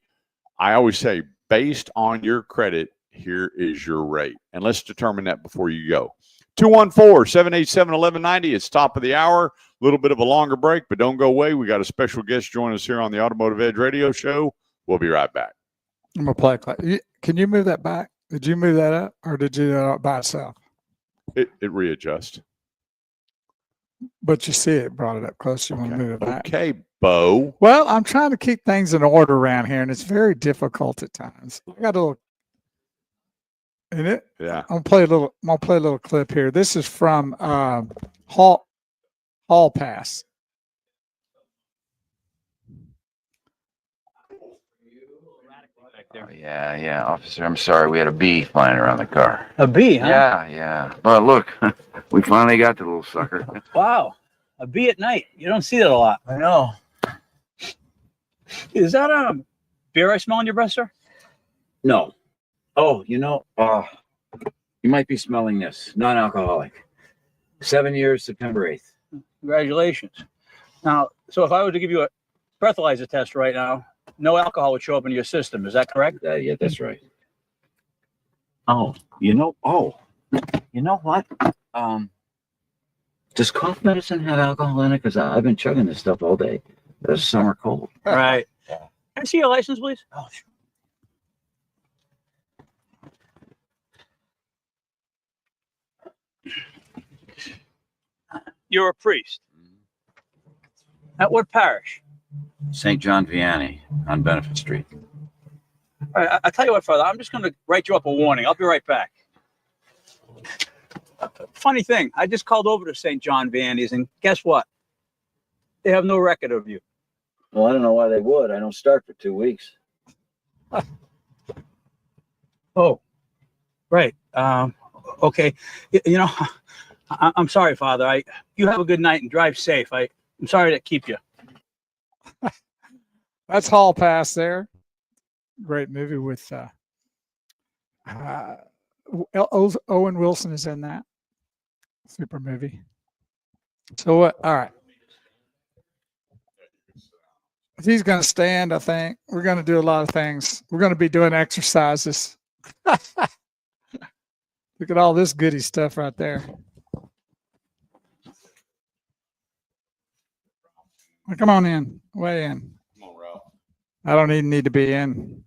I always say, based on your credit, here is your rate. And let's determine that before you go. 214-787-1190. It's top of the hour. A little bit of a longer break, but don't go away. We got a special guest joining us here on the Automotive Edge radio show. We'll be right back. I'm going to play a clip. Can you move that back? Did you move that up, or did you do that by itself? It readjusts. But you see it brought it up close. You want to move it back. Okay, Bo. Well, I'm trying to keep things in order around here, and it's very difficult at times. I got a little in it. Yeah. I'm gonna play a little clip here. This is from Hall Pass. Oh, yeah, officer. I'm sorry. We had a bee flying around the car. A bee, huh? Yeah. But look, we finally got the little sucker. Wow, a bee at night. You don't see that a lot. I know. Is that beer I smell in your breath, sir? No. Oh, you might be smelling this. Non-alcoholic. 7 years, September 8th. Congratulations. Now, so if I were to give you a breathalyzer test right now, no alcohol would show up in your system. Is that correct? Yeah, that's right. Oh, you know what? Does cough medicine have alcohol in it? Because I've been chugging this stuff all day. It's summer cold. Right. Can I see your license, please? Oh, sure. You're a priest. At what parish? St. John Vianney on Benefit Street. All right, I'll tell you what, Father. I'm just going to write you up a warning. I'll be right back. Funny thing, I just called over to St. John Vianney's, and guess what? They have no record of you. Well, I don't know why they would. I don't start for 2 weeks. Oh, right. Okay. You know, I'm sorry, Father. You have a good night and drive safe. I'm sorry to keep you. That's Hall Pass there. Great movie with Owen Wilson is in that. Super movie. So what? All right. He's going to stand, I think. We're going to do a lot of things. We're going to be doing exercises. Look at all this goody stuff right there. Well, come on in. Way in. Come on, Ralph. I don't even need to be in.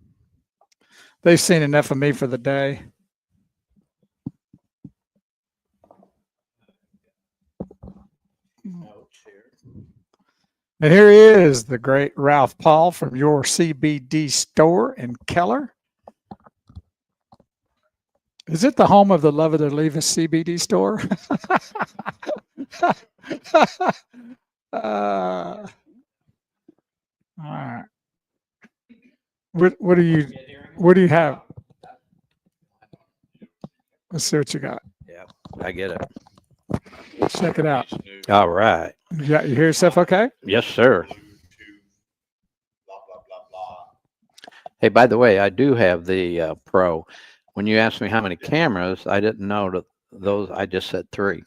They've seen enough of me for the day. And here he is, the great Ralph Paul from your CBD store in Keller. Is it the home of the Love It or Leave It CBD store? All right. What do you have? Let's see what you got. Yeah, I get it. Check it out. All right. You hear yourself okay? Yes, sir. Hey, by the way, I do have the Pro. When you asked me how many cameras, I didn't know that those. I just said 3.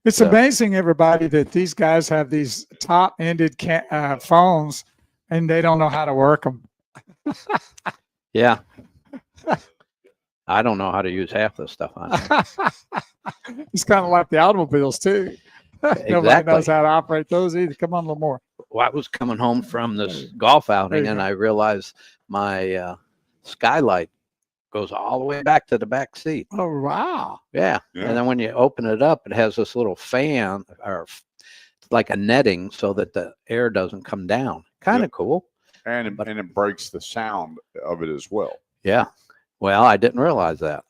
It's amazing, everybody, that these guys have these top-ended phones and they don't know how to work them. Yeah. I don't know how to use half this stuff on here. It's kind of like the automobiles, too. Nobody knows how to operate those either. Come on, a little more. Well, I was coming home from this golf outing and I realized my skylight goes all the way back to the back seat. Oh, wow. Yeah. And then when you open it up, it has this little fan or like a netting so that the air doesn't come down. Kind of cool. And it breaks the sound of it as well. Yeah. Well, I didn't realize that.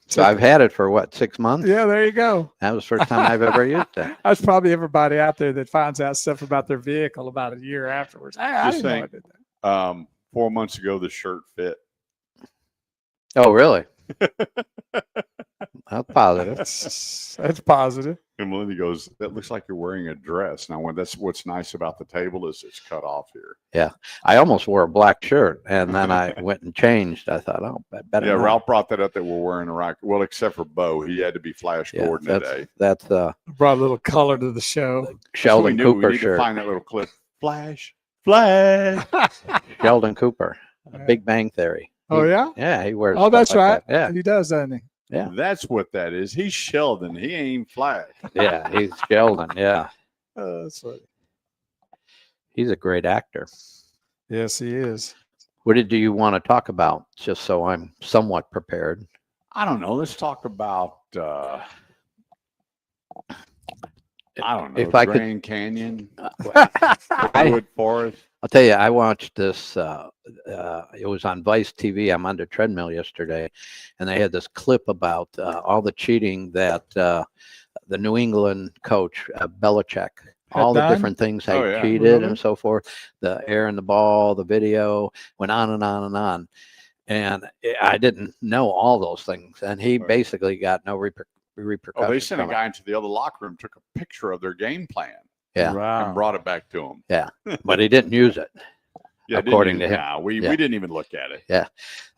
So I've had it for what, 6 months? Yeah, there you go. That was the first time I've ever used it. That's probably everybody out there that finds out stuff about their vehicle about a year afterwards. Hey, I didn't know I did that. 4 months ago, the shirt fit. Oh, really? That's positive. That's positive. And Melinda goes, "That looks like you're wearing a dress." And I went, "That's what's nice about the table is it's cut off here." Yeah, I almost wore a black shirt, and then I went and changed. I thought, oh, better. Yeah, not. Ralph brought that up that we're wearing a rock. Well, except for Bo, he had to be Flash Gordon today. That's brought a little color to the show. Sheldon Cooper we need shirt. to find that little clip. Flash. Sheldon Cooper, Big Bang Theory. Oh yeah. Yeah, he wears. Oh, that's like right. That. Yeah, he does, doesn't he? Yeah, that's what that is. He's Sheldon. He ain't Flash. Yeah, he's Sheldon. Yeah, that's funny. He's a great actor. Yes, he is. What do you want to talk about? Just so I'm somewhat prepared. I don't know. Let's talk about. I don't know. If I Grand Canyon, I, Wood Forest. I'll tell you, I watched this. It was on Vice TV. I'm on the treadmill yesterday, and they had this clip about all the cheating that the New England coach Belichick, all the different things they cheated and so forth. The air in the ball, the video went on and on and on, and I didn't know all those things. And he basically got no repercussions. Oh, they sent a guy into the other locker room, took a picture of their game plan. Yeah. Wow. And brought it back to him. Yeah. But he didn't use it. Yeah, according to him. Nah, we didn't even look at it. Yeah.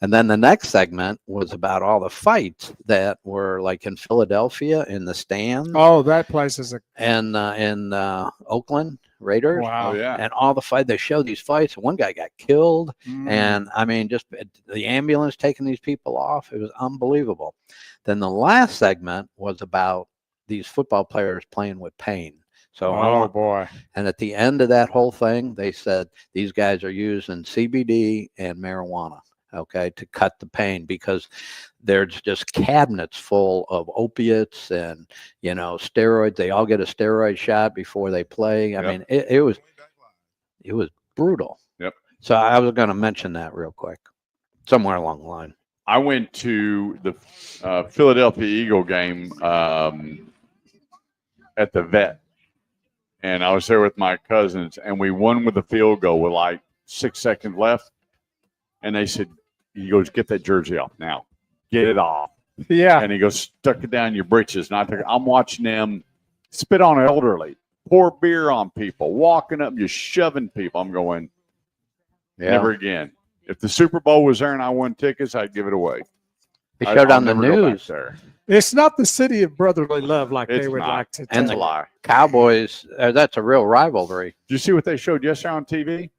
And then the next segment was about all the fights that were like in Philadelphia in the stands. Oh, that place is and in Oakland Raiders. Wow. Oh, yeah. And all the fight, they showed these fights. One guy got killed. And I mean, just the ambulance taking these people off. It was unbelievable. Then the last segment was about these football players playing with pain. So Oh boy. and at the end of that whole thing, they said these guys are using CBD and marijuana, okay, to cut the pain because there's just cabinets full of opiates and, you know, steroids. They all get a steroid shot before they play. I mean, it was brutal. Yep. So I was going to mention that real quick, somewhere along the line. I went to the Philadelphia Eagle game at the Vet, and I was there with my cousins, and we won with a field goal with like 6 seconds left. And they said, he goes, get that jersey off now. Get it off. Yeah. And he goes, stuck it down your britches. And I'm watching them spit on elderly, pour beer on people, walking up, just shoving people. I'm going, never again. If the Super Bowl was there and I won tickets, I'd give it away. They showed on the news. There. It's not the city of brotherly love like It's they would not. like to And tell. the lie. Cowboys, that's a real rivalry. Did you see what they showed yesterday on TV?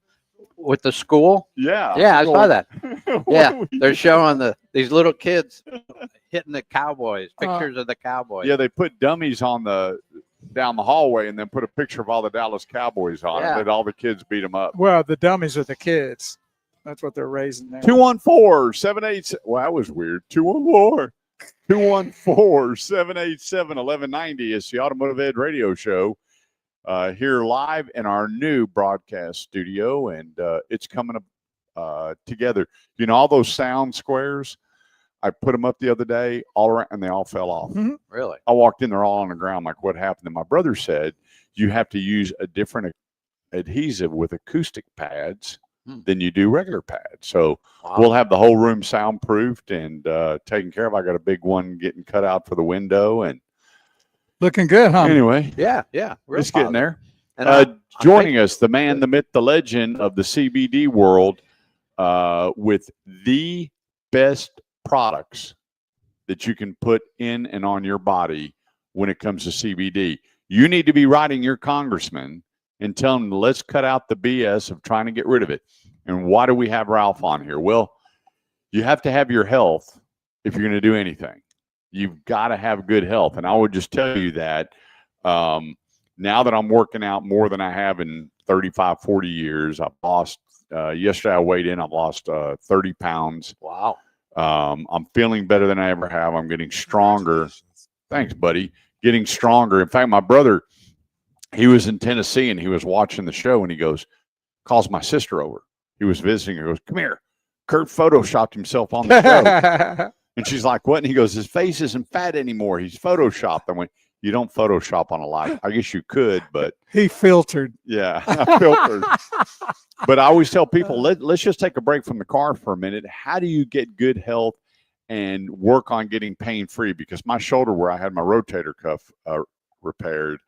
With the school? Yeah. Yeah, I saw that. What Yeah, are we they're doing? showing these little kids hitting the Cowboys, pictures of the Cowboys. Yeah, they put dummies on down the hallway and then put a picture of all the Dallas Cowboys on Yeah. it. Let all the kids beat them up. Well, the dummies are the kids. That's what they're raising there. 214-787. Well, that was weird. 214-787-1190 is the Automotive Ed Radio Show here live in our new broadcast studio, and it's coming up together. You know, all those sound squares, I put them up the other day all around, and they all fell off. Mhm. Really? I walked in, they're all on the ground. Like, what happened? And my brother said you have to use a different adhesive with acoustic pads than you do regular pads. So Wow. we'll have the whole room soundproofed and taken care of. I got a big one getting cut out for the window. And Looking good, huh? anyway, Yeah. Real it's getting positive. there. And I Joining think- us, the man, the myth, the legend of the CBD world with the best products that you can put in and on your body when it comes to CBD. You need to be writing your congressman and tell him, let's cut out the BS of trying to get rid of it. And why do we have Ralph on here? Well, you have to have your health if you're going to do anything. You've got to have good health. And I would just tell you that now that I'm working out more than I have in 35, 40 years, I've lost, yesterday I weighed in, I've lost 30 pounds. Wow. I'm feeling better than I ever have. I'm getting stronger. Thanks, buddy. Getting stronger. In fact, my brother, he was in Tennessee and he was watching the show and he goes, calls my sister over. He was visiting her. He goes, come here. Kurt photoshopped himself on the show. And she's like, what? And he goes, his face isn't fat anymore. He's photoshopped. I went, you don't Photoshop on a life. I guess you could, but He filtered. yeah, I filtered. But I always tell people, let's just take a break from the car for a minute. How do you get good health and work on getting pain-free? Because my shoulder, where I had my rotator cuff repaired,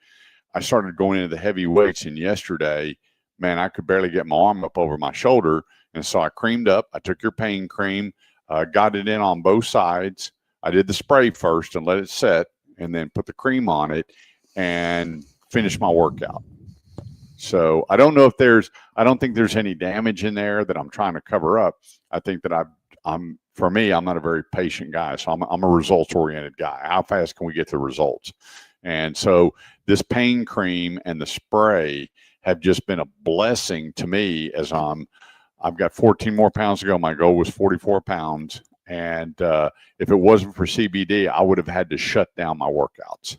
I started going into the heavy weights. And yesterday, man, I could barely get my arm up over my shoulder. And so I creamed up. I took your pain cream, got it in on both sides. I did the spray first and let it set, and then put the cream on it and finished my workout. So I don't know if I don't think there's any damage in there that I'm trying to cover up. I think that for me, I'm not a very patient guy. So I'm a results oriented guy. How fast can we get the results? And so this pain cream and the spray have just been a blessing to me as I've got 14 more pounds to go. My goal was 44 pounds. And if it wasn't for CBD, I would have had to shut down my workouts.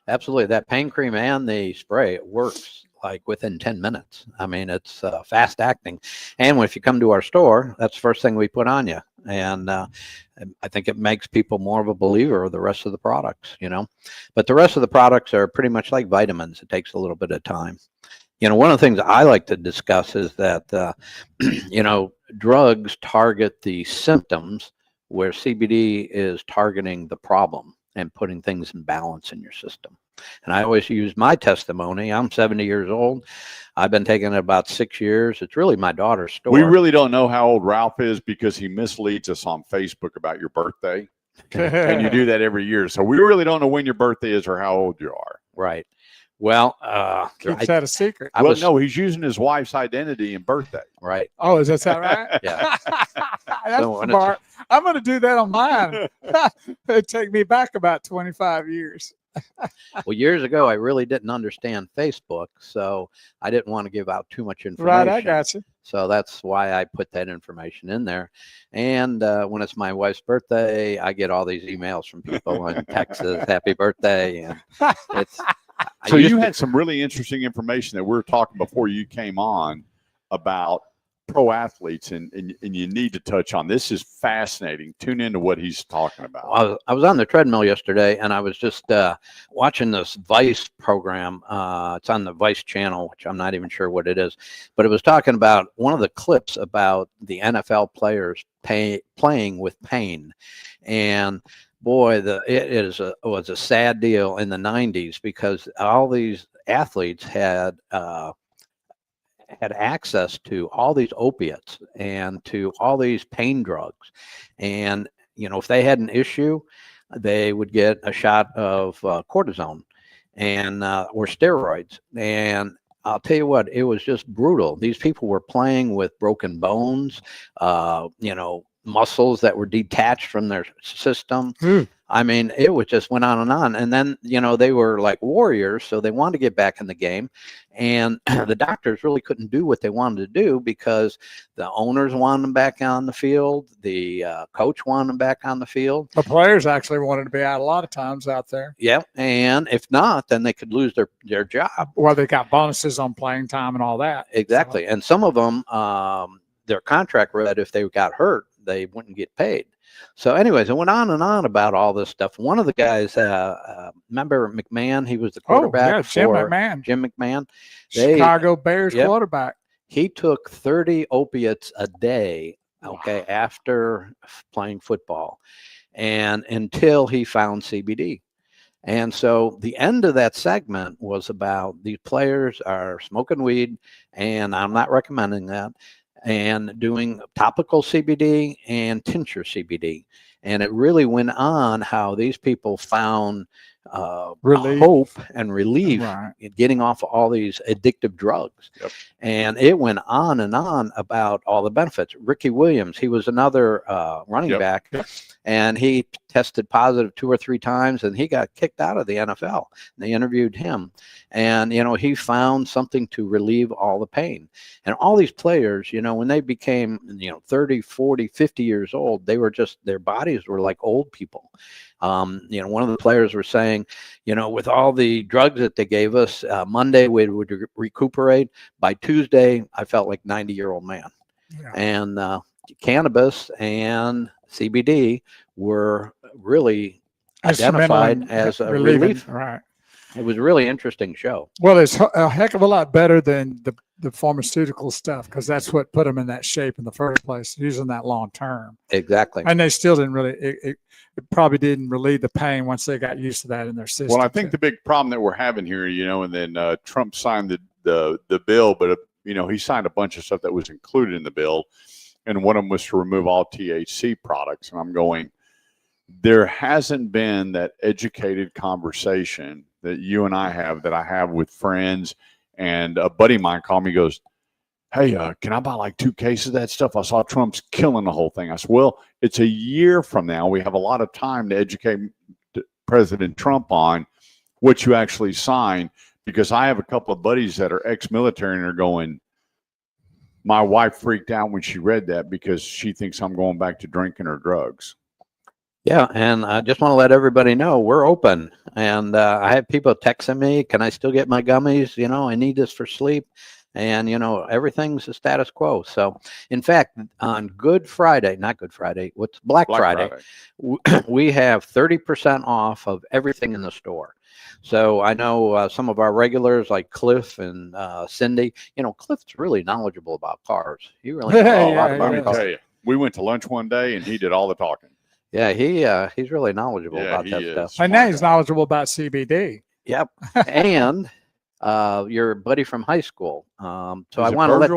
Absolutely. That pain cream and the spray, it works like within 10 minutes. I mean, it's fast acting. And if you come to our store, that's the first thing we put on you. And I think it makes people more of a believer of the rest of the products, you know. But the rest of the products are pretty much like vitamins. It takes a little bit of time. You know, one of the things I like to discuss is that, you know, drugs target the symptoms where CBD is targeting the problem and putting things in balance in your system. And I always use my testimony. I'm 70 years old. I've been taking it about 6 years. It's really my daughter's store. We really don't know how old Ralph is because he misleads us on Facebook about your birthday. And you do that every year. So we really don't know when your birthday is or how old you are. Right. Well, Keeps that a secret. No, he's using his wife's identity and birthday. Right. Oh, is that right? Yeah. That's So when smart. I'm going to do that on mine. It'd take me back about 25 years. Well, years ago, I really didn't understand Facebook, so I didn't want to give out too much information. Right, I got you. So that's why I put that information in there. And when it's my wife's birthday, I get all these emails from people in Texas, happy birthday. And it's So you had some really interesting information that we were talking before you came on about pro athletes, and you need to touch on. This is fascinating. Tune into what he's talking about. I was on the treadmill yesterday, and I was just watching this Vice program. It's on the Vice channel, which I'm not even sure what it is, but it was talking about one of the clips about the NFL players playing with pain. And boy, it was a sad deal in the 90s because all these athletes had access to all these opiates and to all these pain drugs. And, if they had an issue, they would get a shot of cortisone and or steroids. And I'll tell you what, it was just brutal. These people were playing with broken bones, muscles that were detached from their system. I mean, it was just went on and on. And then, they were like warriors, so they wanted to get back in the game. And the doctors really couldn't do what they wanted to do because the owners wanted them back on the field. The coach wanted them back on the field. The players actually wanted to be out a lot of times out there. Yeah. And if not, then they could lose their job. Well, they got bonuses on playing time and all that. Exactly. So. And some of them, their contract read if they got hurt, they wouldn't get paid. So anyways, it went on and on about all this stuff. One of the guys, remember McMahon? He was the quarterback Jim McMahon. Jim McMahon. Chicago Bears quarterback. He took 30 opiates a day, after playing football, and until he found CBD. And so the end of that segment was about these players are smoking weed, and I'm not recommending that, and doing topical CBD and tincture CBD. And it really went on how these people found hope and relief in getting off of all these addictive drugs. Yep. And it went on and on about all the benefits. Ricky Williams, he was another running back, and he tested positive 2 or 3 times, and he got kicked out of the NFL. And they interviewed him, and he found something to relieve all the pain. And all these players, when they became 30, 40, 50 years old, they were just, their bodies were like old people. One of the players were saying, with all the drugs that they gave us, Monday we would recuperate. By Tuesday, I felt like 90-year-old man. Yeah. And cannabis and CBD were really identified as a relief. Right. It was a really interesting show. Well, it's a heck of a lot better than the pharmaceutical stuff, because that's what put them in that shape in the first place, using that long term. Exactly. And they still didn't really, it probably didn't relieve the pain once they got used to that in their system. Well, I think the big problem that we're having here, and then Trump signed the bill, but, he signed a bunch of stuff that was included in the bill. And one of them was to remove all THC products. And I'm going, there hasn't been that educated conversation that you and I have, that I have with friends. And a buddy of mine called me, goes, hey, can I buy like 2 cases of that stuff? I saw Trump's killing the whole thing. I said, well, it's a year from now. We have a lot of time to educate President Trump on what you actually sign, because I have a couple of buddies that are ex-military and are going, my wife freaked out when she read that because she thinks I'm going back to drinking or drugs. Yeah, and I just want to let everybody know we're open. And I have people texting me, can I still get my gummies? I need this for sleep. And, everything's a status quo. So, in fact, on Black Friday, we have 30% off of everything in the store. So I know some of our regulars like Cliff and Cindy. Cliff's really knowledgeable about cars. He really knows a lot about cars. Tell you, we went to lunch one day and he did all the talking. Yeah, he's really knowledgeable about that stuff. And now he's knowledgeable about CBD. Yep. And your buddy from high school. So I want to let.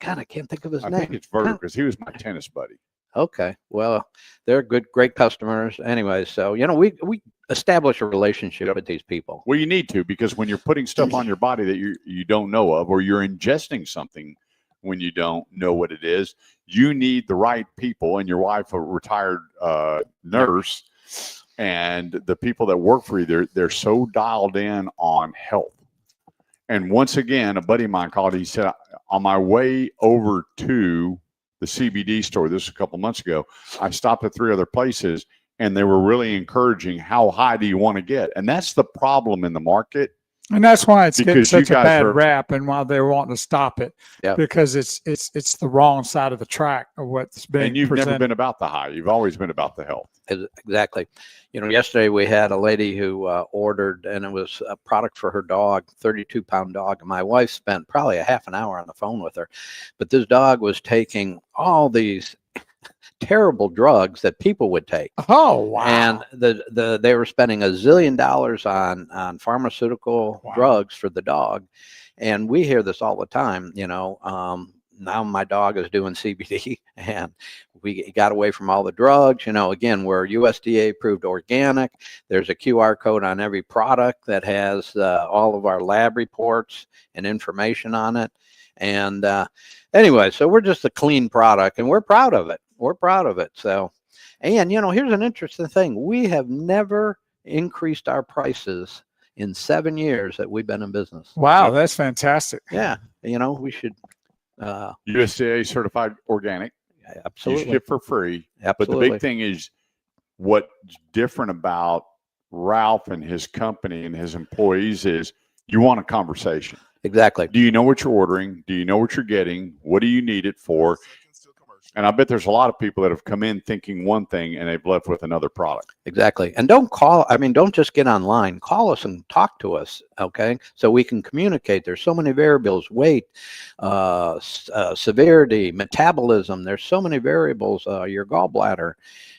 God, I can't think of his name. I think it's Virgil, because he was my tennis buddy. Okay, well, they're great customers. Anyway, so we establish a relationship with these people. Well, you need to, because when you're putting stuff on your body that you don't know of, or you're ingesting something when you don't know what it is, you need the right people. And your wife, a retired nurse, And the people that work for you, they're so dialed in on health. And once again, a buddy of mine called. He said, on my way over to the CBD store, this was a couple months ago, I stopped at 3 other places, and they were really encouraging, how high do you want to get? And that's the problem in the market. And that's why it's getting Because you such a guys bad are- rap, and why they're wanting to stop it, Yeah. because it's the wrong side of the track of what's being And you've presented. never been about the high. You've always been about the health. Exactly. You know, yesterday we had a lady who ordered, and it was a product for her dog, 32-pound dog. And my wife spent probably a half an hour on the phone with her. But this dog was taking all these terrible drugs that people would take. Oh, wow. And they were spending $1 zillion on pharmaceutical drugs for the dog. And we hear this all the time, you know. Now my dog is doing CBD, and we got away from all the drugs. You know, again, we're USDA approved organic. There's a QR code on every product that has all of our lab reports and information on it. And anyway, so we're just a clean product, and we're proud of it. We're proud of it. So, and, you know, here's an interesting thing. We have never increased our prices in 7 years that we've been in business. Wow, that's fantastic. Yeah. You know, we should. USDA certified organic. Absolutely. You ship for free. Absolutely. But the big thing is, what's different about Ralph and his company and his employees is you want a conversation. Exactly. Do you know what you're ordering? Do you know what you're getting? What do you need it for? And I bet there's a lot of people that have come in thinking one thing and they've left with another product. Exactly. And don't just get online. Call us and talk to us, okay? So we can communicate. There's so many variables: weight, severity, metabolism. There's so many variables, your gallbladder,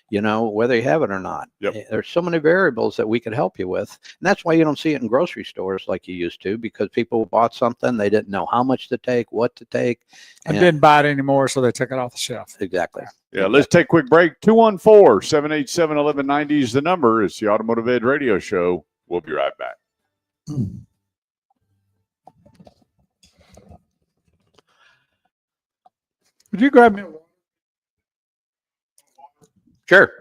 you know, whether you have it or not. Yep. There's so many variables that we could help you with. And that's why you don't see it in grocery stores like you used to, because people bought something, they didn't know how much to take, what to take. And didn't buy it anymore, so they took it off the shelf. Exactly. Yeah, let's take a quick break. 214-787-1190 is the number. It's the Automotive Edge Radio Show. We'll be right back. Would you grab me a water? Sure.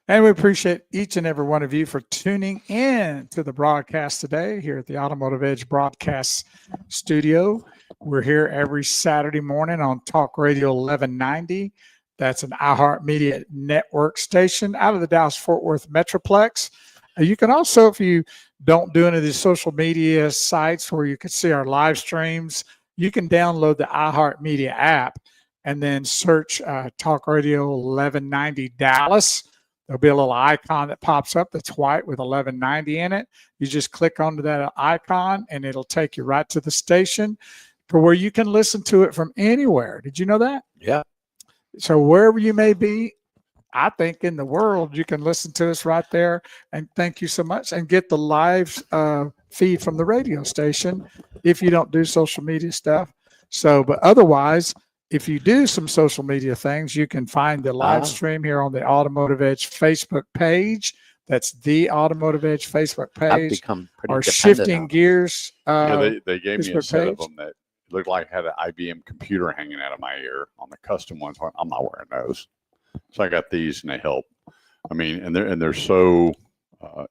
And we appreciate each and every one of you for tuning in to the broadcast today here at the Automotive Edge Broadcast Studio. We're here every Saturday morning on Talk Radio 1190. That's an iHeartMedia network station out of the Dallas-Fort Worth Metroplex. You can also, if you don't do any of these social media sites where you can see our live streams, you can download the iHeartMedia app and then search Talk Radio 1190 Dallas. There'll be a little icon that pops up that's white with 1190 in it. You just click onto that icon and it'll take you right to the station for where you can listen to it from anywhere. Did you know that? Yeah. So wherever you may be, I think in the world, you can listen to us right there. And thank you so much. And get the live feed from the radio station if you don't do social media stuff. So, but otherwise, if you do some social media things, you can find the live stream here on the Automotive Edge Facebook page. That's the Automotive Edge Facebook I've page. become pretty Or dependent Shifting on it. Gears. Yeah, they gave me a Facebook set of page. them that looked like I had an IBM computer hanging out of my ear on the custom ones. I'm not wearing those. So I got these and they help. I mean, and they're so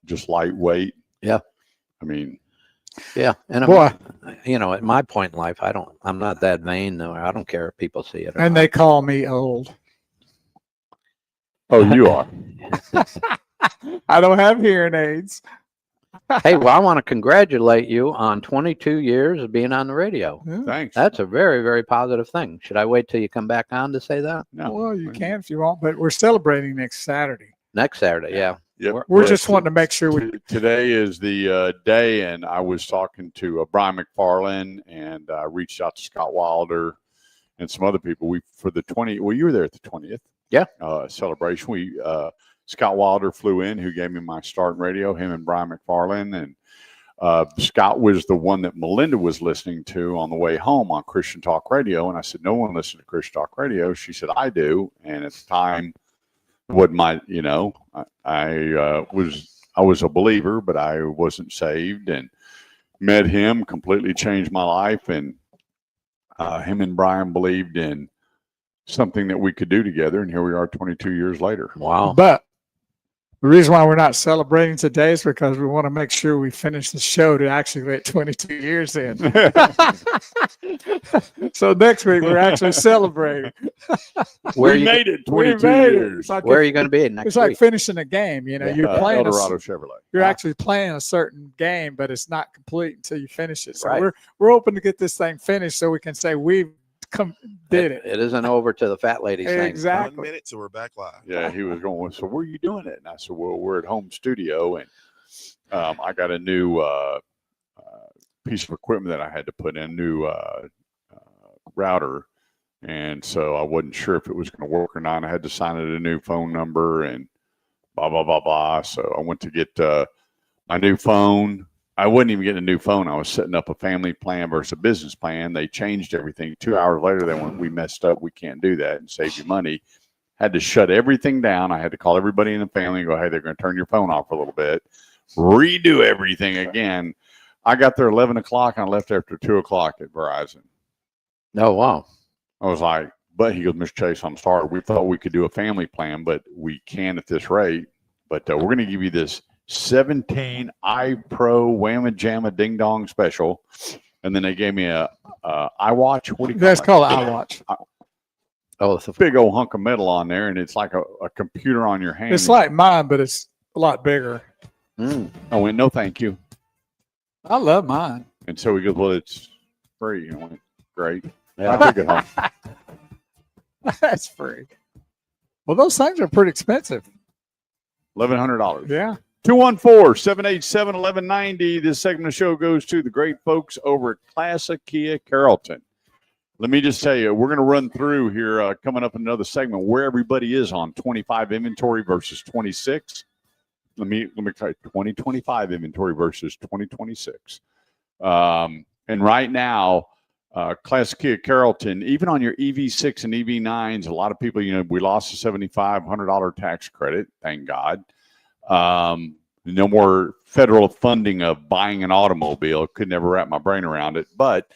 just lightweight. Yeah. I mean, yeah. And Boy. you know, at my point in life, I'm not that vain, though. I don't care if people see it. And they call me old. oh, you are. I don't have hearing aids. Hey, well, I want to congratulate you on 22 years of being on the radio. Yeah. Thanks. That's a very, very positive thing. Should I wait till you come back on to say that? No. Well, you can if you want, but we're celebrating next Saturday. Next Saturday, yeah. Yep. We're Yes. just wanting to make sure we. Today is the day, and I was talking to Brian McFarland, and I reached out to Scott Wilder and some other people. For the 20. Well, you were there at the 20th. Yeah. Celebration. Scott Wilder flew in, who gave me my start in radio. Him and Brian McFarland, and Scott was the one that Melinda was listening to on the way home on Christian Talk Radio, and I said, "No one listened to Christian Talk Radio." She said, "I do," and at the time, what my, you know, I was a believer, but I wasn't saved, and met him, completely changed my life, and him and Brian believed in something that we could do together, and here we are 22 years later. Wow. But The reason why we're not celebrating today is because we want to make sure we finish the show to actually get 22 years in. So next week we're actually celebrating. Where we you, made it We 22 made it. years. It's like, where are you going to be next it's like week? finishing a game. You know, Yeah. you're playing Eldorado Chevrolet. you're actually playing a certain game, but it's not complete until you finish it. So Right. we're hoping to get this thing finished so we can say we did it. It isn't over to the fat lady thing. Exactly. 1 minute till we're back live. Yeah, he was going, so where are you doing it? And I said, well, we're at home studio, and I got a new piece of equipment that I had to put in, a new router. And so I wasn't sure if it was going to work or not. I had to sign it a new phone number and blah, blah, blah, blah. So I went to get my new phone. I wasn't even getting a new phone. I was setting up a family plan versus a business plan. They changed everything. 2 hours later, they went, we messed up. We can't do that and save you money. Had to shut everything down. I had to call everybody in the family and go, hey, they're going to turn your phone off for a little bit. Redo everything again. I got there 11 o'clock and I left after 2 o'clock at Verizon. Oh, wow. I was like, but he goes, Mr. Chase, I'm sorry. We thought we could do a family plan, but we can't at this rate. But we're going to give you this 17 iPro Whamma Jamma Ding Dong special. And then they gave me a iWatch. What do you call That's it? called iWatch. Oh, it's a Big old hunk of metal on there, and it's like a computer on your hand. It's like mine, but it's a lot bigger. I went, no, thank you. I love mine. And so he goes, well, it's free. I went, great. Yeah. I took it home. That's free. Well, those things are pretty expensive. $1,100. Yeah. 214-787-1190. This segment of the show goes to the great folks over at Classic Kia Carrollton. Let me just tell you, we're going to run through here coming up in another segment where everybody is on 25 inventory versus 26. Let me tell you, 2025 inventory versus 2026. And right now, Classic Kia Carrollton, even on your EV6 and EV9s, a lot of people, we lost the $7,500 tax credit, thank God. No more federal funding of buying an automobile. Could never wrap my brain around it. But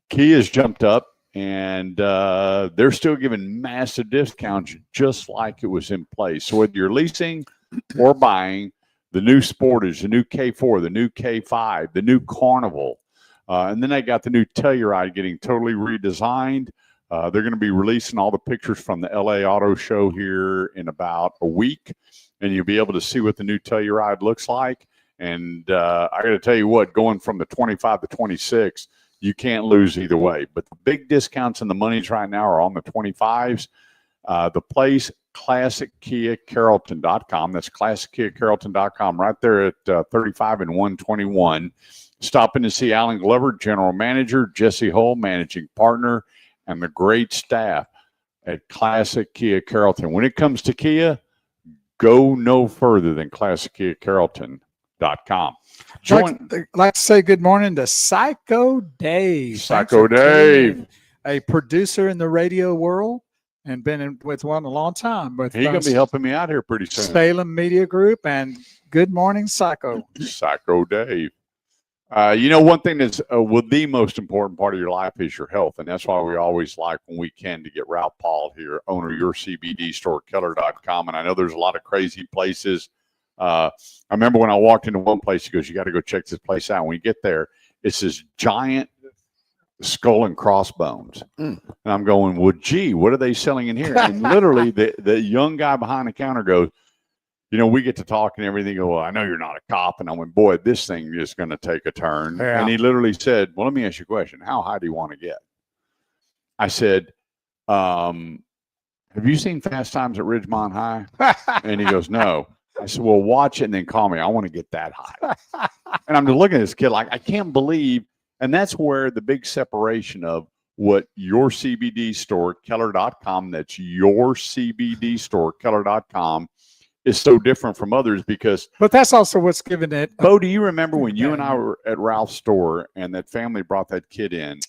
Kia's jumped up, and they're still giving massive discounts just like it was in place. So whether you're leasing or buying, the new Sportage, the new K4, the new K5, the new Carnival, and then they got the new Telluride getting totally redesigned. They're going to be releasing all the pictures from the LA Auto Show here in about a week, and you'll be able to see what the new Telluride looks like. And I got to tell you what, going from the 25 to 26, you can't lose either way. But the big discounts and the monies right now are on the 25s. The place, ClassicKiaCarrollton.com. That's ClassicKiaCarrollton.com, right there at 35 and 121. Stop in to see Alan Glover, General Manager, Jesse Hull, Managing Partner, and the great staff at Classic Kia Carrollton. When it comes to Kia, go no further than ClassicKiaCarrollton.com. I'd like to say good morning to Psycho Dave. Psycho Dave. A producer in the radio world and been with one a long time. He's going to be helping me out here pretty soon. Salem Media Group, and good morning, Psycho. Psycho Dave. One thing that's the most important part of your life is your health. And that's why we always like when we can to get Ralph Paul here, owner of your CBD store, Keller.com. And I know there's a lot of crazy places. I remember when I walked into one place, he goes, you got to go check this place out. When you get there, it's this giant skull and crossbones. And I'm going, well, gee, what are they selling in here? And literally the young guy behind the counter goes, we get to talk and everything. Go, well, I know you're not a cop. And I went, boy, this thing is going to take a turn. Yeah. And he literally said, well, let me ask you a question. How high do you want to get? I said, have you seen Fast Times at Ridgemont High? And he goes, no. I said, well, watch it and then call me. I want to get that high. And I'm just looking at this kid like, I can't believe. And that's where the big separation of what your CBD store, Keller.com, that's your CBD store, Keller.com, is so different from others because. But that's also what's given it. Bo, do you remember when you and I were at Ralph's store and that family brought that kid in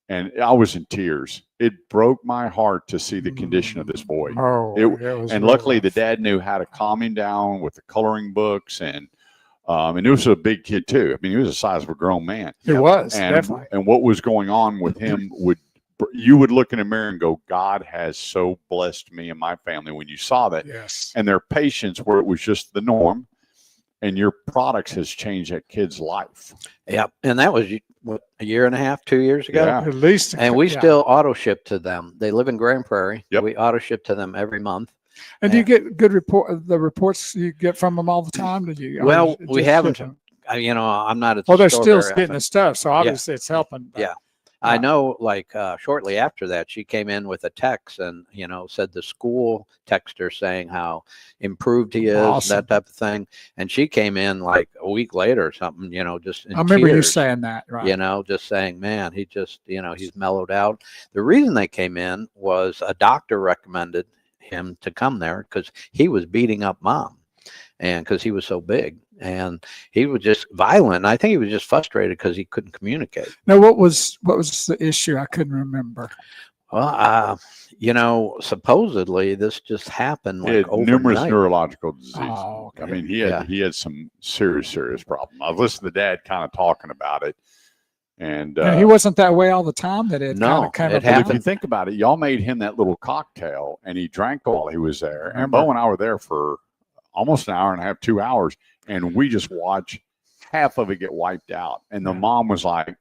and I was in tears? It broke my heart to see the condition of this boy. Oh, and luckily the dad knew how to calm him down with the coloring books and he was a big kid too. I mean, he was the size of a grown man. It was, and, definitely. And what was going on with him would you would look in a mirror and go, God has so blessed me and my family when you saw that. Yes. And their patience where it was just the norm, and your products has changed that kid's life. Yeah. And that was what, a year and a half, 2 years ago. Yeah. At least. And we yeah. still auto ship to them. They live in Grand Prairie. Yep. We auto ship to them every month. And do you get good the reports you get from them all the time? Do you? Well, we haven't. Them? I'm not at the Well, they're store still very getting often. the stuff, so obviously it's helping. But, Yeah. I know, like, shortly after that, she came in with a text and, said the school texted her saying how improved he is, Awesome. that type of thing. And she came in like a week later or something, just in I remember you tears, saying that, right? just saying, man, he just, he's mellowed out. The reason they came in was a doctor recommended him to come there because he was beating up mom, and because he was so big. And he was just violent. I think he was just frustrated because he couldn't communicate. Now, what was the issue? I couldn't remember. Well, supposedly this just happened He had overnight. numerous neurological diseases. Oh, okay. I mean, he had some serious problems. I was listening to Dad kind of talking about it, and Now, he wasn't that way all the time. That it No, kind it of But if you think about it, y'all made him that little cocktail, and he drank while he was there. And Bo and I were there for almost an hour and a half, 2 hours, and we just watched half of it get wiped out. And the mom was like,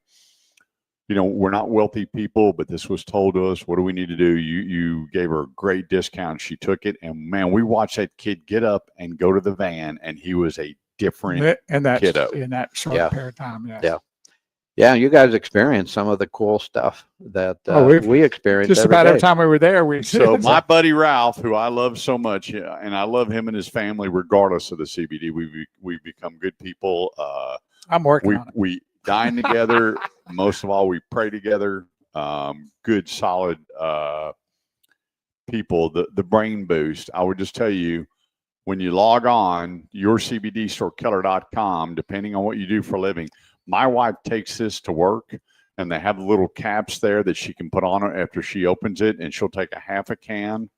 we're not wealthy people, but this was told to us. What do we need to do? You gave her a great discount. She took it, and man, we watched that kid get up and go to the van, and he was a different kiddo. In that short period of time. Yeah. Yeah, you guys experienced some of the cool stuff that we experienced. Just about every time we were there, we So my buddy Ralph, who I love so much, and I love him and his family, regardless of the CBD. We've become good people. I'm working on it. We dine together. Most of all, we pray together. Good, solid people. The brain boost. I would just tell you, when you log on yourcbdstorekeller.com, depending on what you do for a living, my wife takes this to work, and they have the little caps there that she can put on it after she opens it, and she'll take a half a can,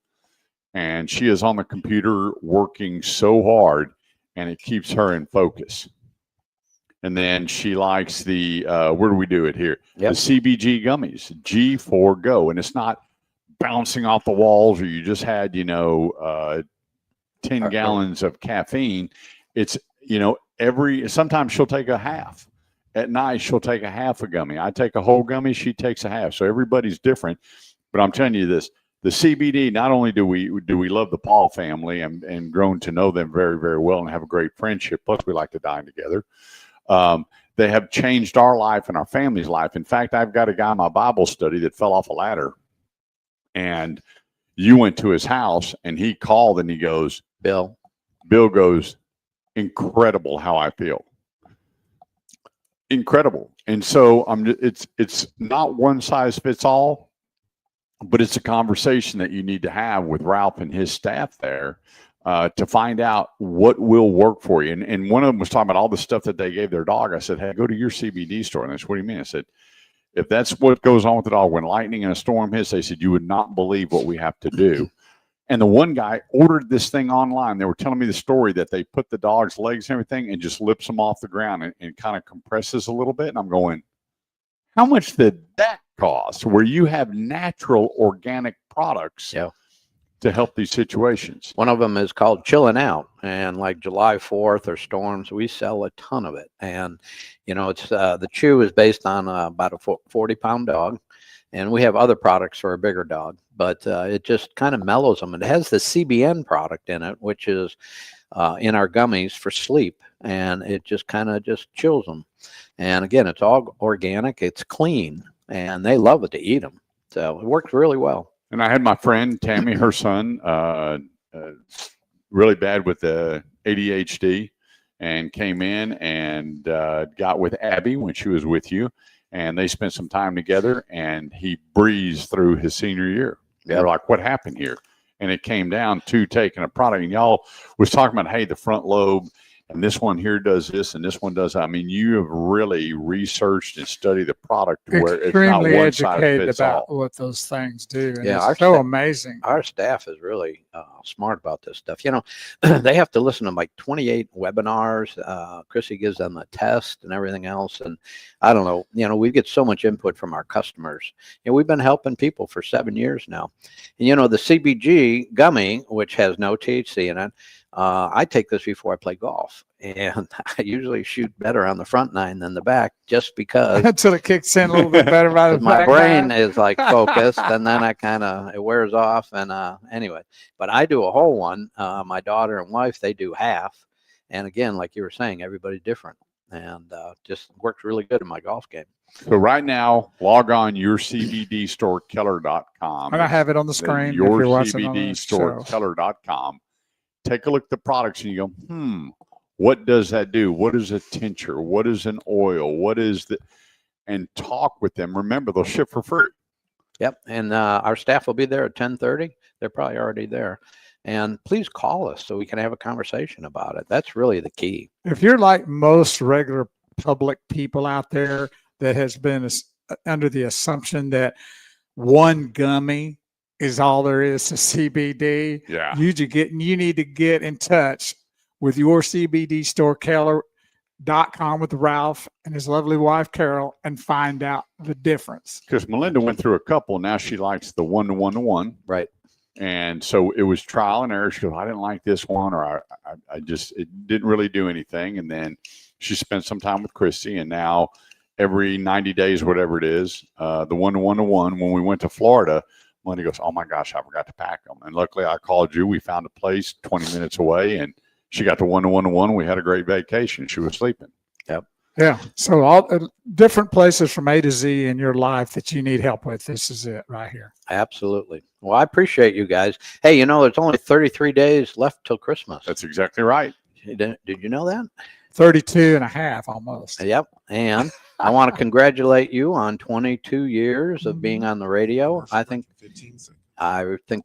and she is on the computer working so hard, and it keeps her in focus. And then she likes the, where do we do it here? Yep. The CBG gummies, G4 Go. And it's not bouncing off the walls, or you just had, 10 gallons of caffeine. It's, sometimes she'll take a half. At night, she'll take a half a gummy. I take a whole gummy, she takes a half. So everybody's different. But I'm telling you this, the CBD, not only do we love the Paul family and grown to know them very, very well and have a great friendship, plus we like to dine together. They have changed our life and our family's life. In fact, I've got a guy in my Bible study that fell off a ladder, and you went to his house, and he called and he goes, Bill goes, incredible how I feel. Incredible. And so it's not one size fits all, but it's a conversation that you need to have with Ralph and his staff there to find out what will work for you. And one of them was talking about all the stuff that they gave their dog. I said, hey, go to your CBD store. And they said, what do you mean? I said, if that's what goes on with the dog, when lightning and a storm hits, they said, you would not believe what we have to do. And the one guy ordered this thing online. They were telling me the story that they put the dog's legs and everything and just lifts them off the ground and kind of compresses a little bit. And I'm going, how much did that cost? Where you have natural organic products to help these situations. One of them is called Chilling Out. And like July 4th or storms, we sell a ton of it. And, it's the chew is based on about a 40-pound dog. And we have other products for a bigger dog, but it just kind of mellows them. It has the CBN product in it, which is in our gummies for sleep, and it just kind of just chills them. And again, it's all organic, it's clean, and they love it to eat them. So it works really well. And I had my friend Tammy, her son, really bad with the ADHD, and came in and got with Abby when she was with you. And they spent some time together, and he breezed through his senior year. They're like, what happened here? And it came down to taking a product. And y'all was talking about, hey, the front lobe. and this one here does this, and this one does that. I mean, you have really researched and studied the product to where it's not Extremely one size educated fits about all. what those things do. And Yeah, it's our so staff- amazing. Our staff is really smart about this stuff. You know, they have to listen to like 28 webinars. Chrissy gives them a test and everything else. And I don't know, you know, we get so much input from our customers. You know, we've been helping people for 7 years now. And, you know, the CBG gummy, which has no THC in it, I take this before I play golf. And I usually shoot better on the front nine than the back just because Until it kicks in a little bit better by the my back brain nine. is like focused, and then I kind of it wears off. And anyway, but I do a whole one. My daughter and wife, they do half. And again, like you were saying, everybody's different, and just works really good in my golf game. So right now, log on yourcbdstorekeller.com. And I have it on the screen if you're watching on the show. yourcbdstorekeller.com. Take a look at the products and you go, what does that do? What is a tincture? What is an oil? What is the, and talk with them. Remember, they'll ship for free. Yep, and our staff will be there at 10:30. They're probably already there. And please call us so we can have a conversation about it. That's really the key. If you're like most regular public people out there that has been under the assumption that one gummy is all there is to CBD, Yeah. you need to get in touch with your CBD store, Keller.com, with Ralph and his lovely wife, Carol, and find out the difference. Because Melinda went through a couple. Now she likes the 1-to-1-to-1. Right. And so it was trial and error. She goes, I didn't like this one, or I just, it didn't really do anything. And then she spent some time with Christy, and now every 90 days, whatever it is, the 1-to-1-to-1, when we went to Florida, Melinda goes, oh my gosh, I forgot to pack them. And luckily I called you. We found a place 20 minutes away, and she got the 1-to-1-to-1. We had a great vacation. She was sleeping. Yep. Yeah. So all different places from A to Z in your life that you need help with. This is it right here. Absolutely. Well, I appreciate you guys. Hey, you know, it's only 33 days left till Christmas. That's exactly right. Did you know that? 32 and a half almost. Yep. And I want to congratulate you on 22 years of being on the radio. I think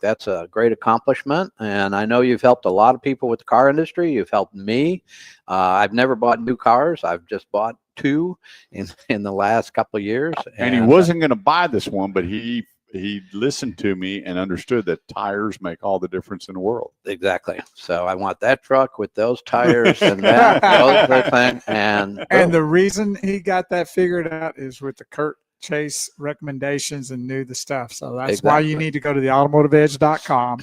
that's a great accomplishment. And I know you've helped a lot of people with the car industry. You've helped me. I've never bought new cars. I've just bought 2 in the last couple of years. And he wasn't going to buy this one, but he listened to me and understood that tires make all the difference in the world. Exactly. So I want that truck with those tires and that those thing. And the reason he got that figured out is with the Kurt Chase recommendations and knew the stuff. So that's why you need to go to the automotiveedge.com,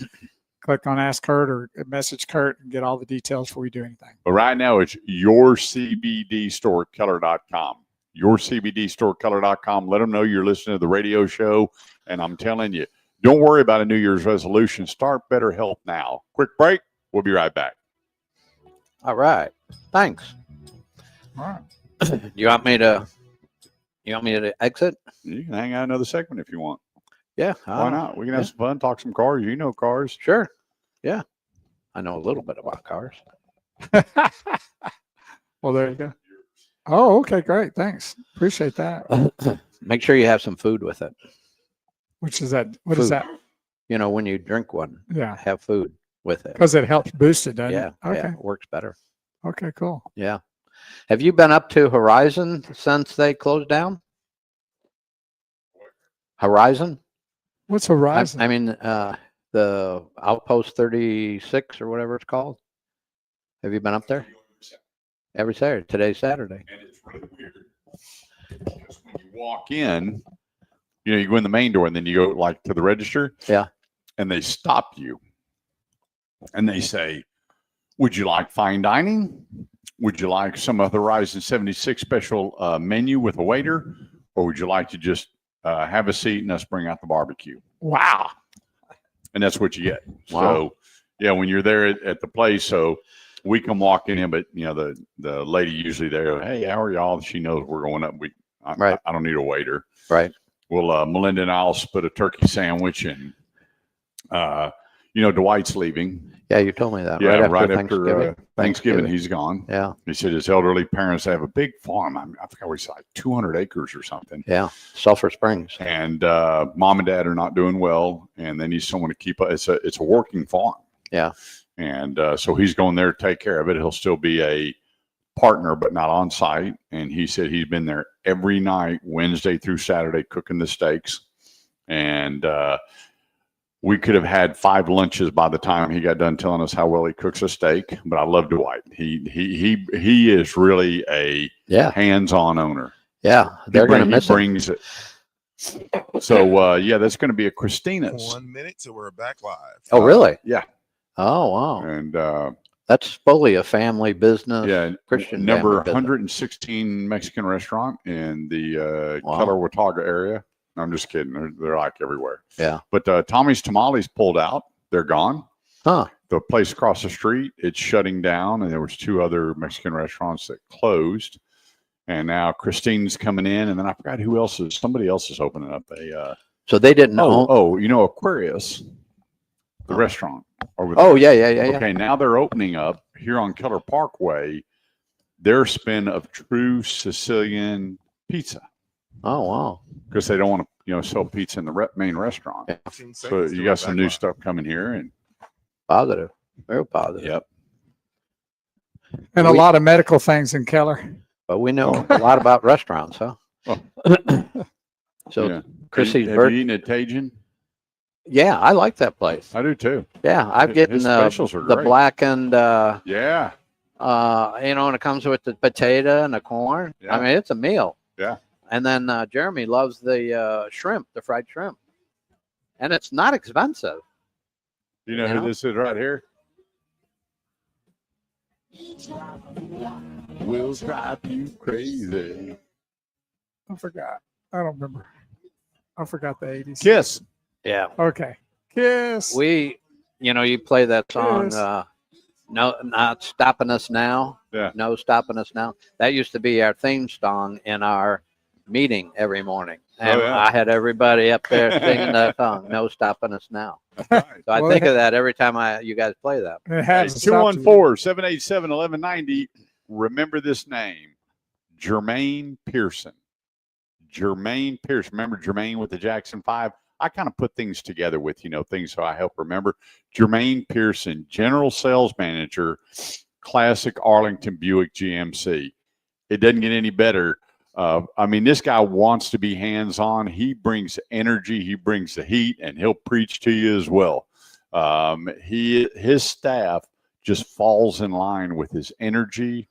click on Ask Kurt or message Kurt and get all the details before we do anything. But right now it's yourcbdstorekeller.com. Yourcbdstorekeller.com. Let them know you're listening to the radio show. And I'm telling you, don't worry about a New Year's resolution. Start better health now. Quick break. We'll be right back. all right. Thanks. All right. You want me to exit? You can hang out another segment if you want. Yeah. Why not? We can have some fun, talk some cars. You know cars. Sure. Yeah. I know a little bit about cars. Well, there you go. Oh, okay. Great. Thanks. Appreciate that. Make sure you have some food with it. Which is that? What is Food. that? You know, when you drink one, Yeah. have food with it. Because it helps boost it, doesn't Yeah. it? Okay. Yeah. It works better. Okay, cool. Yeah. Have you been up to Horizon since they closed down? Horizon? What's Horizon? I mean, the Outpost 36 or whatever it's called. Have you been up there? Every Saturday. Today's Saturday. And it's really weird. Because when you walk in, you know, you go in the main door and then you go like to the register. Yeah. And they stop you. And they say, would you like fine dining? Would you like some of the Horizon 76 special menu with a waiter? Or would you like to just have a seat and us bring out the barbecue? Wow. And that's what you get. Wow. So, yeah, when you're there at the place, so we come walking in, but, you know, the lady usually there, hey, how are y'all? She knows we're going up. Right. I don't need a waiter. Right. Well, Melinda and I'll split a turkey sandwich, and you know, Dwight's leaving. Yeah, you told me that. Yeah, right after Thanksgiving, he's gone. Yeah. He said his elderly parents have a big farm. I forgot what he said, like 200 acres or something. Yeah. Sulphur Springs. And mom and dad are not doing well, and they need someone to keep. It's a working farm. Yeah. And so he's going there to take care of it. He'll still be a partner, but not on site. And he said he's been there every night, Wednesday through Saturday, cooking the steaks. And we could have had 5 lunches by the time he got done telling us how well he cooks a steak. But I love Dwight. He is really a hands-on owner. Yeah, they're going to miss brings it. So yeah, that's going to be at Christina's. 1 minute till we're back live. Oh, really? Yeah. Oh, wow. And that's fully a family business. yeah, Christian number family business. 116 Mexican restaurant in the Keller Watauga area. No, I'm just kidding. They're like everywhere. Yeah. But Tommy's Tamales pulled out. They're gone. Huh. The place across the street, it's shutting down, and there was 2 other Mexican restaurants that closed. And now Christine's coming in, and then I forgot who else is. Somebody else is opening up a. So they didn't own. Oh, you know Aquarius, the restaurant. Over there. Oh, yeah. Okay, now they're opening up here on Keller Parkway their spin of true Sicilian pizza. Oh, wow. Because they don't want to, sell pizza in the main restaurant. Yeah. So you got some new stuff coming here, and positive, very positive. Yep. And a lot of medical things in Keller. But we know a lot about restaurants, huh? Oh. So yeah. Chrissy's have birthday. you eaten at Tajin? Yeah, I like that place. I do too. Yeah, I've getting His specials are the great. blackened. Yeah. When it comes with the potato and the corn, Yeah. I mean it's a meal. Yeah. And then Jeremy loves the shrimp, the fried shrimp, and it's not expensive. You know who this is right here? Will drive you crazy. I forgot. I don't remember. I forgot the 80s. Kiss. Yeah. Okay. Kiss. You play that song, Yes. No, Not Stopping Us Now. Yeah. No Stopping Us Now. That used to be our theme song in our meeting every morning. And yeah. I had everybody up there singing that song, No Stopping Us Now. Right. So I Well, think of that every time you guys play that. It has 214-787-1190. Remember this name, Jermaine Pearson. Jermaine Pearson. Remember Jermaine with the Jackson 5? I kind of put things together with, things so I help remember. Jermaine Pearson, General Sales Manager, Classic Arlington Buick GMC. It doesn't get any better. This guy wants to be hands-on. He brings energy. He brings the heat, and he'll preach to you as well. His staff just falls in line with his energy,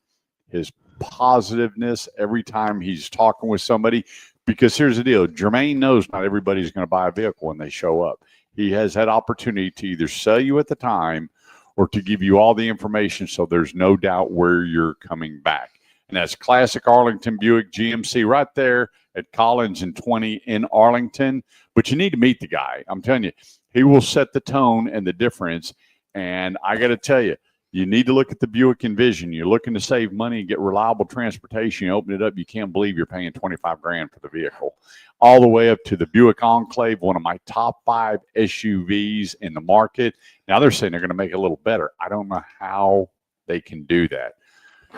his positiveness every time he's talking with somebody. Because here's the deal. Jermaine knows not everybody's going to buy a vehicle when they show up. He has that opportunity to either sell you at the time or to give you all the information so there's no doubt where you're coming back. And that's Classic Arlington Buick GMC right there at Collins and 20 in Arlington. But you need to meet the guy. I'm telling you, he will set the tone and the difference. And I got to tell you, you need to look at the Buick Envision. You're looking to save money and get reliable transportation. You open it up, you can't believe you're paying $25,000 for the vehicle. All the way up to the Buick Enclave, one of my top 5 SUVs in the market. Now they're saying they're going to make it a little better. I don't know how they can do that.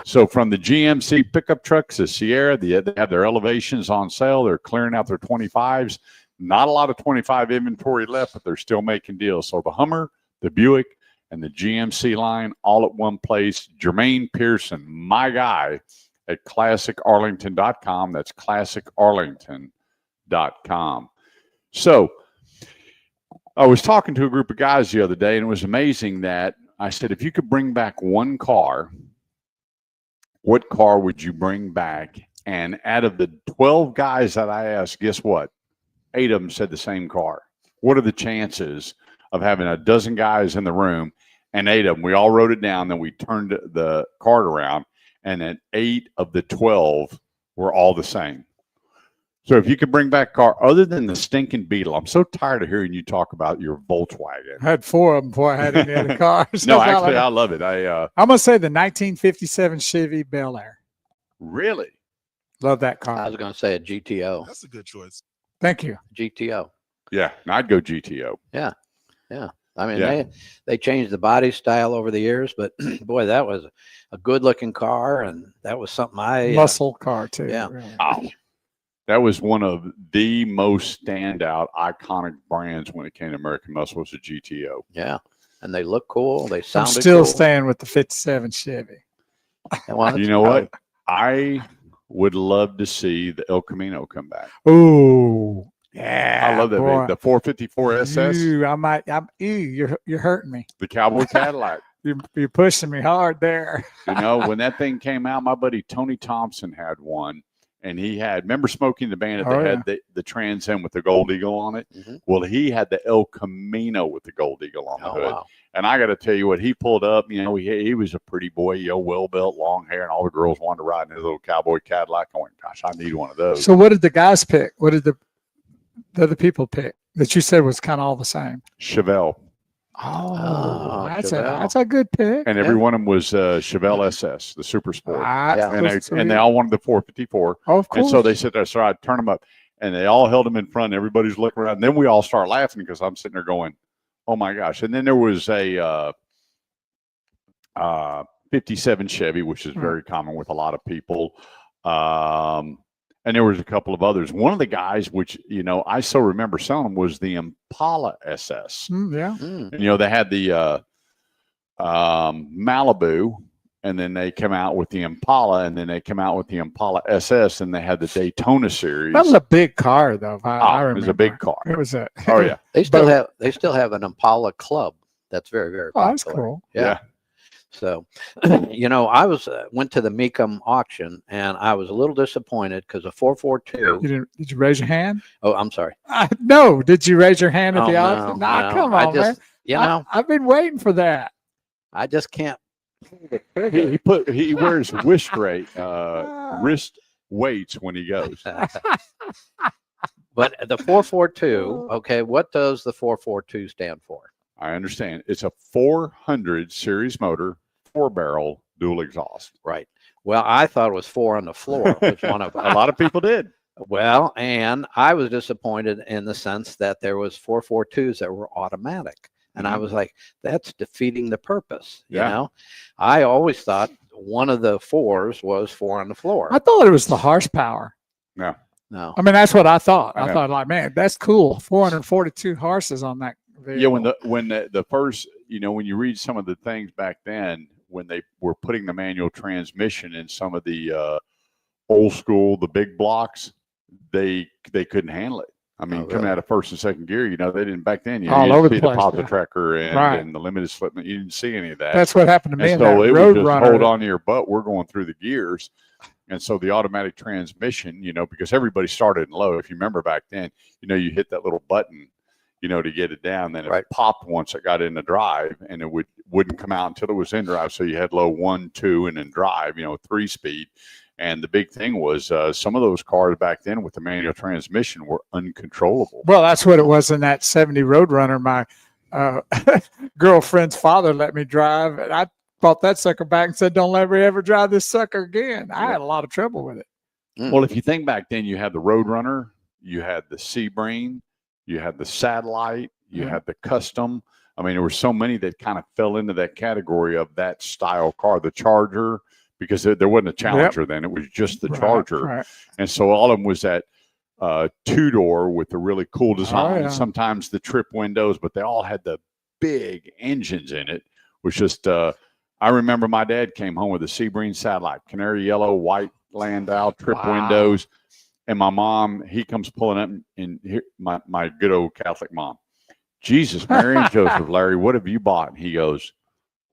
So from the GMC pickup trucks, the Sierra, they have their elevations on sale. They're clearing out their 25s. Not a lot of 25 inventory left, but they're still making deals. So the Hummer, the Buick, and the GMC line all at one place. Jermaine Pearson, my guy, at classicarlington.com. That's classicarlington.com. So I was talking to a group of guys the other day, and it was amazing that I said, if you could bring back one car, what car would you bring back? And out of the 12 guys that I asked, guess what? 8 of them said the same car. What are the chances of having a dozen guys in the room and 8 of them? We all wrote it down, then we turned the card around, and then 8 of the 12 were all the same. So if you could bring back a car other than the stinking Beetle, I'm so tired of hearing you talk about your Volkswagen. I had 4 of them before I had any other cars. No, actually, I love it. I'm going to say the 1957 Chevy Bel Air. Really? Love that I car. was going to say a GTO. That's a good choice. Thank you. GTO. Yeah, and I'd go GTO. Yeah. I mean, Yeah. they changed the body style over the years, but boy, that was a good-looking car, and that was something Muscle car, too. Yeah. Really. Wow. That was one of the most standout, iconic brands when it came to American Muscle was a GTO. Yeah. and they look cool. They I'm sounded still cool. staying with the 57 Chevy. Well, You know what? I would love to see the El Camino come back. Ooh, yeah. I love that boy. the 454 SS, You're hurting me. the Cowboy Cadillac. You're pushing me hard there. You know, when that thing came out, my buddy Tony Thompson had one, and he had, remember Smoking the Bandit that had the Trans Am with the Gold Eagle on it? Mm-hmm. Well, he had the El Camino with the Gold Eagle on the hood. Wow. And I got to tell you what, he pulled up, you know, he was a pretty boy, you know, well-built, long hair, and all the girls wanted to ride in his little Cowboy Cadillac. I went, gosh, I need one of those. So what did the guys pick? What did the other people pick that you said was kind of all the same? Chevelle. Oh, that's Chevelle. a good pick. And every one of them was Chevelle SS, the Super Sport. And they all wanted the 454. Oh, of course. And so they sit there, so I'd turn them up, and they all held them in front, and everybody's looking around. And then we all start laughing because I'm sitting there going, oh, my gosh. And then there was a 57 Chevy, which is very common with a lot of people. And there was a couple of others. One of the guys, which, you know, I still remember selling them, was the Impala SS. Yeah. And, you know, they had the Malibu, and then they come out with the Impala, and then they come out with the Impala SS, and they had the Daytona series. That was a big car, though. I remember. It was a big car. It was a. Oh, yeah. They still have an Impala club that's very, very popular. Oh, that's cool. Yeah. So, you know, I went to the Mecum auction, and I was a little disappointed because a 442. Did you raise your hand? Oh, I'm sorry. No. Did you raise your hand at the no, auction? Nah, no. come I on, just, man. You know, I've been waiting for that. I just can't. He wears wrist weights when he goes. But the 442, okay, what does the 442 stand for? I understand. It's a 400 series motor, 4-barrel, dual exhaust. Right. Well, I thought it was 4 on the floor. Was one of A lot of people did. Well, and I was disappointed in the sense that there was 442s that were automatic. And I was like, that's defeating the purpose. You know, I always thought one of the 4s was 4 on the floor. I thought it was the horsepower. No. I mean, that's what I thought. I I thought, like, man, that's cool. 442 horses on that vehicle. Yeah, when the first, you know, when you read some of the things back then, when they were putting the manual transmission in some of the old school, the big blocks, they couldn't handle it. I mean, coming out of first and second gear, you know, they didn't back then. You All didn't over see the place, deposit tracker and, right. and the limited slip. You didn't see any of that. That's what happened to me in and so that it road was just runner. hold on to your butt. We're going through the gears. And so the automatic transmission, you know, because everybody started in low. If you remember back then, you know, you hit that little button, you know, to get it down. Then it popped once it got into drive, and it wouldn't come out until it was in drive. So you had low 1, 2, and then drive, you know, 3-speed. And the big thing was some of those cars back then with the manual transmission were uncontrollable. Well, that's what it was in that 70 Roadrunner. My girlfriend's father let me drive, and I brought that sucker back and said, don't let me ever drive this sucker again. I had a lot of trouble with it. Well, if you think back then, you had the Roadrunner, you had the Sebring, you had the Satellite, you had the Custom. I mean, there were so many that kind of fell into that category of that style car. The Charger, because there wasn't a Challenger then. It was just the Charger. Right. And so all of them was that two-door with the really cool design. yeah. Sometimes the trip windows, but they all had the big engines in it. It was just I remember my dad came home with a Sebring Satellite, canary yellow, white Landau, trip windows. And my mom, he comes pulling up, and here, my good old Catholic mom, Jesus, Mary, and Joseph, Larry, what have you bought? And he goes,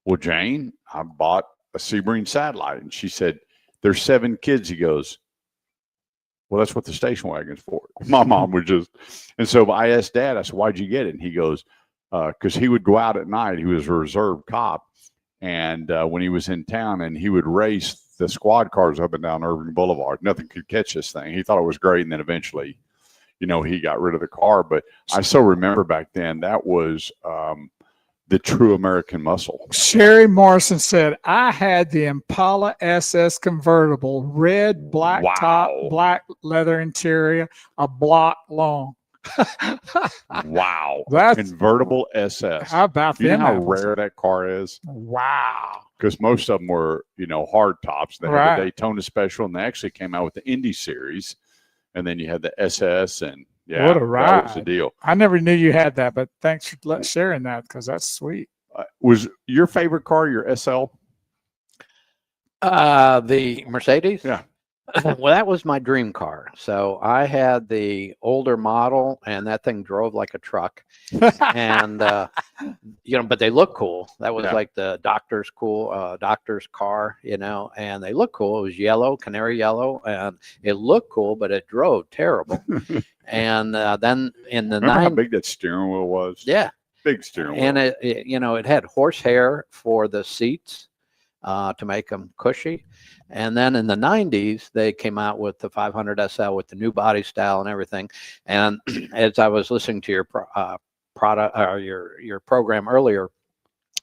well, Jane, I bought a Sebring Satellite. And she said, there's 7 kids. He goes, well, that's what the station wagon's for. My mom was just, and so I asked Dad, I said, why'd you get it? And he goes, because he would go out at night. He was a reserve cop. And when he was in town, and he would race the squad cars up and down Irving Boulevard. Nothing could catch this thing. He thought it was great. And then eventually, you know, he got rid of the car. But I still remember back then, that was the true American muscle. Sherry Morrison said, I had the Impala SS convertible, red, black top, black leather interior, a block long. Wow. That's convertible SS. How about you them know how apples? rare that car is? Wow. Because most of them were, you know, hard tops. They had Right. the Daytona Special, and they actually came out with the Indy Series. And then you had the SS, and yeah, What a that was ride. the deal. I never knew you had that, but thanks for sharing that, because that's sweet. Was your favorite car your SL? The Mercedes? Yeah. Well, that was my dream car. So I had the older model, and that thing drove like a truck. And but they look cool. That was like the doctor's car, and they look cool. It was yellow, canary yellow, and it looked cool, but it drove terrible. And then in the Remember how big that steering wheel was? Yeah, big steering wheel. and it had horsehair for the seats to make them cushy. And then in the 90s, they came out with the 500 SL with the new body style and everything. And as I was listening to your product or your program earlier,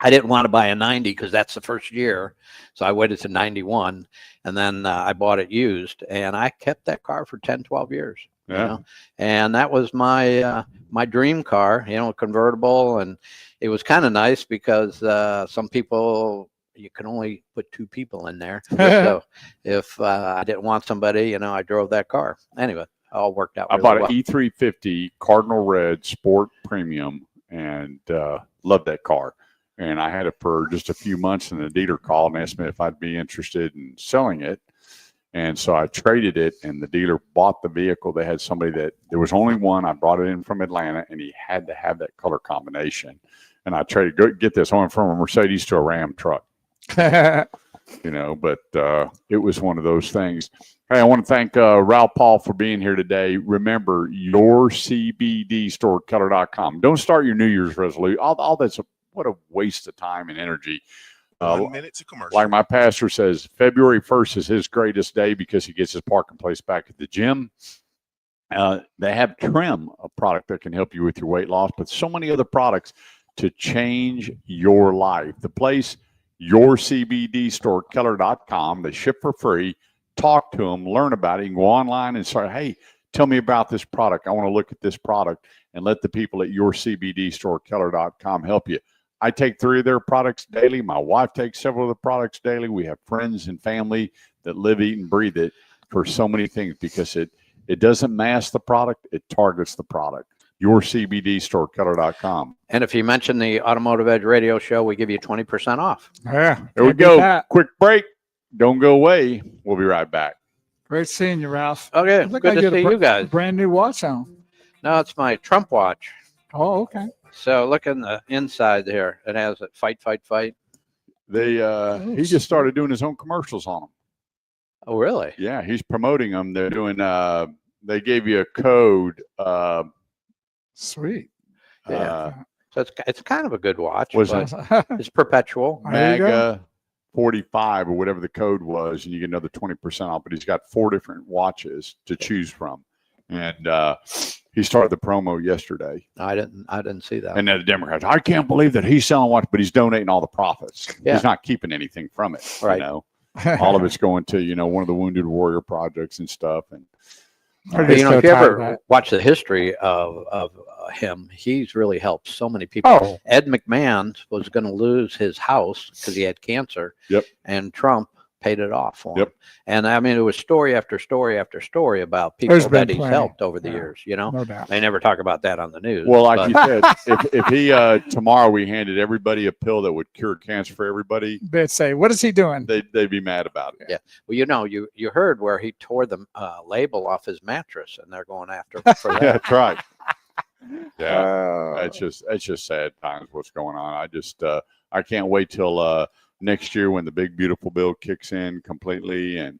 I didn't want to buy a 90 because that's the first year. So I waited to 91, and then I bought it used, and I kept that car for 10, 12 years. And that was my my dream car, convertible. And it was kind of nice because some people, you can only put 2 people in there. So if I didn't want somebody, I drove that car. Anyway, all worked out. I bought an E350 Cardinal Red Sport Premium and loved that car. And I had it for just a few months, and the dealer called and asked me if I'd be interested in selling it. And so I traded it, and the dealer bought the vehicle. They had somebody there was only one. I brought it in from Atlanta, and he had to have that color combination. And I traded, get this, I went from a Mercedes to a Ram truck. But it was one of those things. Hey, I want to thank Ralph Paul for being here today. Remember, your CBD store, Keller.com. Don't start your New Year's resolution. All that's what a waste of time and energy. 1 minute to commercial. Like my pastor says, February 1st is his greatest day because he gets his parking place back at the gym. They have Trim, a product that can help you with your weight loss, but so many other products to change your life. The place, your CBD store, Keller.com. They ship for free. Talk to them, learn about it. You can go online and say, hey, tell me about this product. I want to look at this product, and let the people at your CBD store, Keller.com, help you. I take 3 of their products daily. My wife takes several of the products daily. We have friends and family that live, eat, and breathe it for so many things because it doesn't mask the product. It targets the product. Your CBD store, Keller.com. And if you mention the Automotive Edge radio show, we give you 20% off. Yeah. There we go. Quick break. Don't go away. We'll be right back. Great seeing you, Ralph. Okay. Look, Good to see you guys. Brand new watch on. No, it's my Trump watch. Oh, okay. So look in the inside there. It has it fight, fight, fight. He just started doing his own commercials on them. Oh, really? Yeah, he's promoting them. They're doing. They gave you a code. Sweet. Yeah. So it's kind of a good watch. But it's perpetual. MAGA 45 or whatever the code was, and you get another 20% off. But he's got 4 different watches to choose from, and he started the promo yesterday. I didn't see that. And then the Democrats, I can't believe that he's selling watch, but he's donating all the profits. Yeah. He's not keeping anything from it. Right. All of it's going to one of the Wounded Warrior projects and stuff. And if you ever watch the history of him, he's really helped so many people. Oh. Ed McMahon was going to lose his house because he had cancer. Yep. And Trump paid it off for him. Yep. And I mean, it was story after story after story about people that he's helped over the years. No doubt. They never talk about that on the news. Well, like you said, if he tomorrow we handed everybody a pill that would cure cancer for everybody, they'd say, "What is he doing?" They'd be mad about it. Yeah. Well, you heard where he tore the label off his mattress, and they're going after him for that. Yeah, that's right. Yeah, it's just sad times what's going on. I can't wait till next year when the big beautiful bill kicks in completely and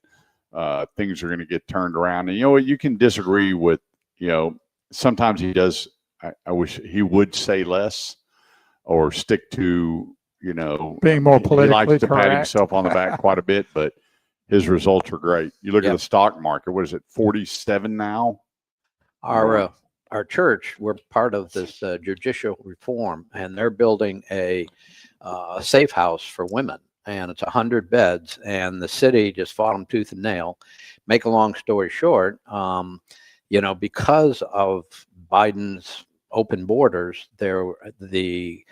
things are going to get turned around. And you can disagree with sometimes he does. I wish he would say less or stick to being more politically he likes to pat correct. himself on the back quite a bit, but his results are great. You look at the stock market. What is it? 47 now. Our church, we're part of this judicial reform, and they're building a safe house for women, and it's 100 beds, and the city just fought them tooth and nail. Make a long story short, because of Biden's open borders, the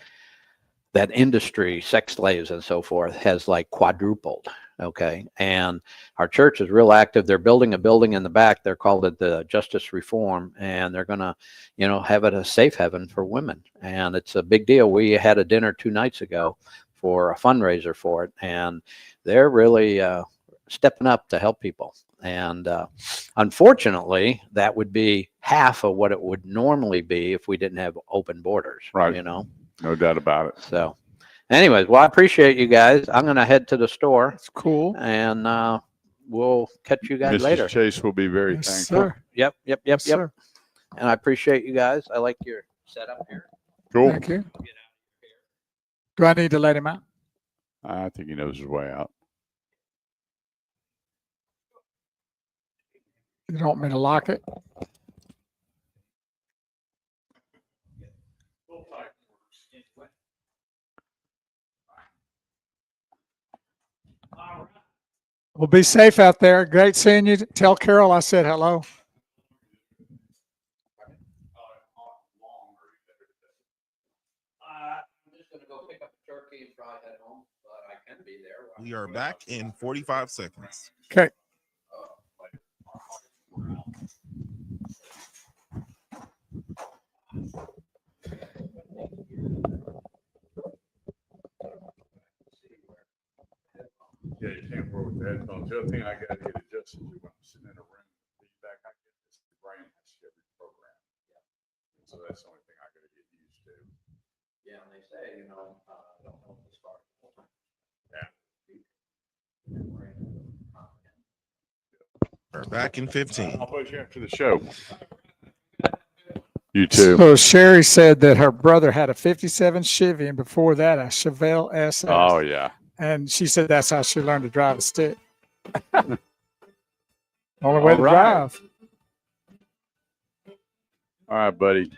that industry, sex slaves and so forth, has like quadrupled. Okay. And our church is real active. They're building a building in the back. They're called it the Justice Reform, and they're going to, have it a safe haven for women. And it's a big deal. We had a dinner 2 nights ago for a fundraiser for it, and they're really stepping up to help people. And unfortunately, that would be half of what it would normally be if we didn't have open borders. Right. No doubt about it. So anyways, well, I appreciate you guys. I'm going to head to the store. It's cool. And we'll catch you guys Mrs. later. Chase will be very Yes, thankful. sir. Yep. Yes, sir. And I appreciate you guys. I like your setup here. Cool. Thank you. Do I need to let him out? I think he knows his way out. You don't want me to lock it? Well, be safe out there. Great seeing you. Tell Carol I said hello. I'm just going to go pick up a turkey and try head home, but I can be there. We are back in 45 seconds. Okay. Yeah, you can't work with the headphones. The other thing I got to get adjusted to when I'm sitting in a room, feedback I get is the brain has every program. So that's the only thing I got to get used to. Yeah, and they say, don't know the start. Yeah. We're back in 15. I'll push you after the show. You too. So Sherry said that her brother had a 57 Chevy and before that a Chevelle SS. Oh, yeah. And she said that's how she learned to drive a stick. Only way to right. drive. All right, buddy.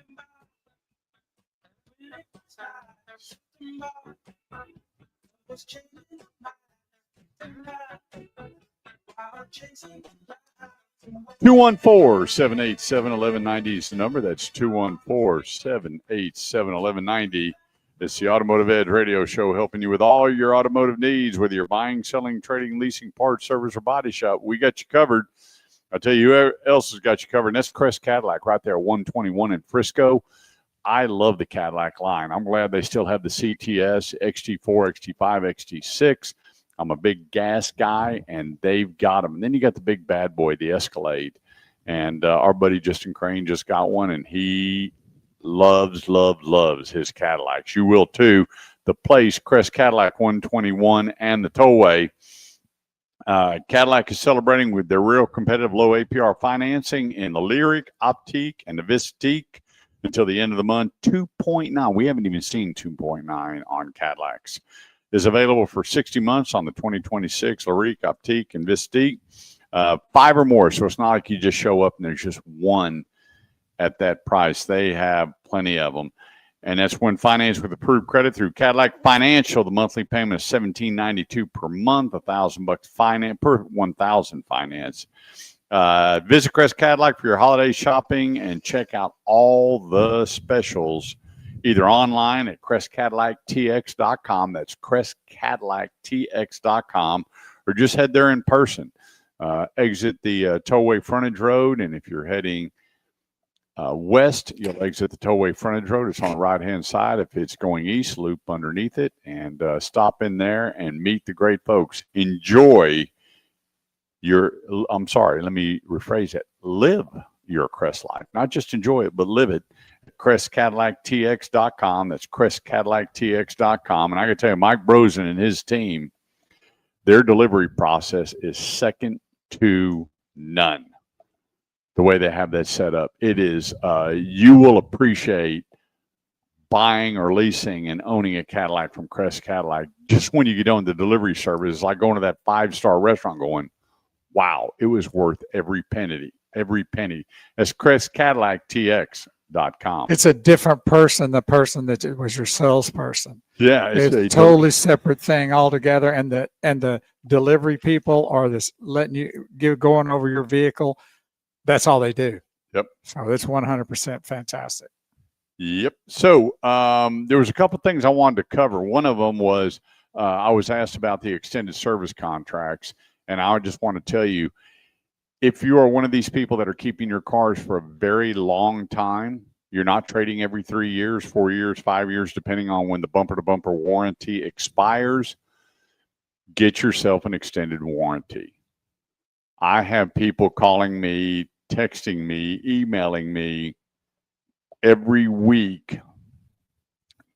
Two 214-787-1190 is the number. That's 214-787-1190. It's the Automotive Edge radio show helping you with all your automotive needs, whether you're buying, selling, trading, leasing, parts, service, or body shop. We got you covered. I'll tell you who else has got you covered, and that's Crest Cadillac right there, 121 in Frisco. I love the Cadillac line. I'm glad they still have the CTS, XT4, XT5, XT6. I'm a big gas guy, and they've got them. And then you got the big bad boy, the Escalade. And our buddy Justin Crane just got one, and he loves his Cadillacs. You will too. The place, Crest Cadillac 121 and the Tollway. Cadillac is celebrating with their real competitive low APR financing in the Lyric, Optique, and the Vistique until the end of the month. 2.9. We haven't even seen 2.9 on Cadillacs. Is available for 60 months on the 2026 Lyric, Optique, and Vistique. 5 or more, so it's not like you just show up and there's just one at that price. They have plenty of them. And that's when financed with approved credit through Cadillac Financial. The monthly payment is $1,792 per month, $1,000 finance per 1,000 finance. Visit Crest Cadillac for your holiday shopping and check out all the specials either online at crestcadillactx.com. That's crestcadillactx.com, or just head there in person. Exit the Tollway Frontage Road, and if you're heading west, you'll exit the Tollway Frontage Road. It's on the right-hand side. If it's going east, loop underneath it, and stop in there and meet the great folks. Enjoy let me rephrase it. Live your Crest life. Not just enjoy it, but live it. CrestCadillacTX.com. That's CrestCadillacTX.com. And I can tell you, Mike Brosen and his team, their delivery process is second to none. The way they have that set up, it is, you will appreciate buying or leasing and owning a Cadillac from Crest Cadillac. Just when you get on the delivery service, it's like going to that 5-star restaurant going, wow, it was worth every penny. That's CrestCadillacTX.com. It's a different person, the person that was your salesperson. Yeah, it's a totally separate thing altogether. And the delivery people are this letting you going over your vehicle. That's all they do. Yep. So it's 100% fantastic. Yep. So there was a couple things I wanted to cover. One of them was I was asked about the extended service contracts, and I just want to tell you, if you are one of these people that are keeping your cars for a very long time, you're not trading every 3 years, 4 years, 5 years, depending on when the bumper-to-bumper warranty expires, get yourself an extended warranty. I have people calling me, texting me, emailing me every week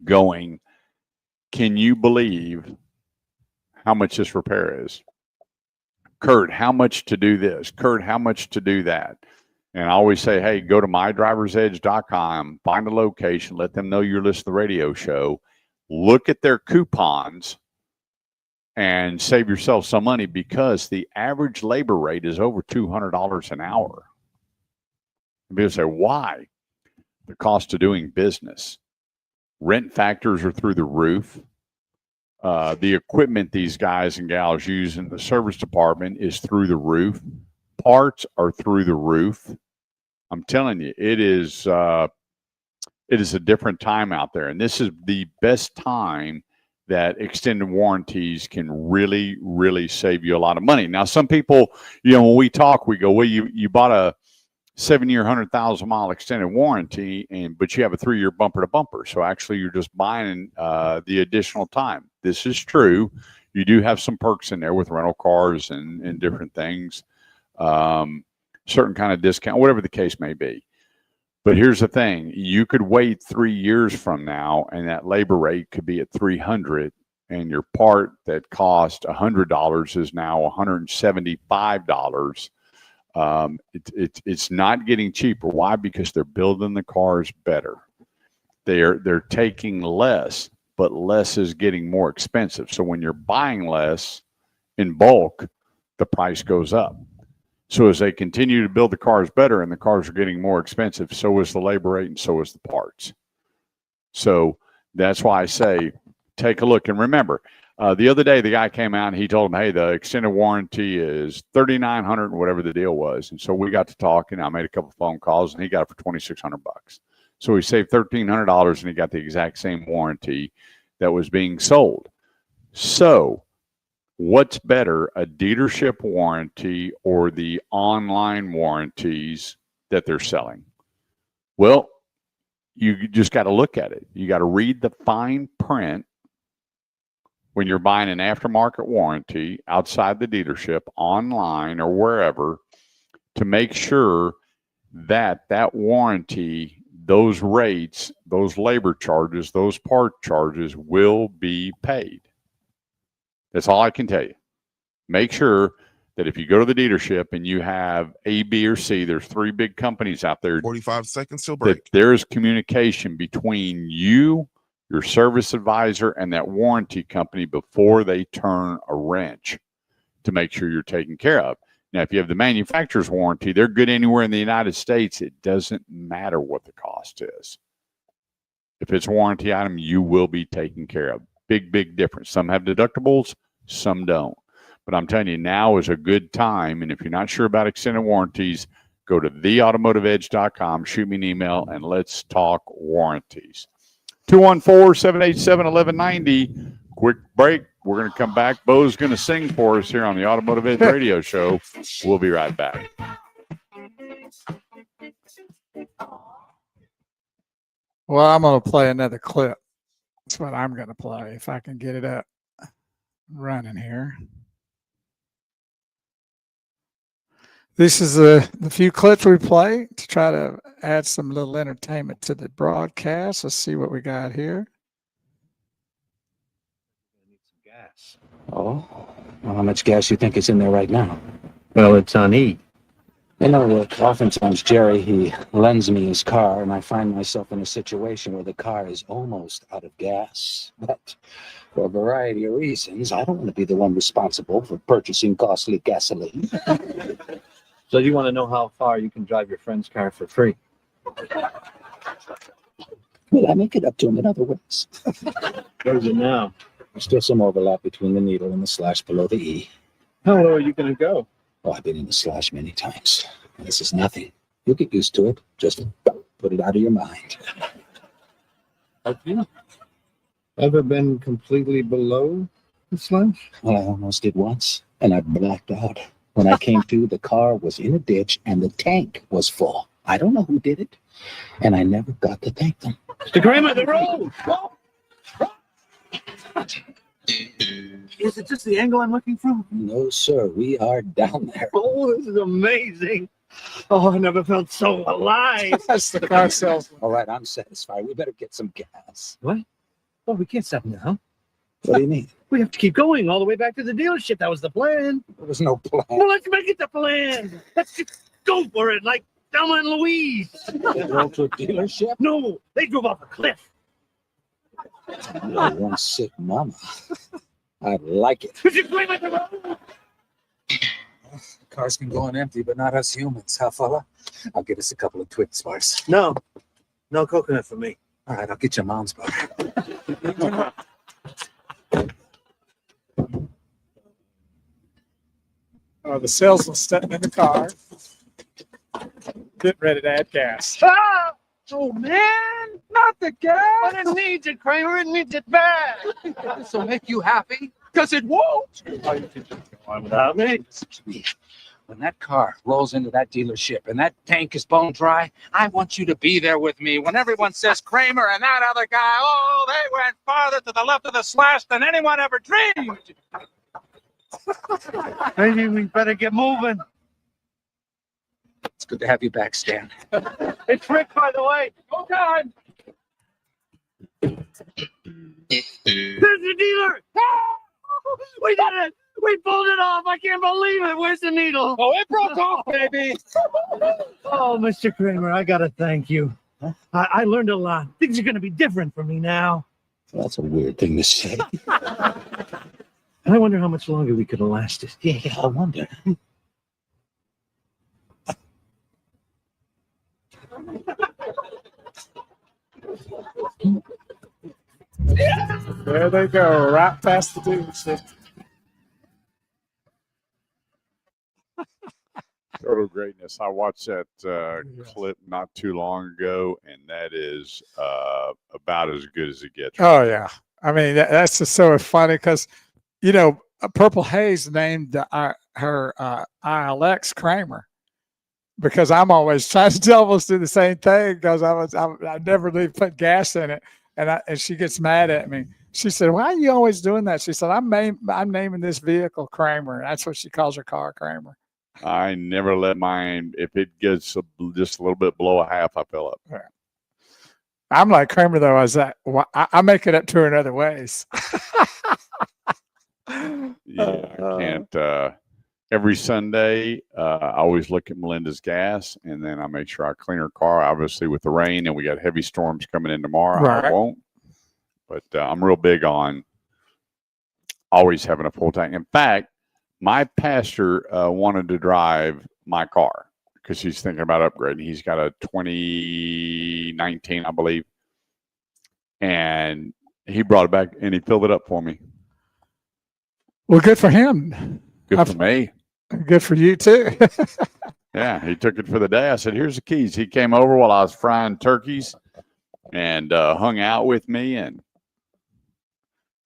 going, can you believe how much this repair is? Kurt, how much to do this? Kurt, how much to do that? And I always say, hey, go to mydriversedge.com, find a location, let them know you're listening to the radio show, look at their coupons, and save yourself some money because the average labor rate is over $200 an hour. And people say, why? The cost of doing business. Rent factors are through the roof. The equipment these guys and gals use in the service department is through the roof. Parts are through the roof. I'm telling you, it is a different time out there. And this is the best time that extended warranties can really, really save you a lot of money. Now, some people, when we talk, we go, well, you bought a 7-year, 100,000-mile extended warranty, but you have a 3-year bumper to bumper. So actually, you're just buying the additional time. This is true. You do have some perks in there with rental cars and different things, certain kind of discount, whatever the case may be. But here's the thing: you could wait 3 years from now, and that labor rate could be at $300, and your part that cost $100 is now $175. It's not getting cheaper. Why? Because they're building the cars better. They're taking less, but less is getting more expensive. So when you're buying less in bulk, the price goes up. So as they continue to build the cars better and the cars are getting more expensive, so is the labor rate and so is the parts. So that's why I say take a look. And remember, the other day, the guy came out and he told him, hey, the extended warranty is $3,900 and whatever the deal was. And so we got to talking. I made a couple of phone calls and he got it for $2,600. So he saved $1,300 and he got the exact same warranty that was being sold. So what's better, a dealership warranty or the online warranties that they're selling? Well, you just got to look at it. You got to read the fine print when you're buying an aftermarket warranty outside the dealership, online or wherever, to make sure that that warranty, those rates, those labor charges, those part charges will be paid. That's all I can tell you. Make sure that if you go to the dealership and you have A, B, or C, there's 3 big companies out there. 45 seconds till break. That there's communication between you, your service advisor, and that warranty company before they turn a wrench to make sure you're taken care of. Now, if you have the manufacturer's warranty, they're good anywhere in the United States. It doesn't matter what the cost is. If it's a warranty item, you will be taken care of. Big, big difference. Some have deductibles, some don't. But I'm telling you, now is a good time. And if you're not sure about extended warranties, go to theautomotiveedge.com, shoot me an email, and let's talk warranties. 214-787-1190. Quick break. We're going to come back. Bo's going to sing for us here on the Automotive Edge Radio Show. We'll be right back. Well, I'm going to play another clip. That's what I'm going to play if I can get it up running here. This is the few clips we play to try to add some little entertainment to the broadcast. Let's see what we got here. Oh, well, how much gas you think is in there right now? Well, it's on E. You know what? Oftentimes, Jerry, he lends me his car, and I find myself in a situation where the car is almost out of gas. But for a variety of reasons, I don't want to be the one responsible for purchasing costly gasoline. So you want to know how far you can drive your friend's car for free? Well, I make it up to him in other ways. Where's it now? There's still some overlap between the needle and the slash below the E. How low are you going to go? Oh, I've been in the slash many times. This is nothing. You'll get used to it. Just put it out of your mind. Have you ever been completely below the slash? Well, I almost did once, and I blacked out. When I came to, the car was in a ditch and the tank was full. I don't know who did it, and I never got to thank them. Mr. Kramer, the road! Is it just the angle I'm looking for? No, sir, we are down there. Oh, this is amazing. Oh, I never felt so alive. That's the car salesman. All right, I'm satisfied. We better get some gas. What? Oh, we can't stop now. What do you mean? We have to keep going all the way back to the dealership. That was the plan. There was no plan. Well, let's make it the plan. Let's just go for it, like Thelma and Louise. Go to a dealership? No, they drove off a cliff. You're one sick mama. I like it. Could you blame it the road? Cars can go on empty, but not us humans, huh, fella? I'll get us a couple of twig bars. No, no coconut for me. All right, I'll get your mom's bar. The salesman's stepping in the car, getting ready to add gas. Ah! Oh, man, not the gas. But it needs it, Kramer. It needs it bad. This will make you happy, because it won't. Oh, you can just go on without me. When that car rolls into that dealership and that tank is bone dry, I want you to be there with me when everyone says Kramer and that other guy, oh, they went farther to the left of the slash than anyone ever dreamed. Maybe we better get moving. It's good to have you back, Stan. It's Rick, by the way. Go time. There's the dealer. We did it. We pulled it off. I can't believe it. Where's the needle? Oh, it broke off, baby. Oh, Mr. Kramer, I got to thank you. I learned a lot. Things are going to be different for me now. Well, that's a weird thing to say. And I wonder how much longer we could have lasted. Yeah, I wonder. There they go, right past the dealership. Total greatness. I watched that clip not too long ago, and that is about as good as it gets. Oh yeah, I mean that's just so funny because Purple Haze named her ILX Kramer because I'm always trying to almost do the same thing because I never really put gas in it, and she gets mad at me. She said, "Why are you always doing that?" She said, "I'm naming this vehicle Kramer." That's what she calls her car, Kramer. I never let mine, if it gets just a little bit below a half, I fill up. Yeah. I'm like Kramer, though. I make it up to her in other ways. Yeah, I can't. Every Sunday, I always look at Melinda's gas, and then I make sure I clean her car. Obviously, with the rain, and we got heavy storms coming in tomorrow. Right. I won't. But I'm real big on always having a full tank. In fact, my pastor wanted to drive my car because he's thinking about upgrading. He's got a 2019, I believe. And he brought it back and he filled it up for me. Well, good for him. Good for me. Good for you, too. Yeah, he took it for the day. I said, here's the keys. He came over while I was frying turkeys and hung out with me. And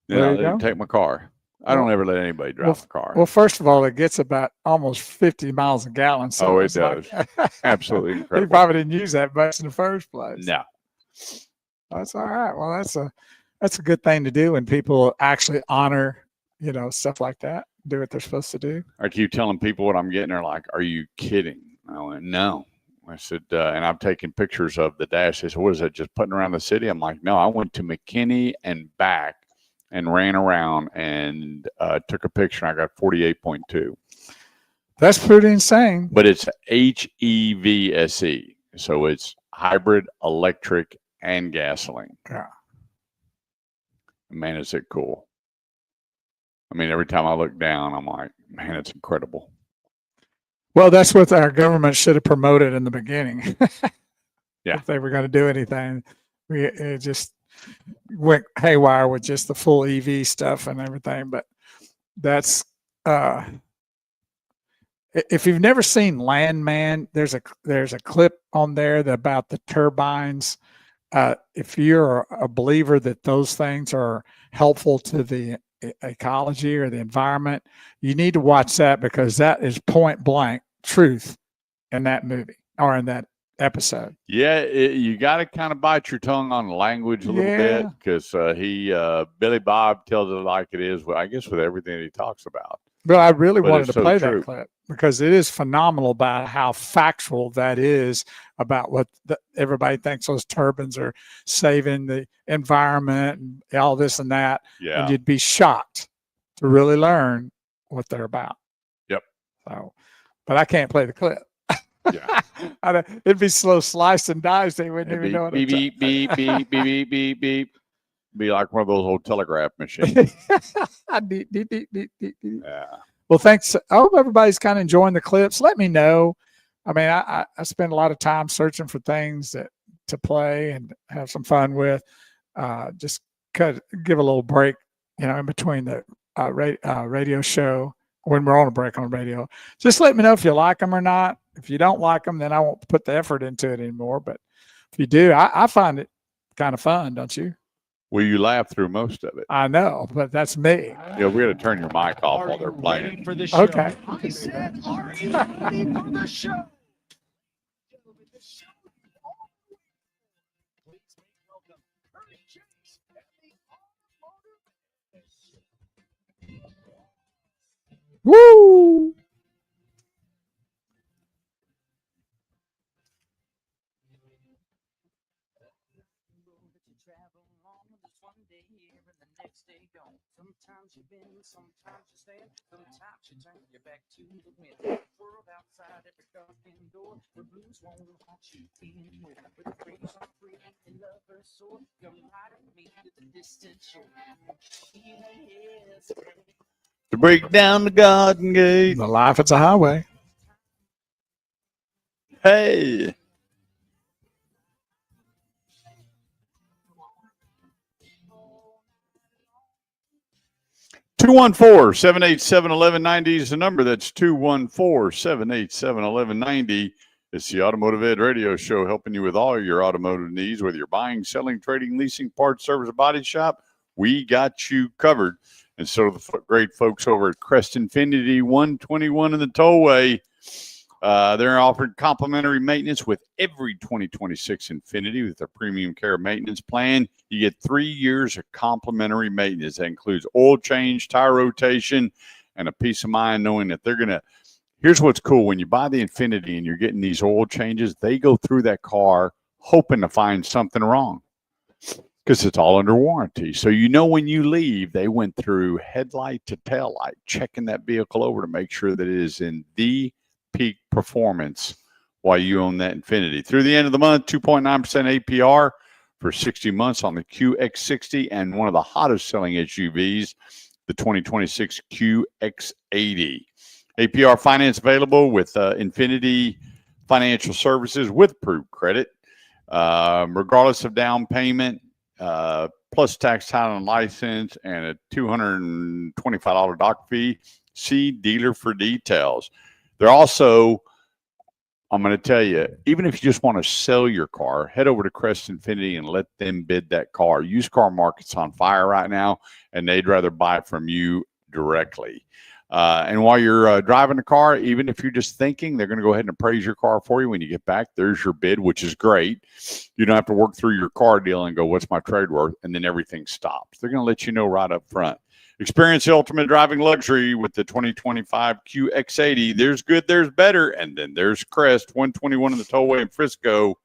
then I let him take my car. I don't ever let anybody drive a car. Well, first of all, it gets about almost 50 miles a gallon. So it does. Absolutely incredible. He probably didn't use that much in the first place. No. That's all right. Well, that's a good thing to do when people actually honor, stuff like that, do what they're supposed to do. I keep telling people what I'm getting. They're like, "Are you kidding?" I went, "No." I said, and I've taken pictures of the dash. They said, "What is that, just putting around the city?" I'm like, "No, I went to McKinney and back and ran around and took a picture. And I got 48.2. That's pretty insane. But it's HEVSE. So it's hybrid, electric, and gasoline. Yeah. Man, is it cool. I mean, every time I look down, I'm like, man, it's incredible. Well, that's what our government should have promoted in the beginning. Yeah. If they were going to do anything, it just went haywire with just the full EV stuff and everything. But that's if you've never seen Landman, there's a clip on there about the turbines if you're a believer that those things are helpful to the ecology or the environment, you need to watch that, because that is point blank truth in that movie or in that episode. Yeah, you got to kind of bite your tongue on the language a little bit, because Billy Bob tells it like it is. I guess with everything he talks about. But I really wanted to so play true. that clip, because it is phenomenal about how factual that is about what everybody thinks those turbines are saving the environment and all this and that. Yeah. And you'd be shocked to really learn what they're about. Yep. So, but I can't play the clip. Yeah. It'd be slow sliced and diced. They wouldn't even beep, know what beep, I'm beep, beep, beep, beep, beep, beep, beep. Be like one of those old telegraph machines. Yeah. Well, thanks. I hope everybody's kind of enjoying the clips. Let me know. I mean, I spend a lot of time searching for things to play and have some fun with. Just give a little break, in between the radio show when we're on a break on radio. Just let me know if you like them or not. If you don't like them, then I won't put the effort into it anymore. But if you do, I find it kind of fun, don't you? Well, you laugh through most of it. I know, but that's me. Yeah, we're going to turn your mic off while they're playing. For the show. Okay. I said, are you ready for the show? The show is on the way. Please make welcome Ernie Chase and the Automotive. Woo! Sometimes you bend, sometimes you stand, sometimes you turn your back to the wind. World outside every darkened door, where blues won't haunt you anymore. Where the breeze are free and lovers soar, come right at me to the distant shore. To break down the garden gate. The life, it's a highway. Hey. (214-787-1190) is the number. That's 214-787-1190. It's the Automotive Ed Radio Show, helping you with all your automotive needs, whether you're buying, selling, trading, leasing, parts, service, or body shop. We got you covered. And so do the great folks over at Crest Infinity 121 in the Tollway. They're offering complimentary maintenance with every 2026 Infinity with their premium care maintenance plan. You get 3 years of complimentary maintenance. That includes oil change, tire rotation, and a peace of mind knowing that they're going to. Here's what's cool. When you buy the Infinity and you're getting these oil changes, they go through that car hoping to find something wrong because it's all under warranty. So when you leave, they went through headlight to tail light, checking that vehicle over to make sure that it is in the peak performance while you own that Infinity. Through the end of the month, 2.9% APR for 60 months on the QX60 and one of the hottest selling SUVs, the 2026 QX80. APR finance available with Infinity Financial Services with approved credit, regardless of down payment, plus tax, title, and license, and a $225 doc fee. See dealer for details. They're also, I'm going to tell you, even if you just want to sell your car, head over to Crest Infinity and let them bid that car. Used car market's on fire right now, and they'd rather buy it from you directly. And while you're driving the car, even if you're just thinking, they're going to go ahead and appraise your car for you when you get back. There's your bid, which is great. You don't have to work through your car deal and go, what's my trade worth? And then everything stops. They're going to let you know right up front. Experience the ultimate driving luxury with the 2025 QX80. There's good, there's better, and then there's Crest 121 in the Tollway in Frisco.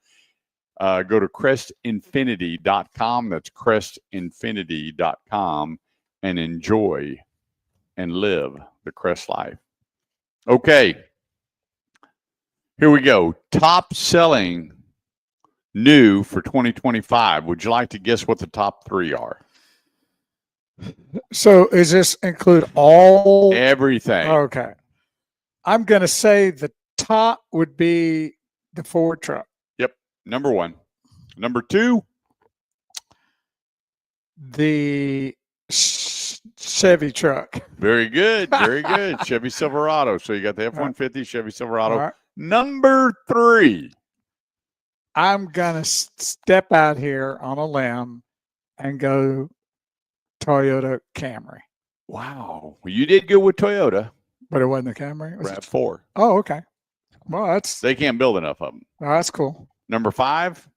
Go to crestinfinity.com. That's crestinfinity.com and enjoy and live the Crest life. Okay, here we go. Top selling new for 2025. Would you like to guess what the top 3 are? So is this include all? Everything. Okay. I'm going to say the top would be the Ford truck. Yep. Number 1. Number 2. The Chevy truck. Very good. Very good. Chevy Silverado. So you got the F-150, Chevy Silverado. Right. Number 3. I'm gonna step out here on a limb and go Toyota Camry. Wow. Well, you did good with Toyota. But it wasn't the Camry. It was RAV4. Oh, okay. Well, They can't build enough of them. that's cool. Number 5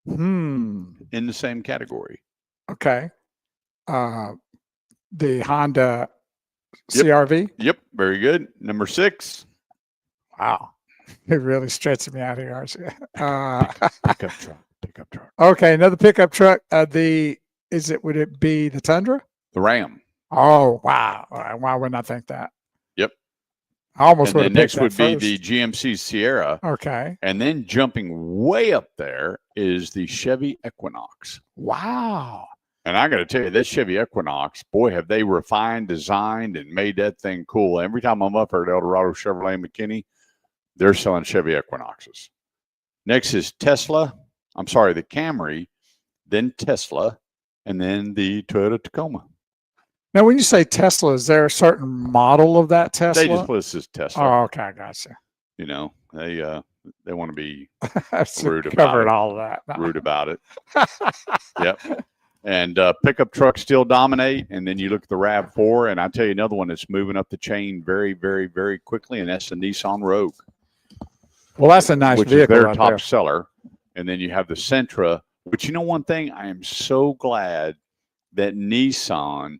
Hmm. in the same category. Okay. The Honda Yep. CRV. Yep. Very good. Number 6. Wow. You're really stretching me out here, aren't you? Pickup truck. Pickup truck. Okay, another pickup truck. Would it be the Tundra? The Ram. Oh, wow. Why wouldn't I think that? Yep. I almost And would then have next picked would that be first. the GMC Sierra. Okay. And then jumping way up there is the Chevy Equinox. Wow. And I got to tell you, this Chevy Equinox, boy, have they refined, designed, and made that thing cool. Every time I'm up there at Eldorado Chevrolet McKinney, they're selling Chevy Equinoxes. Next is Tesla. I'm sorry, the Camry, then Tesla, and then the Toyota Tacoma. Now, when you say Tesla, is there a certain model of that Tesla? They just list as Tesla. Oh, okay, I gotcha. You know, they want to be That's rude about covered it. all of that. Rude about it. Yep. And pickup trucks still dominate. And then you look at the RAV4, and I tell you another one that's moving up the chain very, very, very quickly, and that's the Nissan Rogue. Well, that's a nice which vehicle is their right top there. seller. And then you have the Sentra, which, you know, one thing, I am so glad that Nissan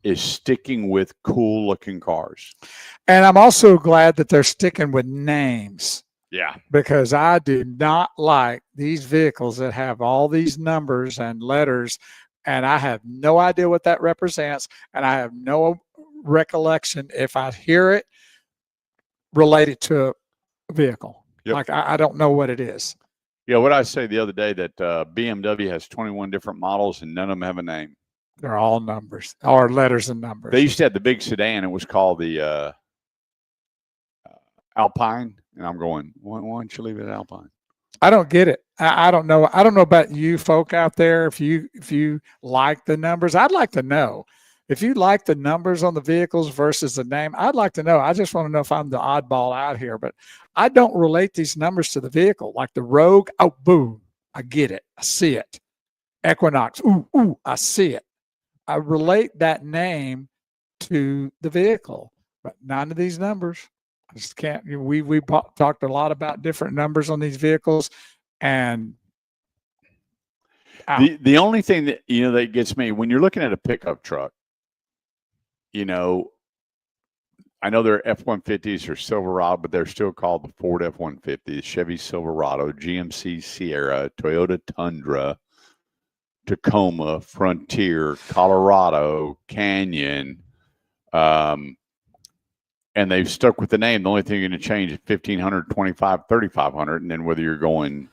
is sticking with cool looking cars. And I'm also glad that they're sticking with names. Yeah. Because I do not like these vehicles that have all these numbers and letters, and I have no idea what that represents, and I have no recollection if I hear it related to a vehicle. Yep. Like I don't know what it is. Yeah, what I say the other day that BMW has 21 different models and none of them have a name. They're all numbers or letters and numbers. They used to have the big sedan. It was called the Alpine, and I'm going, why don't you leave it at Alpine? I don't get it. I don't know. I don't know about you folk out there. If you like the numbers, I'd like to know. If you like the numbers on the vehicles versus the name, I'd like to know. I just want to know if I'm the oddball out here, but I don't relate these numbers to the vehicle. Like the Rogue, oh, boom, I get it. I see it. Equinox, ooh, I see it. I relate that name to the vehicle, but none of these numbers. I just can't. We talked a lot about different numbers on these vehicles, and the only thing that that gets me when you're looking at a pickup truck, I know they're F-150s or Silverado, but they're still called the Ford F-150, Chevy Silverado, GMC Sierra, Toyota Tundra, Tacoma, Frontier, Colorado, Canyon, and they've stuck with the name. The only thing you're going to change is 1500, 25, 3500, and then whether you're going,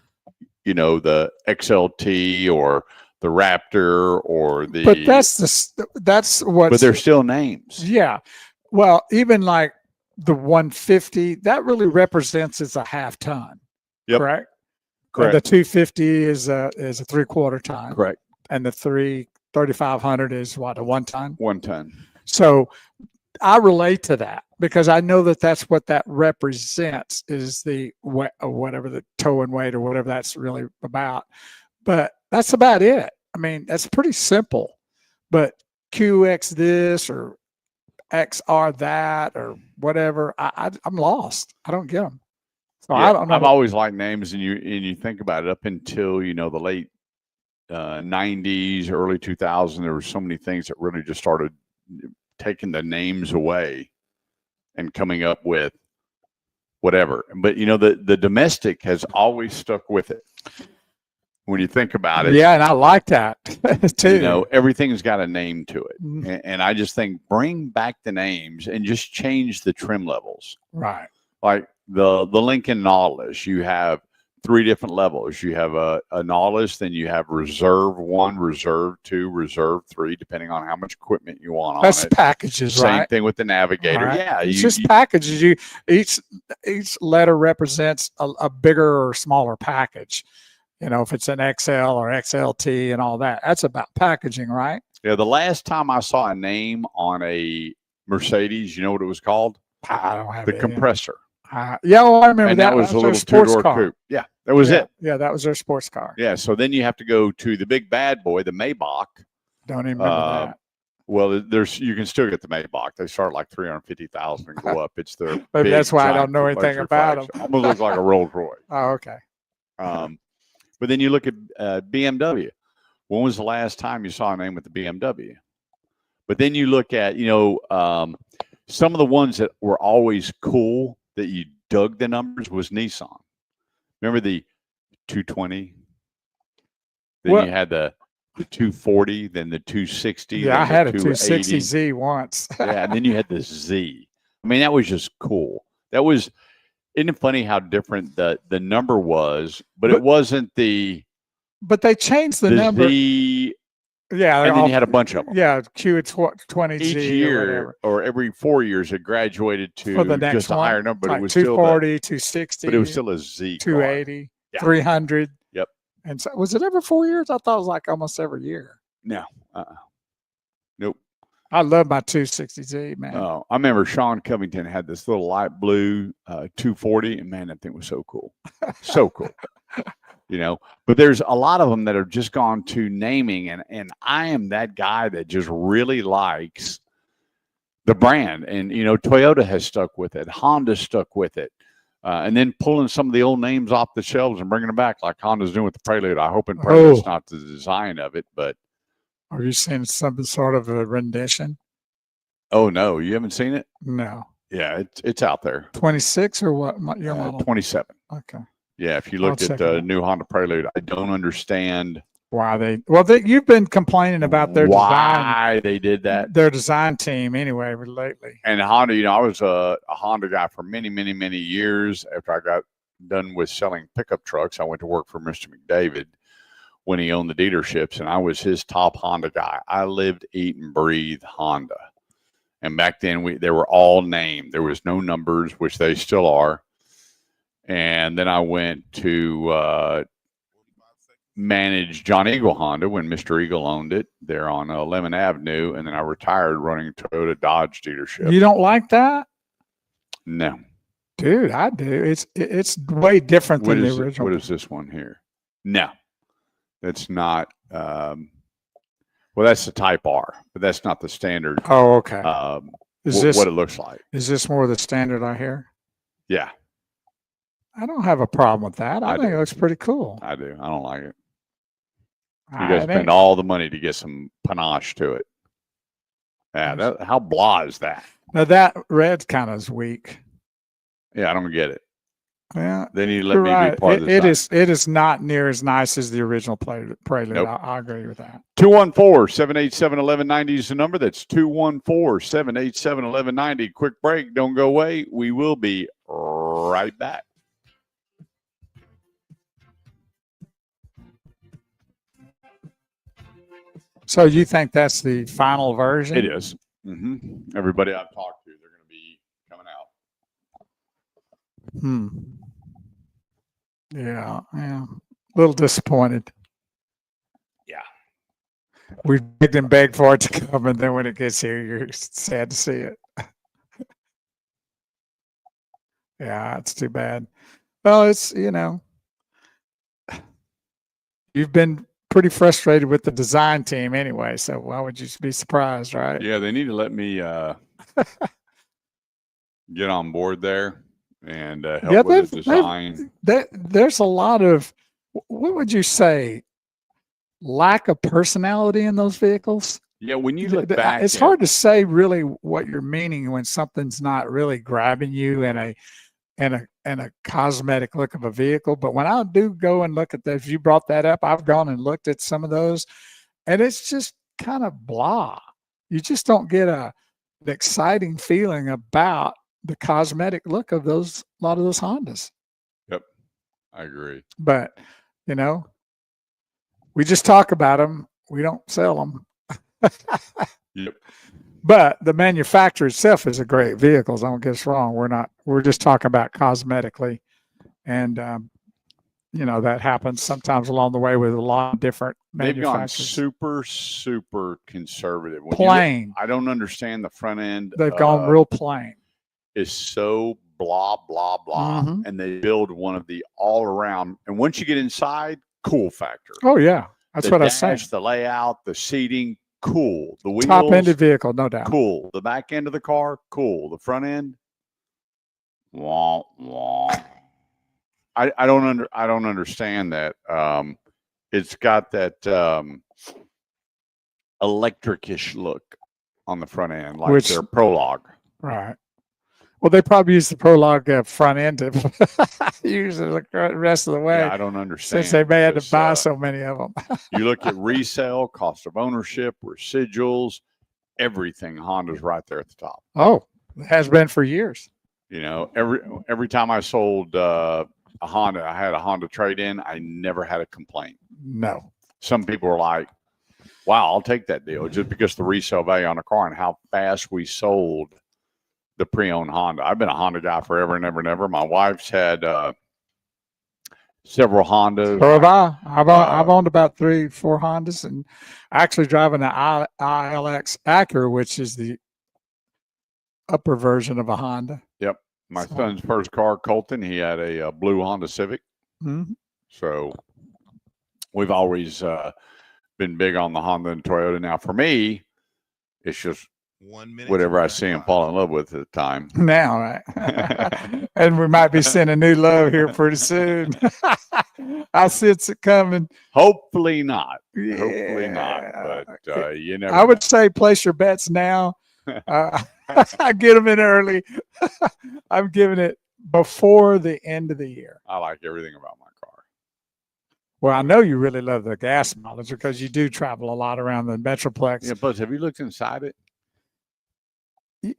the XLT or the Raptor or the. But that's what. But they're still names. Yeah, well, even like the 150, that really represents as a half ton. Yep. Correct. Correct. And the 250 is a 3/4 ton. Correct. And the 3500 is what, a 1 ton? 1 ton. So I relate to that because I know that that's what that represents is the whatever the tow and weight or whatever that's really about. But that's about it. I mean, that's pretty simple. But QX this or XR that or whatever, I'm lost. I don't get them. So Yeah, I don't know. I've always liked names, and you think about it up until the late 90s, early 2000s. There were so many things that really just started taking the names away and coming up with whatever. But the domestic has always stuck with it. When you think about it, yeah, and I like that too. Everything's got a name to it, Mhm. and I just think bring back the names and just change the trim levels. Right. Like the Lincoln Nautilus, you have 3 different levels. You have a Nautilus, then you have Reserve 1, Reserve 2, Reserve 3, depending on how much equipment you want That's on it. packages, Same right? thing with the Navigator. Right. Yeah, It's just packages. Each letter represents a bigger or smaller package. If it's an XL or XLT and all that, that's about packaging, right? Yeah, the last time I saw a name on a Mercedes, you know what it was called? I don't have the it. compressor. Yeah, well, I remember And that. that was a That's little sports two-door car. coupe. Yeah, That was it. Yeah, that was their sports car. Yeah. So then you have to go to the big bad boy, the Maybach. Don't even remember that. Well, you can still get the Maybach. They start like 350,000 and go up. It's their Maybe big, that's why I don't giant know anything luxury about flagship. them. Almost looks like a Rolls Royce. Oh, okay. But then you look at BMW. When was the last time you saw a name with the BMW? But then you look at, some of the ones that were always cool that you dug the numbers was Nissan. Remember the 220? Then you had the 240, then the 260. Yeah, I then the had a 280. 260Z once. Yeah, and then you had the Z. I mean, that was just cool. Isn't it funny how different the number was, but it wasn't the. But they changed the number. Z, yeah, and then you had a bunch of them. Yeah, Q20Z. Each year or every 4 years, it graduated to the next just a higher number, but like it was 240, 260. But it was still a Z. 280, Yeah. 300. Yep. And so, was it every 4 years? I thought it was like almost every year. No. Nope. I love my 260Z, man. Oh, I remember Sean Covington had this little light blue 240, and man, that thing was so cool. So cool. But there's a lot of them that have just gone to naming, and I am that guy that just really likes the brand. And, Toyota has stuck with it. Honda stuck with it. And then pulling some of the old names off the shelves and bringing them back like Honda's doing with the Prelude. I hope in Prelude's not the design of it, but. Are you seeing some sort of a rendition? Oh, no. You haven't seen it? No. Yeah, it's out there. 26 or what? Your model? 27. Okay. Yeah, if you looked at the new Honda Prelude, I don't understand why you've been complaining about their why they did that. Their design team anyway lately. And Honda, I was a Honda guy for many, many, many years. After I got done with selling pickup trucks, I went to work for Mr. McDavid when he owned the dealerships, and I was his top Honda guy. I lived, eat, and breathe Honda. And back then, they were all named. There was no numbers, which they still are. And then I went to manage John Eagle Honda when Mr. Eagle owned it there on Lemon Avenue. And then I retired running Toyota Dodge dealership. You don't like that? No. Dude, I do. It's way different than the original. What is this one here? No. That's not. Well, that's the Type R, but that's not the standard. Oh, okay. Is this what it looks like? Is this more the standard I hear? Yeah. I don't have a problem with that. I think it looks pretty cool. I do. I don't like it. You guys spend all the money to get some panache to it. Yeah. How blah is that? Now that red kind of is weak. Yeah, I don't get it. Yeah, they need to let me be part of this. It is not near as nice as the original Prelude. Nope. I agree with that. 214-787-1190 is the number. That's 214-787-1190. Quick break. Don't go away. We will be right back. So you think that's the final version? It is. Mm-hmm. Everybody I've talked to, they're going to be coming out. Yeah. A little disappointed. Yeah. We begged and begged for it to come, and then when it gets here, you're sad to see it. Yeah, it's too bad. Well, it's, you've been pretty frustrated with the design team anyway, so why would you be surprised, right? Yeah, they need to let me get on board there and help with the design. There's a lot of, what would you say, lack of personality in those vehicles? Yeah, when you look back, it's hard to say really what you're meaning when something's not really grabbing you in a cosmetic look of a vehicle. But when I do go and look at those, you brought that up, I've gone and looked at some of those, and it's just kind of blah. You just don't get an exciting feeling about the cosmetic look of a lot of those Hondas. Yep, I agree. But, we just talk about them. We don't sell them. Yep. But the manufacturer itself is a great vehicle. Don't get us wrong. We're just talking about cosmetically. And, that happens sometimes along the way with a lot of different manufacturers. They've gone super, super conservative. Plain. I don't understand the front end. They've gone real plain. Is so blah, blah, blah. Mhm. And they build one of the all around. And once you get inside, cool factor. Oh yeah, that's The what I was saying. dash, the layout, the seating, cool. The wheels, Top-ended vehicle, no doubt. cool. The back end of the car, cool. The front end, wah, wah. I don't understand that. It's got that electric-ish look on the front end, like Which- their Prologue. Right. Well, they probably use the Prologue front end to use it the rest of the way. Yeah, I don't understand. Since they may have to because, buy so many of them. you look at resale, cost of ownership, residuals, everything. Honda's right there at the top. Oh, it has been for years. You know, every time I sold a Honda, I had a Honda trade-in. I never had a complaint. No. Some people were like, "Wow, I'll take that deal," just because the resale value on a car and how fast we sold the pre-owned Honda. I've been a Honda guy forever and ever and ever. My wife's had several Hondas. So have I. I've owned about 3-4 Hondas, and actually driving the ILX Acura, which is the upper version of a Honda. Yep. My son's first car, Colton, he had a blue Honda Civic. Mhm. So we've always been big on the Honda and Toyota. Now, for me, it's just 1 minute. whatever I see and fall in love with at the time. Now, right? And we might be sending new love here pretty soon. I sense it coming. Hopefully not. Hopefully not. But you never. I would say place your bets now. I get them in early. I'm giving it before the end of the year. I like everything about my car. Well, I know you really love the gas mileage because you do travel a lot around the Metroplex. Yeah, Buzz, have you looked inside it?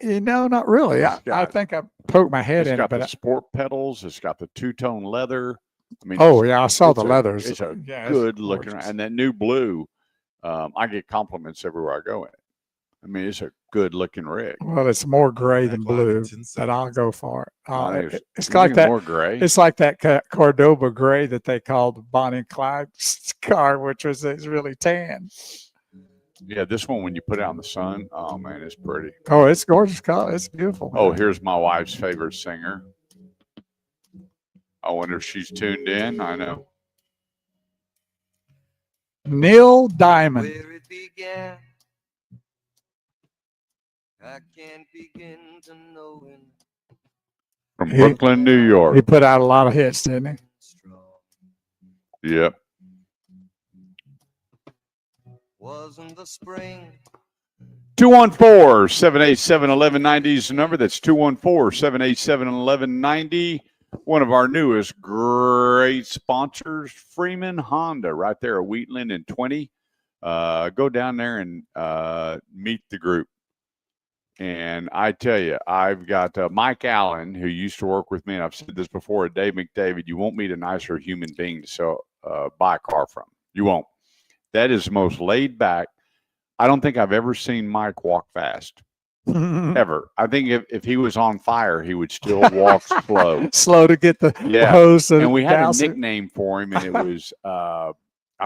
No, not really. I think I poked my head It's in got it, but the sport pedals. It's got the two-tone leather. I mean, oh yeah, I saw the it's leathers. It's a Yeah, it's good looking, gorgeous. and that new blue. I get compliments everywhere I go in it. I mean, it's a good looking rig. Well, it's more gray than Back line in blue, 10 but I'll go for it. I think It's you like think that. more gray. It's like that Cordoba gray that they called Bonnie and Clyde's car, which was really tan. Yeah, this one when you put it out in the sun, oh man, it's pretty. Oh, it's gorgeous color. It's beautiful. Oh, here's my wife's favorite singer. I wonder if she's tuned in. I know. Neil Diamond. Where it began, I can't begin to know it. From Brooklyn, New He York. put out a lot of hits, didn't he? Yep. Wasn't the spring 214-787-1190 is the number. That's 214-787-1190. One of our newest great sponsors, Freeman Honda, right there at Wheatland and 20. Go down there and meet the group. And I tell you, I've got Mike Allen, who used to work with me, and I've said this before, Dave McDavid, you won't meet a nicer human being to buy a car from. You won't. That is the most laid back. I don't think I've ever seen Mike walk fast. Ever. I think if he was on fire, he would still walk slow. Slow to get the Yeah. hose. And we had a douse it. nickname for him, and it was I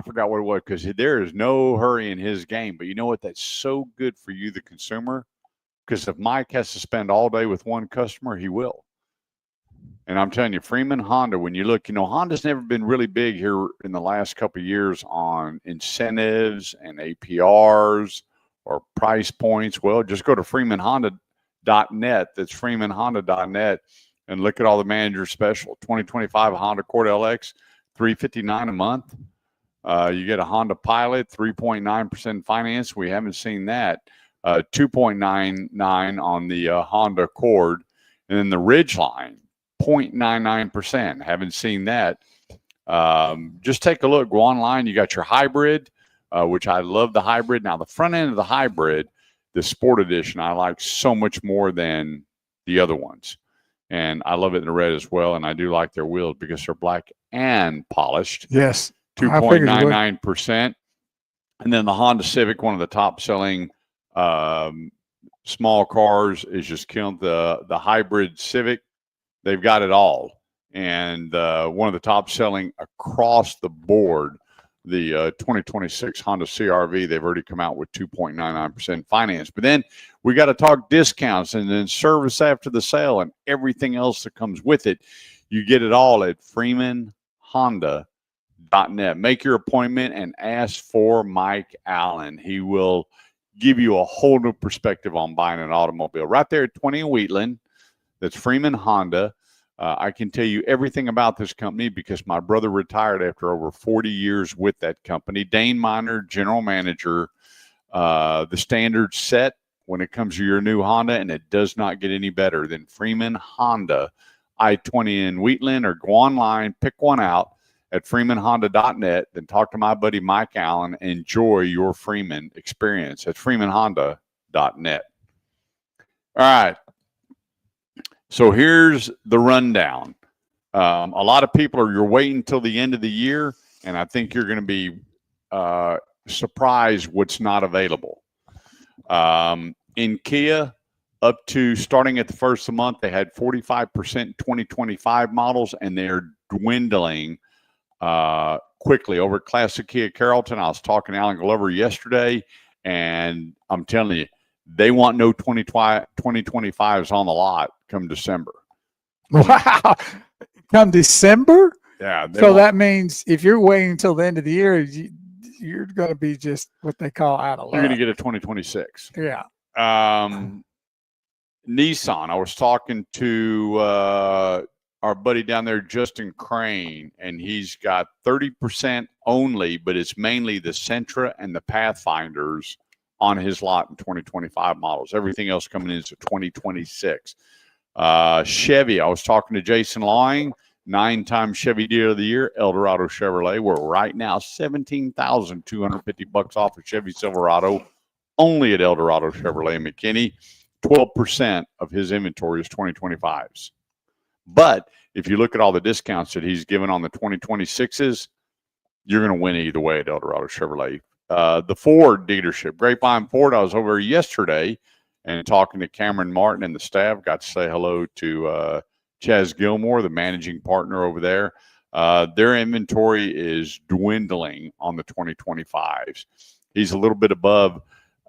forgot what it was, because there is no hurry in his game. But you know what? That's so good for you, the consumer, because if Mike has to spend all day with one customer, he will. And I'm telling you, Freeman Honda, when you look, Honda's never been really big here in the last couple of years on incentives and APRs or price points. Well, just go to freemanhonda.net. That's freemanhonda.net, and look at all the manager special. 2025 Honda Accord LX, $359 a month. You get a Honda Pilot, 3.9% finance. We haven't seen that. 2.99 on the Honda Accord, and then the Ridgeline, 0.99%. Haven't seen that. Just take a look. Go online. You got your hybrid, which I love the hybrid. Now, the front end of the hybrid, the Sport Edition, I like so much more than the other ones. And I love it in the red as well. And I do like their wheels because they're black and polished. Yes. 2.99%. And then the Honda Civic, one of the top selling small cars, is just killing the hybrid Civic. They've got it all. And one of the top selling across the board the 2026 Honda CRV. They've already come out with 2.99% finance. But then we got to talk discounts and then service after the sale and everything else that comes with it. You get it all at FreemanHonda.net. Make your appointment and ask for Mike Allen. He will give you a whole new perspective on buying an automobile. Right there at 20 in Wheatland. That's Freeman Honda. I can tell you everything about this company because my brother retired after over 40 years with that company. Dane Miner, general manager. The standards set when it comes to your new Honda, and it does not get any better than Freeman Honda, I-20 in Wheatland, or go online, pick one out at FreemanHonda.net. Then talk to my buddy Mike Allen. Enjoy your Freeman experience at FreemanHonda.net. All right. So here's the rundown. A lot of people you're waiting until the end of the year, and I think you're going to be surprised what's not available. In Kia, up to starting at the first of the month, they had 45% 2025 models, and they're dwindling quickly. Over at Classic Kia Carrollton, I was talking to Alan Glover yesterday, and I'm telling you, they want no 2025s on the lot come December. Wow. Come December? Yeah. So that means if you're waiting until the end of the year, you're going to be just what they call out of luck. You're going to get a 2026. Yeah. Nissan, I was talking to our buddy down there, Justin Crane, and he's got 30% only, but it's mainly the Sentra and the Pathfinders on his lot in 2025 models. Everything else coming into 2026. Chevy, I was talking to Jason Lawing, 9-time Chevy Dealer of the Year, Eldorado Chevrolet. We're right now $17,250 off a Chevy Silverado, only at Eldorado Chevrolet in McKinney. 12% of his inventory is 2025s. But if you look at all the discounts that he's given on the 2026s, you're going to win either way at Eldorado Chevrolet. The Ford dealership, Grapevine Ford, I was over yesterday and talking to Cameron Martin and the staff. Got to say hello to Chaz Gilmore, the managing partner over there. Their inventory is dwindling on the 2025s. He's a little bit above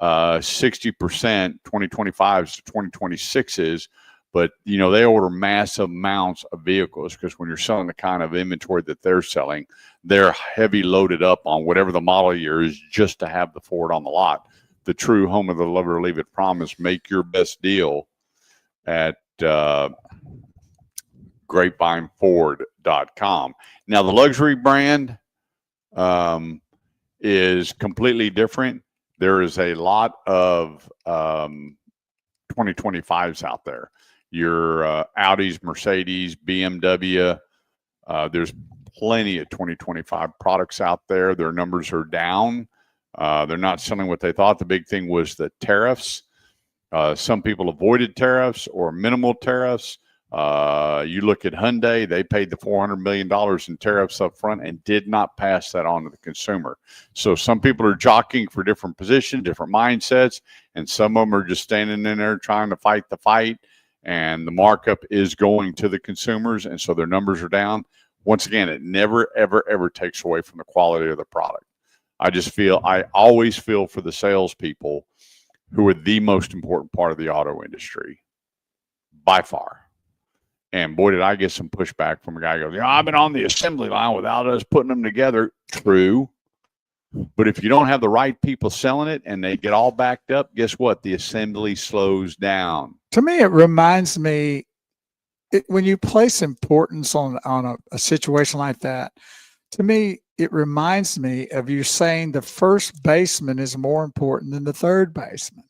60% 2025s to 2026s, but you know they order massive amounts of vehicles because when you're selling the kind of inventory that they're selling, they're heavy loaded up on whatever the model year is just to have the Ford on the lot. The true home of the love it or leave it promise. Make your best deal at grapevine.ford.com. Now the luxury brand is completely different. There is a lot of 2025s out there. Your Audis, Mercedes, BMW. There's plenty of 2025 products out there. Their numbers are down. They're not selling what they thought. The big thing was the tariffs. Some people avoided tariffs or minimal tariffs. You look at Hyundai, they paid the $400 million in tariffs up front and did not pass that on to the consumer. So some people are jockeying for different positions, different mindsets, and some of them are just standing in there trying to fight the fight, and the markup is going to the consumers, and so their numbers are down. Once again, it never, ever, ever takes away from the quality of the product. I always feel for the salespeople who are the most important part of the auto industry, by far. And boy, did I get some pushback from a guy who goes, yeah, I've been on the assembly line without us putting them together. True. But if you don't have the right people selling it and they get all backed up, guess what? The assembly slows down. To me, it reminds me, when you place importance on a situation like that, to me, it reminds me of you saying the first baseman is more important than the third baseman,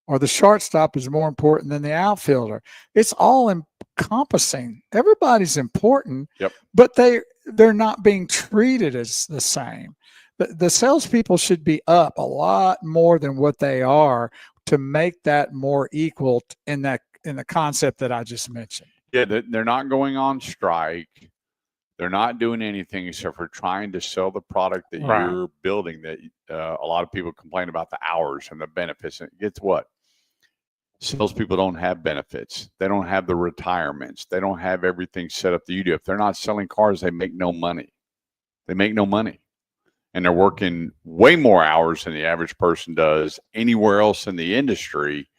or the shortstop is more important than the outfielder. It's all encompassing. Everybody's important, yep, but they're not being treated as the same. The salespeople should be up a lot more than what they are to make that more equal in the concept that I just mentioned. Yeah, they're not going on strike. They're not doing anything except for trying to sell the product that you're building. That a lot of people complain about the hours and the benefits. And guess what? Salespeople don't have benefits. They don't have the retirements. They don't have everything set up that you do. If they're not selling cars, they make no money. They make no money. and they're working way more hours than the average person does anywhere else in the industry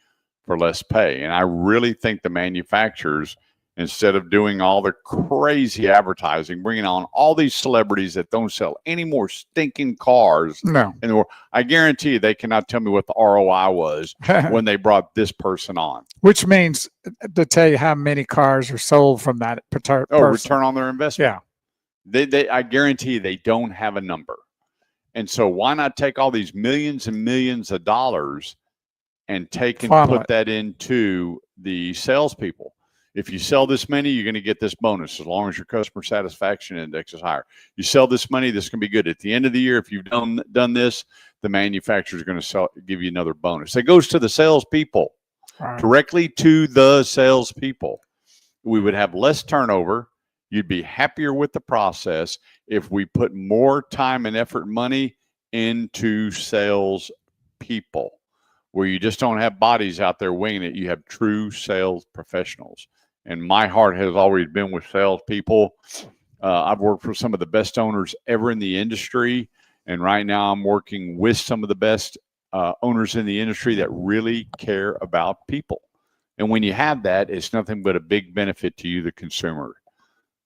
for less pay. And I really think the manufacturers, instead of doing all the crazy advertising, bringing on all these celebrities that don't sell any more stinking cars No. in the world, I guarantee you they cannot tell me what the ROI was when they brought this person on. Which means to tell you how many cars are sold from that person. Return on their investment. Yeah. I guarantee you they don't have a number. And so why not take all these millions and millions of dollars and put that into the salespeople? If you sell this many, you're going to get this bonus as long as your customer satisfaction index is higher. You sell this money, this can be good. At the end of the year, if you've done this, the manufacturer is going to give you another bonus. It goes to the salespeople, directly to the salespeople. We would have less turnover. You'd be happier with the process if we put more time and effort and money into sales people, where you just don't have bodies out there winging it. You have true sales professionals. And my heart has always been with salespeople. I've worked for some of the best owners ever in the industry. And right now I'm working with some of the best owners in the industry that really care about people. And when you have that, it's nothing but a big benefit to you, the consumer.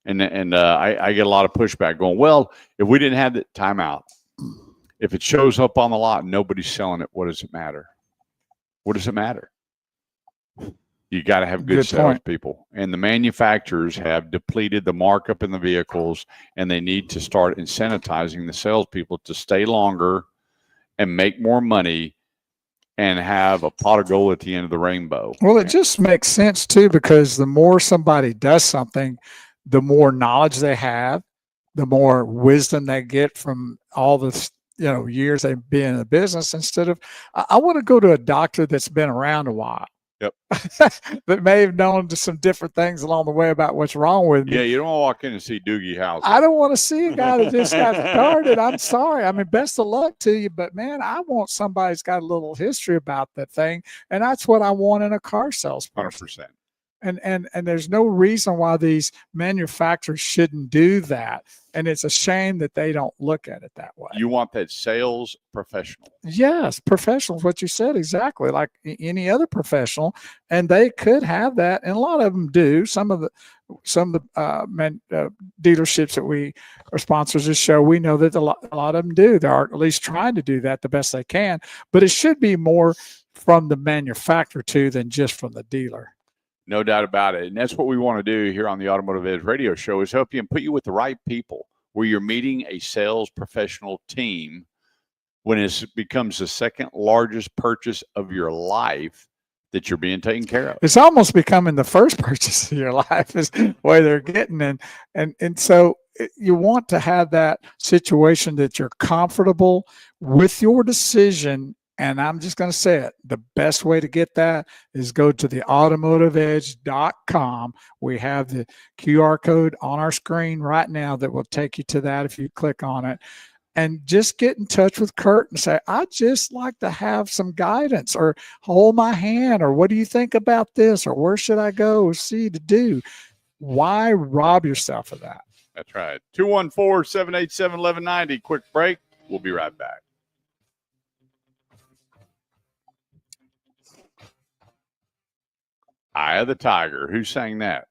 And I get a lot of pushback going, well, if we didn't have the timeout, if it shows up on the lot and nobody's selling it, what does it matter? What does it matter? You got to have good salespeople. And the manufacturers have depleted the markup in the vehicles, and they need to start incentivizing the salespeople to stay longer and make more money and have a pot of gold at the end of the rainbow. Well, it just makes sense too, because the more somebody does something, the more knowledge they have, the more wisdom they get from all the years they've been in the business. Instead of, I want to go to a doctor that's been around a while. Yep. That may have known some different things along the way about what's wrong with me. Yeah, you don't want to walk in and see Doogie House. I don't want to see a guy that just got started. I'm sorry. I mean, best of luck to you, but man, I want somebody who's got a little history about that thing, and that's what I want in a car salesperson. 100%. And there's no reason why these manufacturers shouldn't do that. And it's a shame that they don't look at it that way. You want that sales professional. Yes, professionals, what you said exactly, like any other professional, and they could have that, and a lot of them do. Some of the dealerships that we are sponsors of the show, we know that a lot of them do. They are at least trying to do that the best they can, but it should be more from the manufacturer too than just from the dealer. No doubt about it. And that's what we want to do here on the Automotive Edge radio show, is help you and put you with the right people, where you're meeting a sales professional team when it becomes the second largest purchase of your life that you're being taken care of. It's almost becoming the first purchase of your life is the way they're getting in. And so you want to have that situation that you're comfortable with your decision. And I'm just going to say it. The best way to get that is go to the automotiveedge.com. We have the QR code on our screen right now that will take you to that if you click on it. And just get in touch with Kurt and say, I'd just like to have some guidance, or hold my hand, or what do you think about this, or where should I go see to do? Why rob yourself of that? That's right. 214-787-1190. Quick break. We'll be right back. Eye of the Tiger. Who sang that?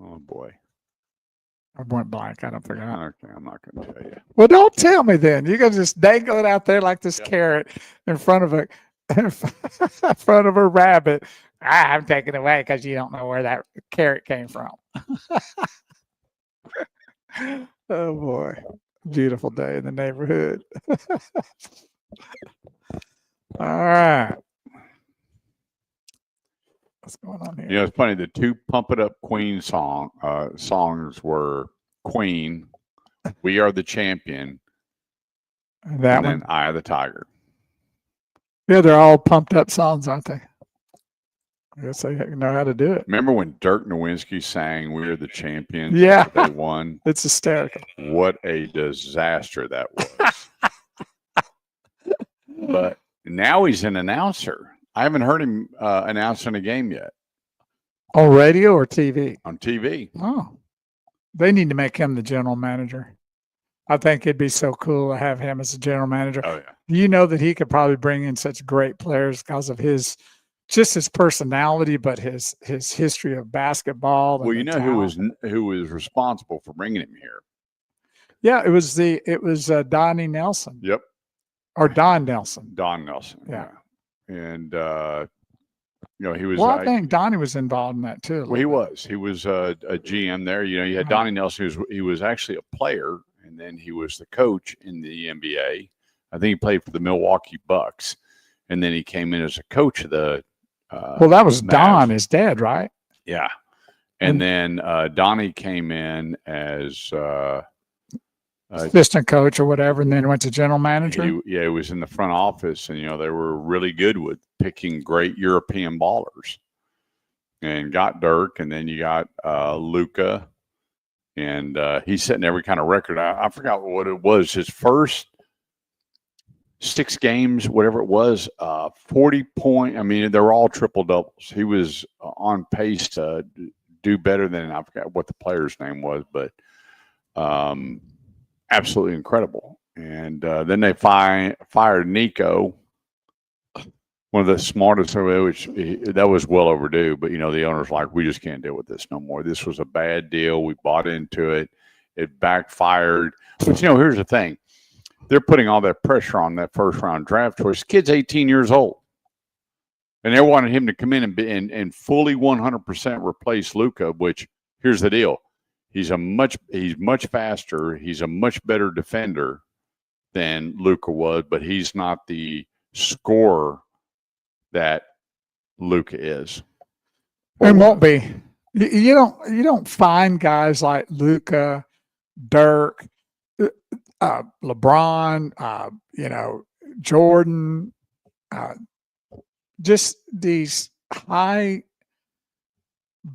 Oh, boy. I went blank. I don't think Okay, I'm not going to tell you. Well, don't tell me then. You're going to just dangle it out there like this carrot in front of a rabbit. I'm taking it away because you don't know where that carrot came from. Oh, boy. Beautiful day in the neighborhood. All right. What's going on here? You know, it's funny. The two Pump It Up Queen songs were Queen, We Are the Champion, and then Eye of the Tiger. Yeah, they're all pumped up songs, aren't they? I guess they know how to do it. Remember when Dirk Nowinski sang We Are the Champions? Yeah. They won. It's hysterical. What a disaster that was. But now he's an announcer. I haven't heard him announcing a game yet. On radio or TV? On TV. Oh. They need to make him the general manager. I think it'd be so cool to have him as a general manager. Oh yeah. You know that he could probably bring in such great players because of his personality, but his history of basketball. Well, you know who was responsible for bringing him here? Yeah, it was Donnie Nelson. Yep. Or Don Nelson. Don Nelson. Yeah. And he was. Well, I think Donnie was involved in that too. Well, he was. He was a GM there. You had Donnie Nelson. He was actually a player, and then he was the coach in the NBA. I think he played for the Milwaukee Bucks, and then he came in as a coach of the. Well, that was Mavs. Don, his dad, right? Yeah, and then Donnie came in as assistant coach or whatever, and then went to general manager. He was in the front office, and they were really good with picking great European ballers. And got Dirk, and then you got Luka, and he's setting every kind of record. I forgot what it was. His first 6 games, whatever it was, 40 point. I mean, they were all triple doubles. He was on pace to do better than, I forgot what the player's name was, but absolutely incredible. And then they fired Nico, one of the smartest of it, which that was well overdue. But, the owner's like, we just can't deal with this no more. This was a bad deal. We bought into it. It backfired. But, here's the thing. They're putting all that pressure on that first-round draft choice. The kid's 18 years old. And they wanted him to come in and fully 100% replace Luka, which, here's the deal. He's much faster. He's a much better defender than Luka was, but he's not the scorer that Luka is. And won't be. You don't find guys like Luka, Dirk, LeBron, Jordan, just these high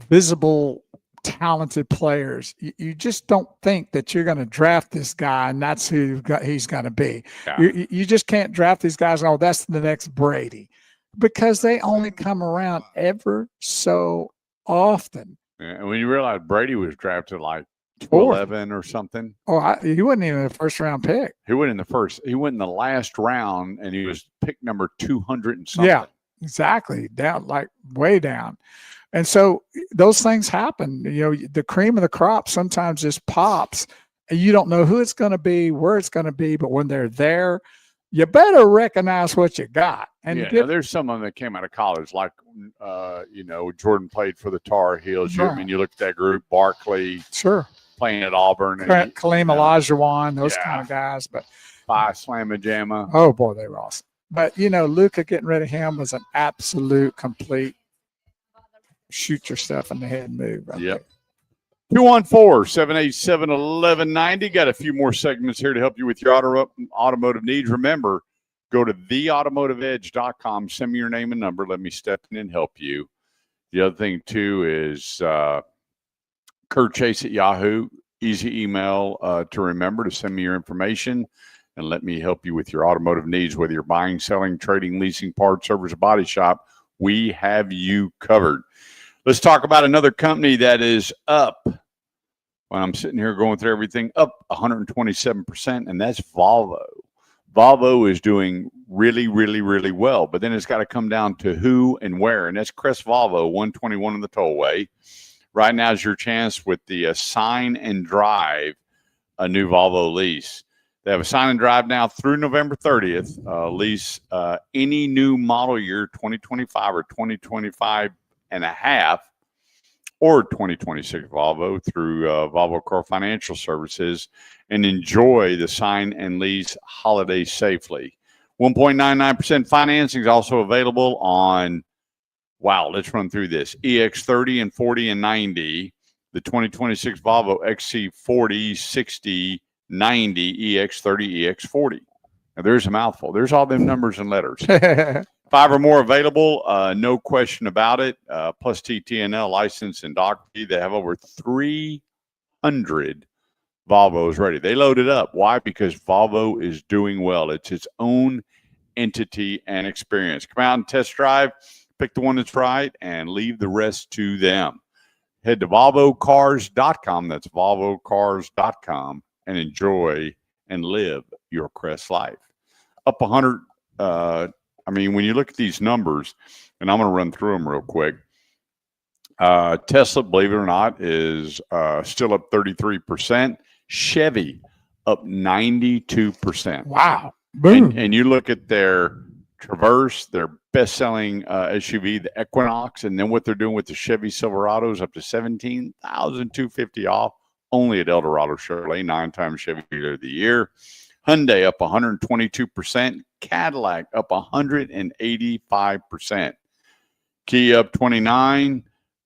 visible talented players. You just don't think that you're going to draft this guy and that's who he's going to be. Yeah. You just can't draft these guys. Oh, that's the next Brady, because they only come around ever so often. Yeah, and when you realize Brady was drafted like 11 or something. Oh, he wasn't even a first round pick. He went in the first. He went in the last round, and he was pick number 200 and something. Yeah, exactly. Down, like way down. And so those things happen. The cream of the crop sometimes just pops, and you don't know who it's going to be, where it's going to be. But when they're there, you better recognize what you got. And there's someone that came out of college, like Jordan played for the Tar Heels. Right. I mean, you look at that group, Barkley, sure, playing at Auburn, and Kaleem Olajuwon, those kind of guys. But Phi Slamma Jamma. Oh boy, they were awesome. But Luka getting rid of him was an absolute complete shoot yourself in the head move. Yep. 214-787-1190. Got a few more segments here to help you with your automotive needs. Remember, go to theautomotiveedge.com. Send me your name and number. Let me step in and help you. The other thing, too, is Kurt Chase at Yahoo. Easy email to remember to send me your information and let me help you with your automotive needs, whether you're buying, selling, trading, leasing, parts, service, or body shop. We have you covered. Let's talk about another company that is up. When I'm sitting here going through everything, up 127%, and that's Volvo. Volvo is doing really, really, really well, but then it's got to come down to who and where, and that's Crest Volvo, 121 on the tollway. Right now is your chance with the sign and drive a new Volvo lease. They have a sign and drive now through November 30th. Lease any new model year 2025 or 2025 and a half or 2026 Volvo through Volvo Car Financial Services and enjoy the sign and lease holiday safely. 1.99% financing is also available on, let's run through this. EX30 and 40 and 90, the 2026 Volvo XC40, 60, 90, EX30, EX40. Now, there's a mouthful. There's all them numbers and letters. 5 or more available, no question about it. Plus TTNL license and doc. They have over 300 Volvos ready. They loaded up. Why? Because Volvo is doing well. It's its own entity and experience. Come out and test drive, pick the one that's right, and leave the rest to them. head to volvocars.com. That's volvocars.com, and enjoy and live your Crest life. Up 100. I mean, when you look at these numbers, and I'm going to run through them real quick. Tesla, believe it or not, is still up 33%. Chevy up 92%. Wow. Boom. And you look at their Traverse, their best-selling SUV, the Equinox, and then what they're doing with the Chevy Silverados, up to $17,250 off. Only at Eldorado Chevrolet, 9-time Chevy Dealer of the Year. Hyundai up 122%. Cadillac up 185%. Kia up 29%.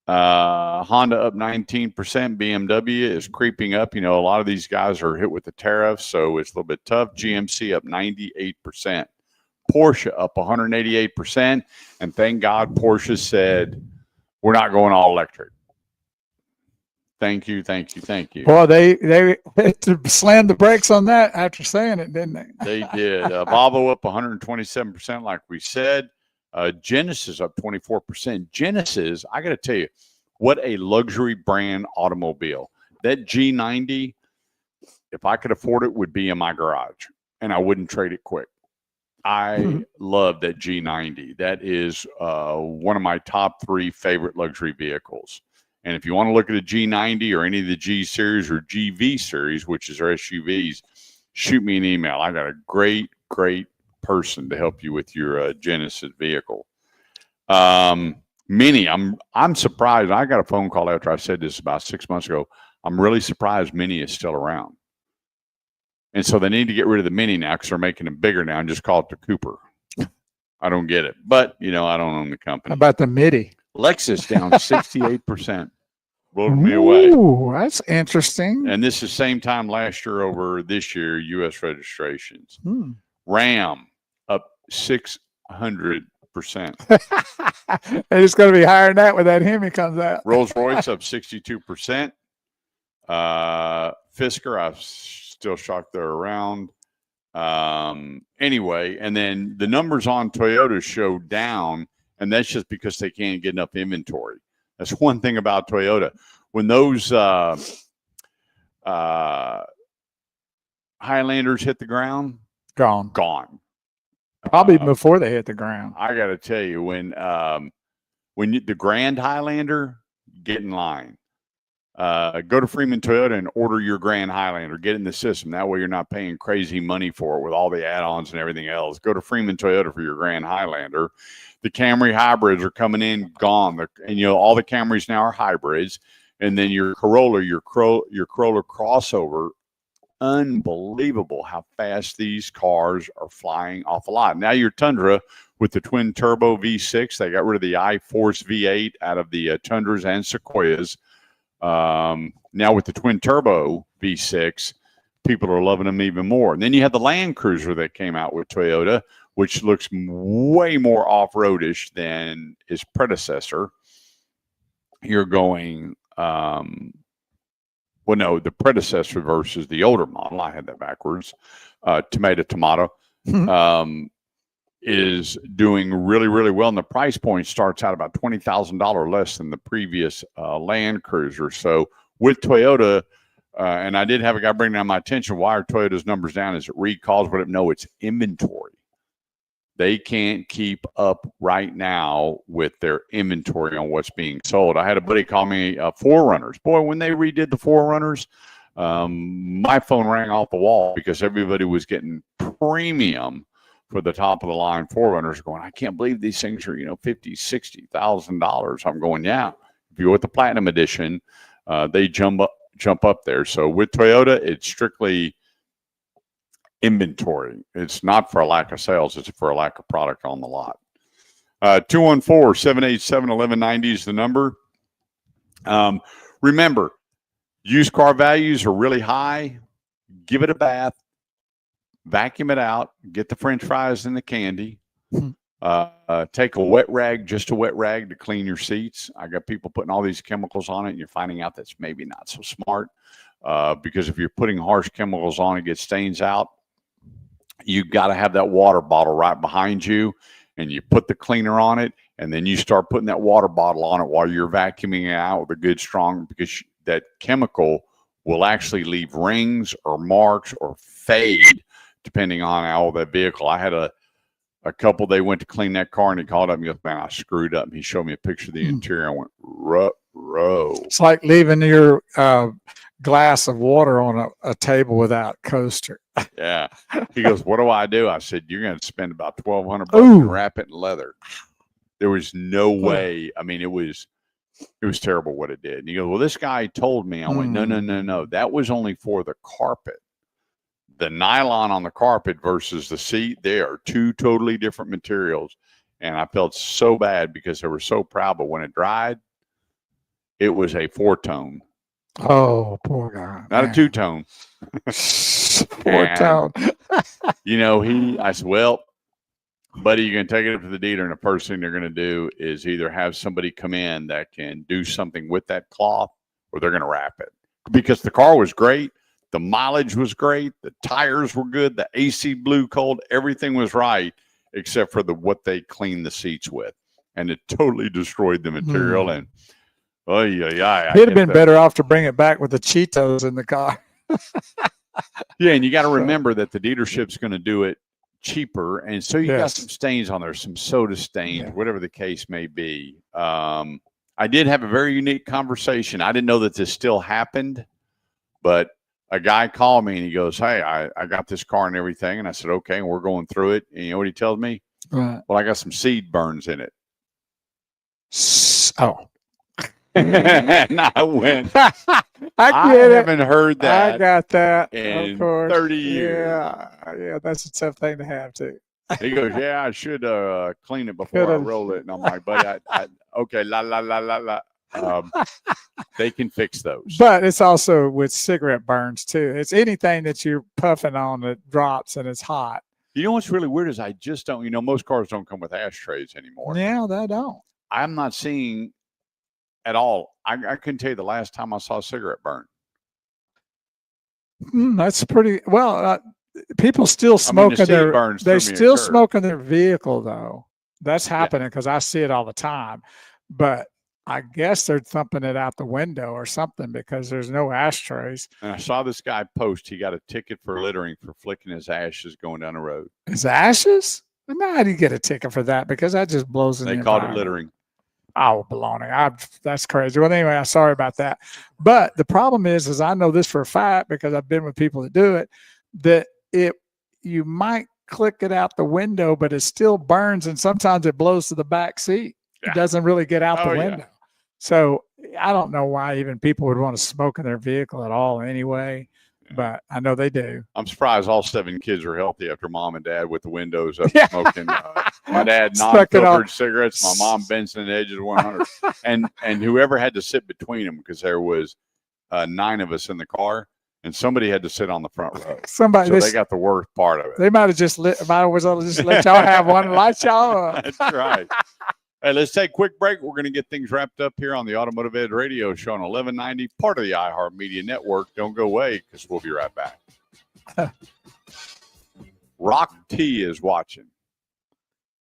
Honda up 19%. BMW is creeping up. You know, a lot of these guys are hit with the tariffs, so it's a little bit tough. GMC up 98%. Porsche up 188%. And thank God Porsche said, we're not going all electric. Thank you, thank you, thank you. Boy, they slammed the brakes on that after saying it, didn't they? They did. Volvo up 127%, like we said. Genesis up 24%. Genesis, I got to tell you, what a luxury brand automobile. That G90, if I could afford it, would be in my garage, and I wouldn't trade it quick. I love that G90. That is one of my top 3 favorite luxury vehicles. And if you want to look at a G90 or any of the G series or GV series, which is our SUVs, shoot me an email. I got a great person to help you with your Genesis vehicle. Mini, I'm surprised. I got a phone call after I said this about 6 months ago. I'm really surprised Mini is still around. And so they need to get rid of the Mini now because they're making them bigger now and just call it the Cooper. I don't get it. But, you know, I don't own the company. How about the MIDI? Lexus down 68%. Blew me away. Ooh, that's interesting. And this is same time last year over this year, U.S. registrations. Ram up 600%. It's going to be higher than that when that Hemi comes out. Rolls-Royce up 62%. Fisker, I'm still shocked they're around. Anyway, and then the numbers on Toyota show down, and that's just because they can't get enough inventory. That's one thing about Toyota. When those Highlanders hit the ground, gone. Probably before they hit the ground. I got to tell you, when the Grand Highlander, get in line. Go to Freeman Toyota and order your Grand Highlander. Get in the system. That way you're not paying crazy money for it with all the add-ons and everything else. Go to Freeman Toyota for your Grand Highlander. The Camry hybrids are coming in, gone. And, you know, all the Camrys now are hybrids. And then your Corolla, your Corolla crossover, unbelievable how fast these cars are flying off a lot. Now your Tundra with the twin turbo V6, they got rid of the iForce V8 out of the Tundras and Sequoias. Now with the twin turbo V6, people are loving them even more. And then you have the Land Cruiser that came out with Toyota, which looks way more off-roadish than its predecessor. You're going, the predecessor versus the older model. I had that backwards. Tomato. Is doing really, really well. And the price point starts out about $20,000 less than the previous Land Cruiser. So with Toyota, and I did have a guy bring down my attention, why are Toyota's numbers down? Is it recalls? But no, it's inventory. They can't keep up right now with their inventory on what's being sold. I had a buddy call me 4Runners. Boy, when they redid the 4Runners, my phone rang off the wall because everybody was getting premium for the top of the line 4Runners, going, I can't believe these things are, $50,000, $60,000. I'm going, yeah. If you're with the Platinum Edition, they jump up there. So with Toyota, it's strictly inventory. It's not for a lack of sales. It's for a lack of product on the lot. 214-787-1190 is the number. Remember, used car values are really high. Give it a bath. Vacuum it out. Get the French fries and the candy. Take a wet rag, just a wet rag, to clean your seats. I got people putting all these chemicals on it, and you're finding out that's maybe not so smart because if you're putting harsh chemicals on, it gets stains out. You've got to have that water bottle right behind you, and you put the cleaner on it, And then you start putting that water bottle on it while you're vacuuming it out with a good strong, because that chemical will actually leave rings or marks or fade depending on how old that vehicle. I had a couple, they went to clean that car and he called up and he goes, man, I screwed up. And he showed me a picture of the interior. I went, row. It's like leaving your glass of water on a table without coaster. Yeah. He goes, what do? I said, you're going to spend about $1,200 Ooh. and wrap it in leather. There was no way. I mean, it was terrible what it did. And he goes, well, this guy told me. I went, no. That was only for the carpet. The nylon on the carpet versus the seat, they are two totally different materials. And I felt so bad because they were so proud. But when it dried, it was a 4-tone. Oh, poor guy. Not a 2-tone. 4-tone. I said, well, buddy, you're going to take it up to the dealer, and the first thing they're going to do is either have somebody come in that can do something with that cloth, or they're going to wrap it. Because the car was great. The mileage was great. The tires were good. The AC blew cold. Everything was right, except for what they cleaned the seats with. And it totally destroyed the material. And he'd have been better off to bring it back with the Cheetos in the car. Yeah, and you got to remember that the dealership's going to do it cheaper, and so you got Yes. some stains on there, some soda stains, whatever the case may be. I did have a very unique conversation. I didn't know that this still happened, but a guy called me and he goes, hey, I got this car and everything. And I said, okay, and we're going through it. And you know what he tells me? Right. Well, I got some seed burns in it. Oh. And I went, I haven't heard that. I got that. In of course. 30 years. Yeah, that's a tough thing to have too. He goes, yeah, I should clean it before I roll it. And I'm like, buddy, okay, la. They can fix those. But it's also with cigarette burns too. It's anything that you're puffing on that drops and it's hot. You know what's really weird is I just don't, most cars don't come with ashtrays anymore. Yeah, they don't. I'm not seeing at all. I couldn't tell you the last time I saw a cigarette burn. That's pretty well. People still smoke in their. They still smoke in their vehicle though. That's happening because I see it all the time. But I guess they're thumping it out the window or something because there's no ashtrays. And I saw this guy post. He got a ticket for littering for flicking his ashes going down the road. His ashes? No, how do you get a ticket for that? Because that just blows in the They called it environment. littering. Oh, baloney. That's crazy. Well, anyway, I'm sorry about that. But the problem is I know this for a fact because I've been with people that do it, that you might click it out the window, but it still burns, and sometimes it blows to the back seat. Yeah. It doesn't really get out the Oh, yeah. window. So I don't know why even people would want to smoke in their vehicle at all anyway, but I know they do. I'm surprised all 7 kids are healthy after mom and dad with the windows up Yeah. smoking. My dad Stuck it on. non-filtered cigarettes. My mom benching the edges of 100. and whoever had to sit between them, because there was 9 of us in the car, and somebody had to sit on the front row. So they got the worst part of it. They might have just let y'all have one and light y'all up. That's right. Hey, let's take a quick break. We're going to get things wrapped up here on the Automotive Ed Radio Show on 1190, part of the iHeartMedia Network. Don't go away because we'll be right back. Rock T is watching.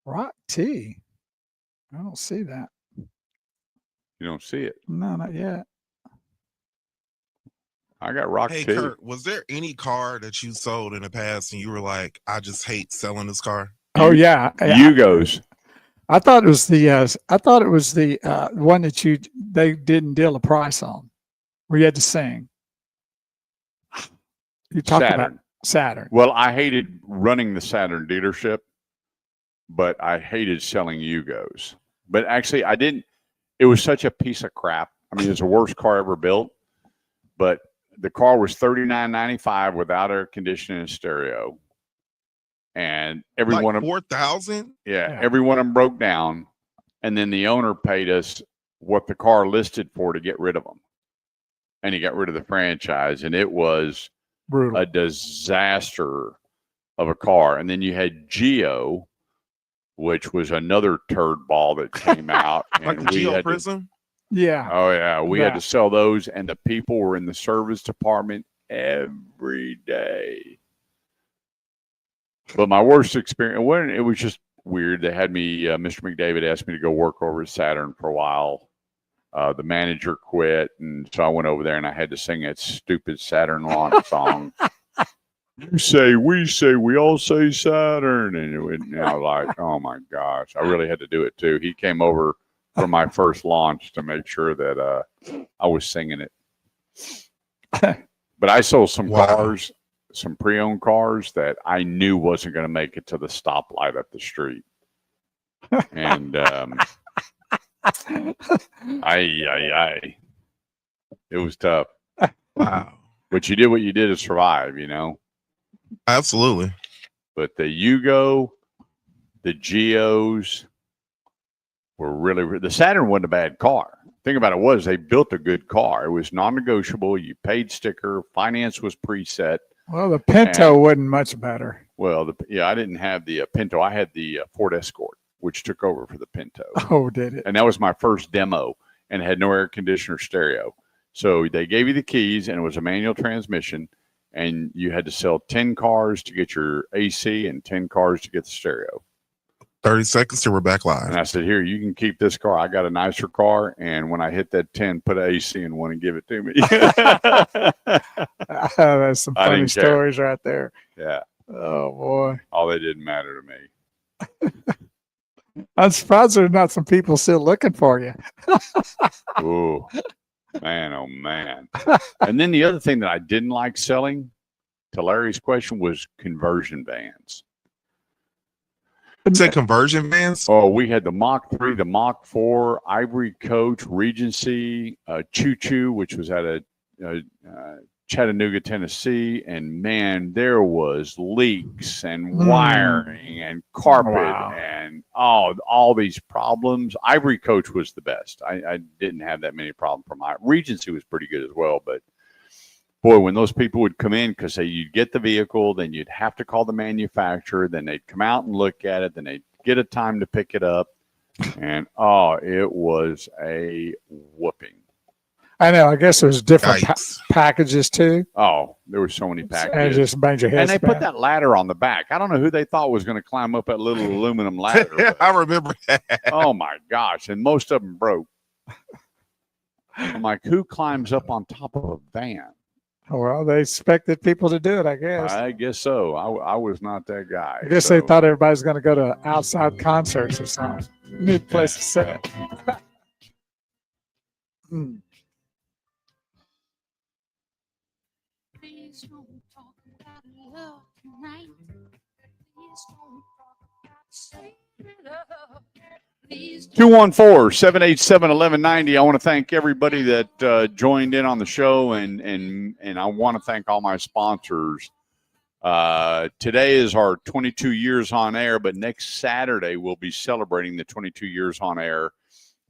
Rock T? I don't see that. You don't see it? No, not yet. I got Rock Hey, T. Kurt, was there any car that you sold in the past and you were like, I just hate selling this car? Oh yeah, Yugos. I thought it was the one that they didn't deal a price on, where you had to sing. You talked about Saturn. Well, I hated running the Saturn dealership, but I hated selling Yugos. But actually, I didn't. It was such a piece of crap. I mean, it was the worst car ever built. But the car was $39.95 without air conditioning and stereo. And every Like one of 4,000? Yeah, every one of them broke down, and then the owner paid us what the car listed for to get rid of them, and he got rid of the franchise, and it was brutal, a disaster of a car. And then you had Geo, which was another turd ball that came out, and Like a Geo Prism? Yeah. Oh yeah, we had to sell those, and the people were in the service department every day. But my worst experience, it was just weird. They had me, Mr. McDavid asked me to go work over at Saturn for a while. The manager quit, and so I went over there and I had to sing that stupid Saturn launch song. You say, we all say Saturn. And I was like, oh my gosh, I really had to do it too. He came over for my first launch to make sure that I was singing it. But I sold some cars, some pre-owned cars that I knew wasn't going to make it to the stoplight up the street. And it was tough. Wow. But you did what you did to survive, you know? Absolutely. But the Yugo, the Geos were really, the Saturn wasn't a bad car. The thing about it was they built a good car. It was non-negotiable. You paid sticker. Finance was preset. Well, the Pinto wasn't much better. Well, I didn't have the Pinto. I had the Ford Escort, which took over for the Pinto. Oh, did it? And that was my first demo, and it had no air conditioner stereo. So they gave you the keys, and it was a manual transmission, and you had to sell 10 cars to get your AC and 10 cars to get the stereo. 30 seconds till we're back live. And I said, here, you can keep this car. I got a nicer car, and when I hit that 10, put an AC in one and give it to me. That's some funny stories right there. Yeah. Oh, boy. All that didn't matter to me. I'm surprised there's not some people still looking for you. Ooh, man, oh, man. And then the other thing that I didn't like selling, to Larry's question, was conversion vans. Say conversion vans? Oh, we had the Mach 3, the Mach 4, Ivory Coach, Regency, Choo Choo, which was at a Chattanooga, Tennessee, and man, there was leaks and wiring and carpet and all these problems. Ivory Coach was the best. I didn't have that many problems from Regency was pretty good as well, but boy, when those people would come in, because you'd get the vehicle, then you'd have to call the manufacturer, then they'd come out and look at it, then they'd get a time to pick it up, and it was a whooping. I know. I guess there's different packages too. Oh, there were so many packages. And it just made your head and they spin. put that ladder on the back. I don't know who they thought was going to climb up that little aluminum ladder. I remember that. Oh my gosh! And most of them broke. I'm like, who climbs up on top of a van? Well, they expected people to do it, I guess. I guess so. I was not that guy. I guess they thought everybody was going to go to outside concerts or something. Need a place to sit. Please don't talk about love tonight. Please don't talk about sacred love. 214-787-1190. I want to thank everybody that joined in on the show, and I want to thank all my sponsors. Today is our 22 years on air, but next Saturday we'll be celebrating the 22 years on air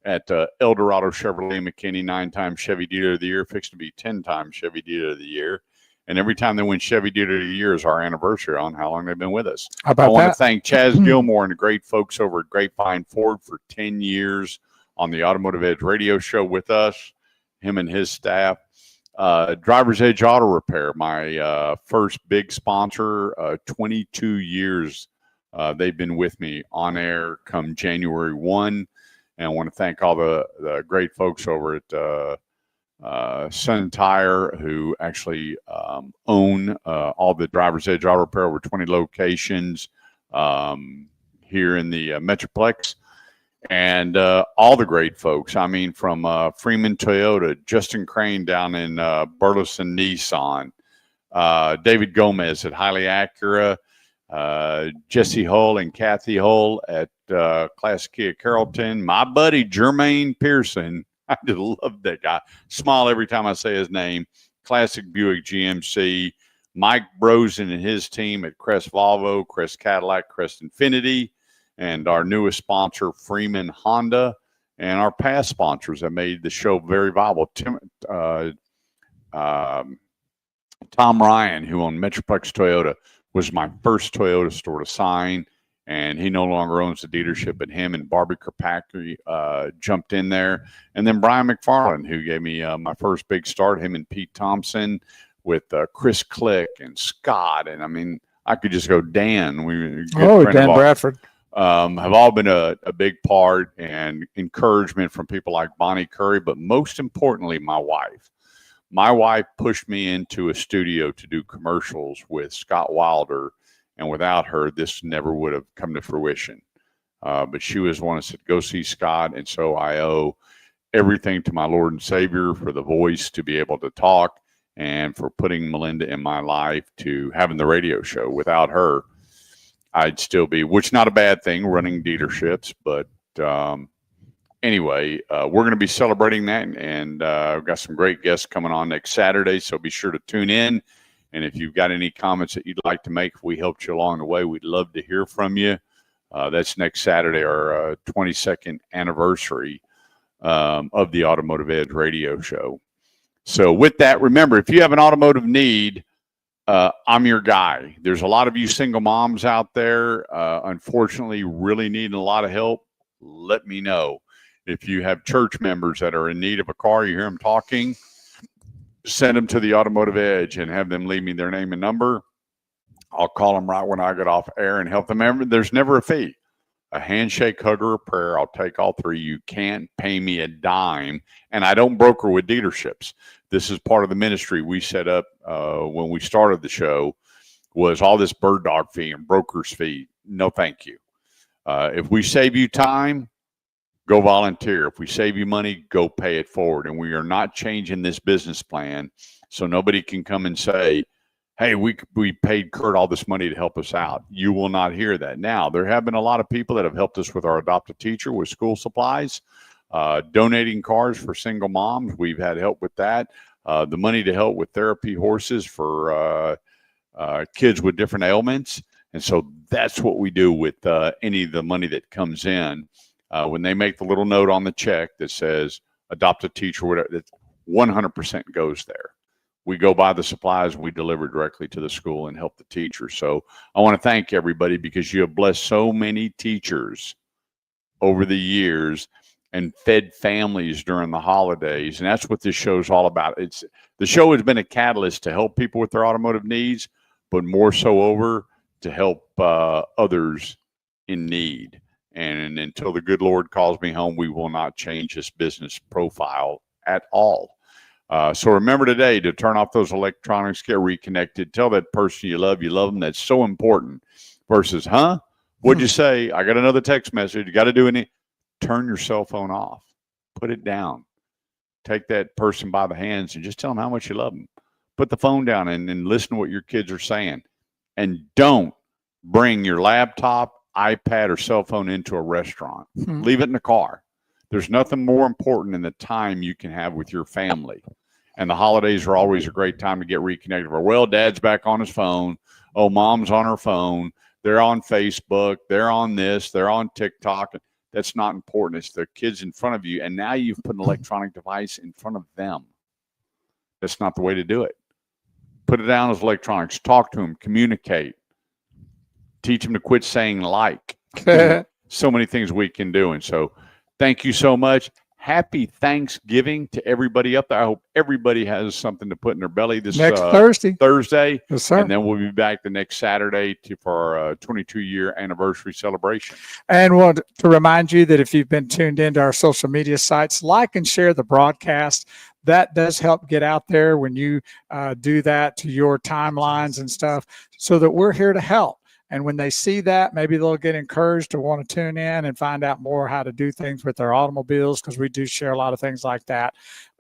at El Dorado Chevrolet McKinney, 9-time Chevy Dealer of the Year, fixed to be 10-time Chevy Dealer of the Year. And every time they win Chevy Dealer of the Year is our anniversary on how long they've been with us. How about I want that? to thank Chaz Gilmore and the great folks over at Grapevine Ford for 10 years on the Automotive Edge radio show with us, him and his staff. Driver's Edge Auto Repair, my first big sponsor, 22 years they've been with me on air come January 1. And I want to thank all the great folks over at Sun Tire, who actually own all the Driver's Edge Auto Repair, over 20 locations here in the Metroplex, and all the great folks. I mean, from Freeman Toyota, Justin Crane down in Burleson Nissan, David Gomez at Highly Acura, Jesse Hull and Kathy Hull at Classic Kia Carrollton, my buddy Jermaine Pearson. I just love that guy. Smile every time I say his name. Classic Buick GMC. Mike Brosen and his team at Crest Volvo, Crest Cadillac, Crest Infinity, and our newest sponsor, Freeman Honda, and our past sponsors that made the show very viable. Tom Ryan, who owned Metroplex Toyota, was my first Toyota store to sign, and he no longer owns the dealership, but him and Barbie Kirkpatrick jumped in there. And then Brian McFarland, who gave me my first big start, him and Pete Thompson with Chris Click and Scott. And I mean, I could just go Dan. Dan Bradford. have all been a big part and encouragement from people like Bonnie Curry, but most importantly, my wife. My wife pushed me into a studio to do commercials with Scott Wilder, and without her, this never would have come to fruition. But she was one that said, go see Scott, and so I owe everything to my Lord and Savior for the voice to be able to talk and for putting Melinda in my life to having the radio show. Without her, I'd still be, which not a bad thing, running dealerships. But anyway, we're going to be celebrating that, and I've got some great guests coming on next Saturday, so be sure to tune in. And if you've got any comments that you'd like to make, if we helped you along the way, we'd love to hear from you. That's next Saturday, our 22nd anniversary of the Automotive Edge radio show. So with that, remember, if you have an automotive need, I'm your guy. There's a lot of you single moms out there, unfortunately, really needing a lot of help. Let me know. If you have church members that are in need of a car, you hear them talking, send them to the Automotive Edge and have them leave me their name and number. I'll call them right when I get off air and help them. There's never a fee. A handshake, hug, or a prayer. I'll take all three. You can't pay me a dime, and I don't broker with dealerships. This is part of the ministry we set up when we started the show, was all this bird dog fee and broker's fee. No, thank you. If we save you time, go volunteer. If we save you money, go pay it forward. And we are not changing this business plan, so nobody can come and say, hey, we paid Kurt all this money to help us out. You will not hear that. Now, there have been a lot of people that have helped us with our Adopt a Teacher with school supplies, donating cars for single moms. We've had help with that. The money to help with therapy horses for kids with different ailments. And so that's what we do with any of the money that comes in. When they make the little note on the check that says Adopt a Teacher, whatever, that 100% goes there. We go buy the supplies, we deliver directly to the school and help the teachers. So I want to thank everybody, because you have blessed so many teachers over the years and fed families during the holidays. And that's what this show is all about. The show has been a catalyst to help people with their automotive needs, but more so to help others in need. And until the good Lord calls me home, we will not change this business profile at all. So remember today to turn off those electronics, get reconnected, tell that person you love them. That's so important. Versus, what'd you say? I got another text message. You got to do anything. Turn your cell phone off. Put it down. Take that person by the hands and just tell them how much you love them. Put the phone down and listen to what your kids are saying. And don't bring your laptop, iPad, or cell phone into a restaurant. Leave it in the car. There's nothing more important than the time you can have with your family. And the holidays are always a great time to get reconnected. Well, Dad's back on his phone. Oh, Mom's on her phone. They're on Facebook. They're on this. They're on TikTok. That's not important. It's the kids in front of you. And now you've put an electronic device in front of them. That's not the way to do it. Put it down as electronics. Talk to them. Communicate. Teach them to quit saying like. So many things we can do. And so thank you so much. Happy Thanksgiving to everybody up there. I hope everybody has something to put in their belly this next Thursday. Yes, sir. And then we'll be back the next Saturday for our 22-year anniversary celebration. And want to remind you that if you've been tuned into our social media sites, like and share the broadcast. That does help get out there when you do that to your timelines and stuff, so that we're here to help. And when they see that, maybe they'll get encouraged to want to tune in and find out more how to do things with their automobiles, because we do share a lot of things like that.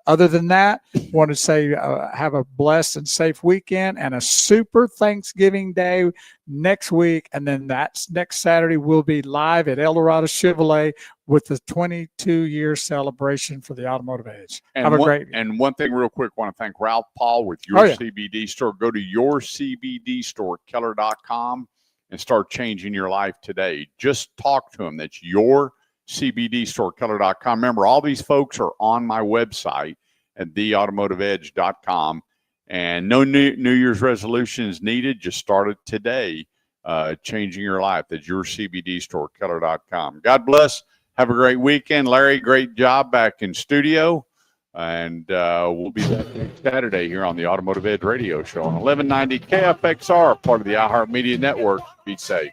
Other than that, want to say have a blessed and safe weekend and a super Thanksgiving Day next week. And then that's next Saturday, we'll be live at El Dorado Chevrolet with the 22-year celebration for the Automotive Edge. Have a great week. And one thing real quick, want to thank Ralph Paul with Your CBD Store. Go to yourcbdstorekeller.com. and start changing your life today. Just talk to them. That's yourcbdstorekeller.com. Remember, all these folks are on my website at theautomotiveedge.com. And no New Year's resolutions needed. Just start it today, changing your life. That's yourcbdstorekeller.com. God bless. Have a great weekend. Larry, great job back in studio. And we'll be back next Saturday here on the Automotive Edge Radio Show on 1190 KFXR, part of the iHeartMedia Network. Be safe.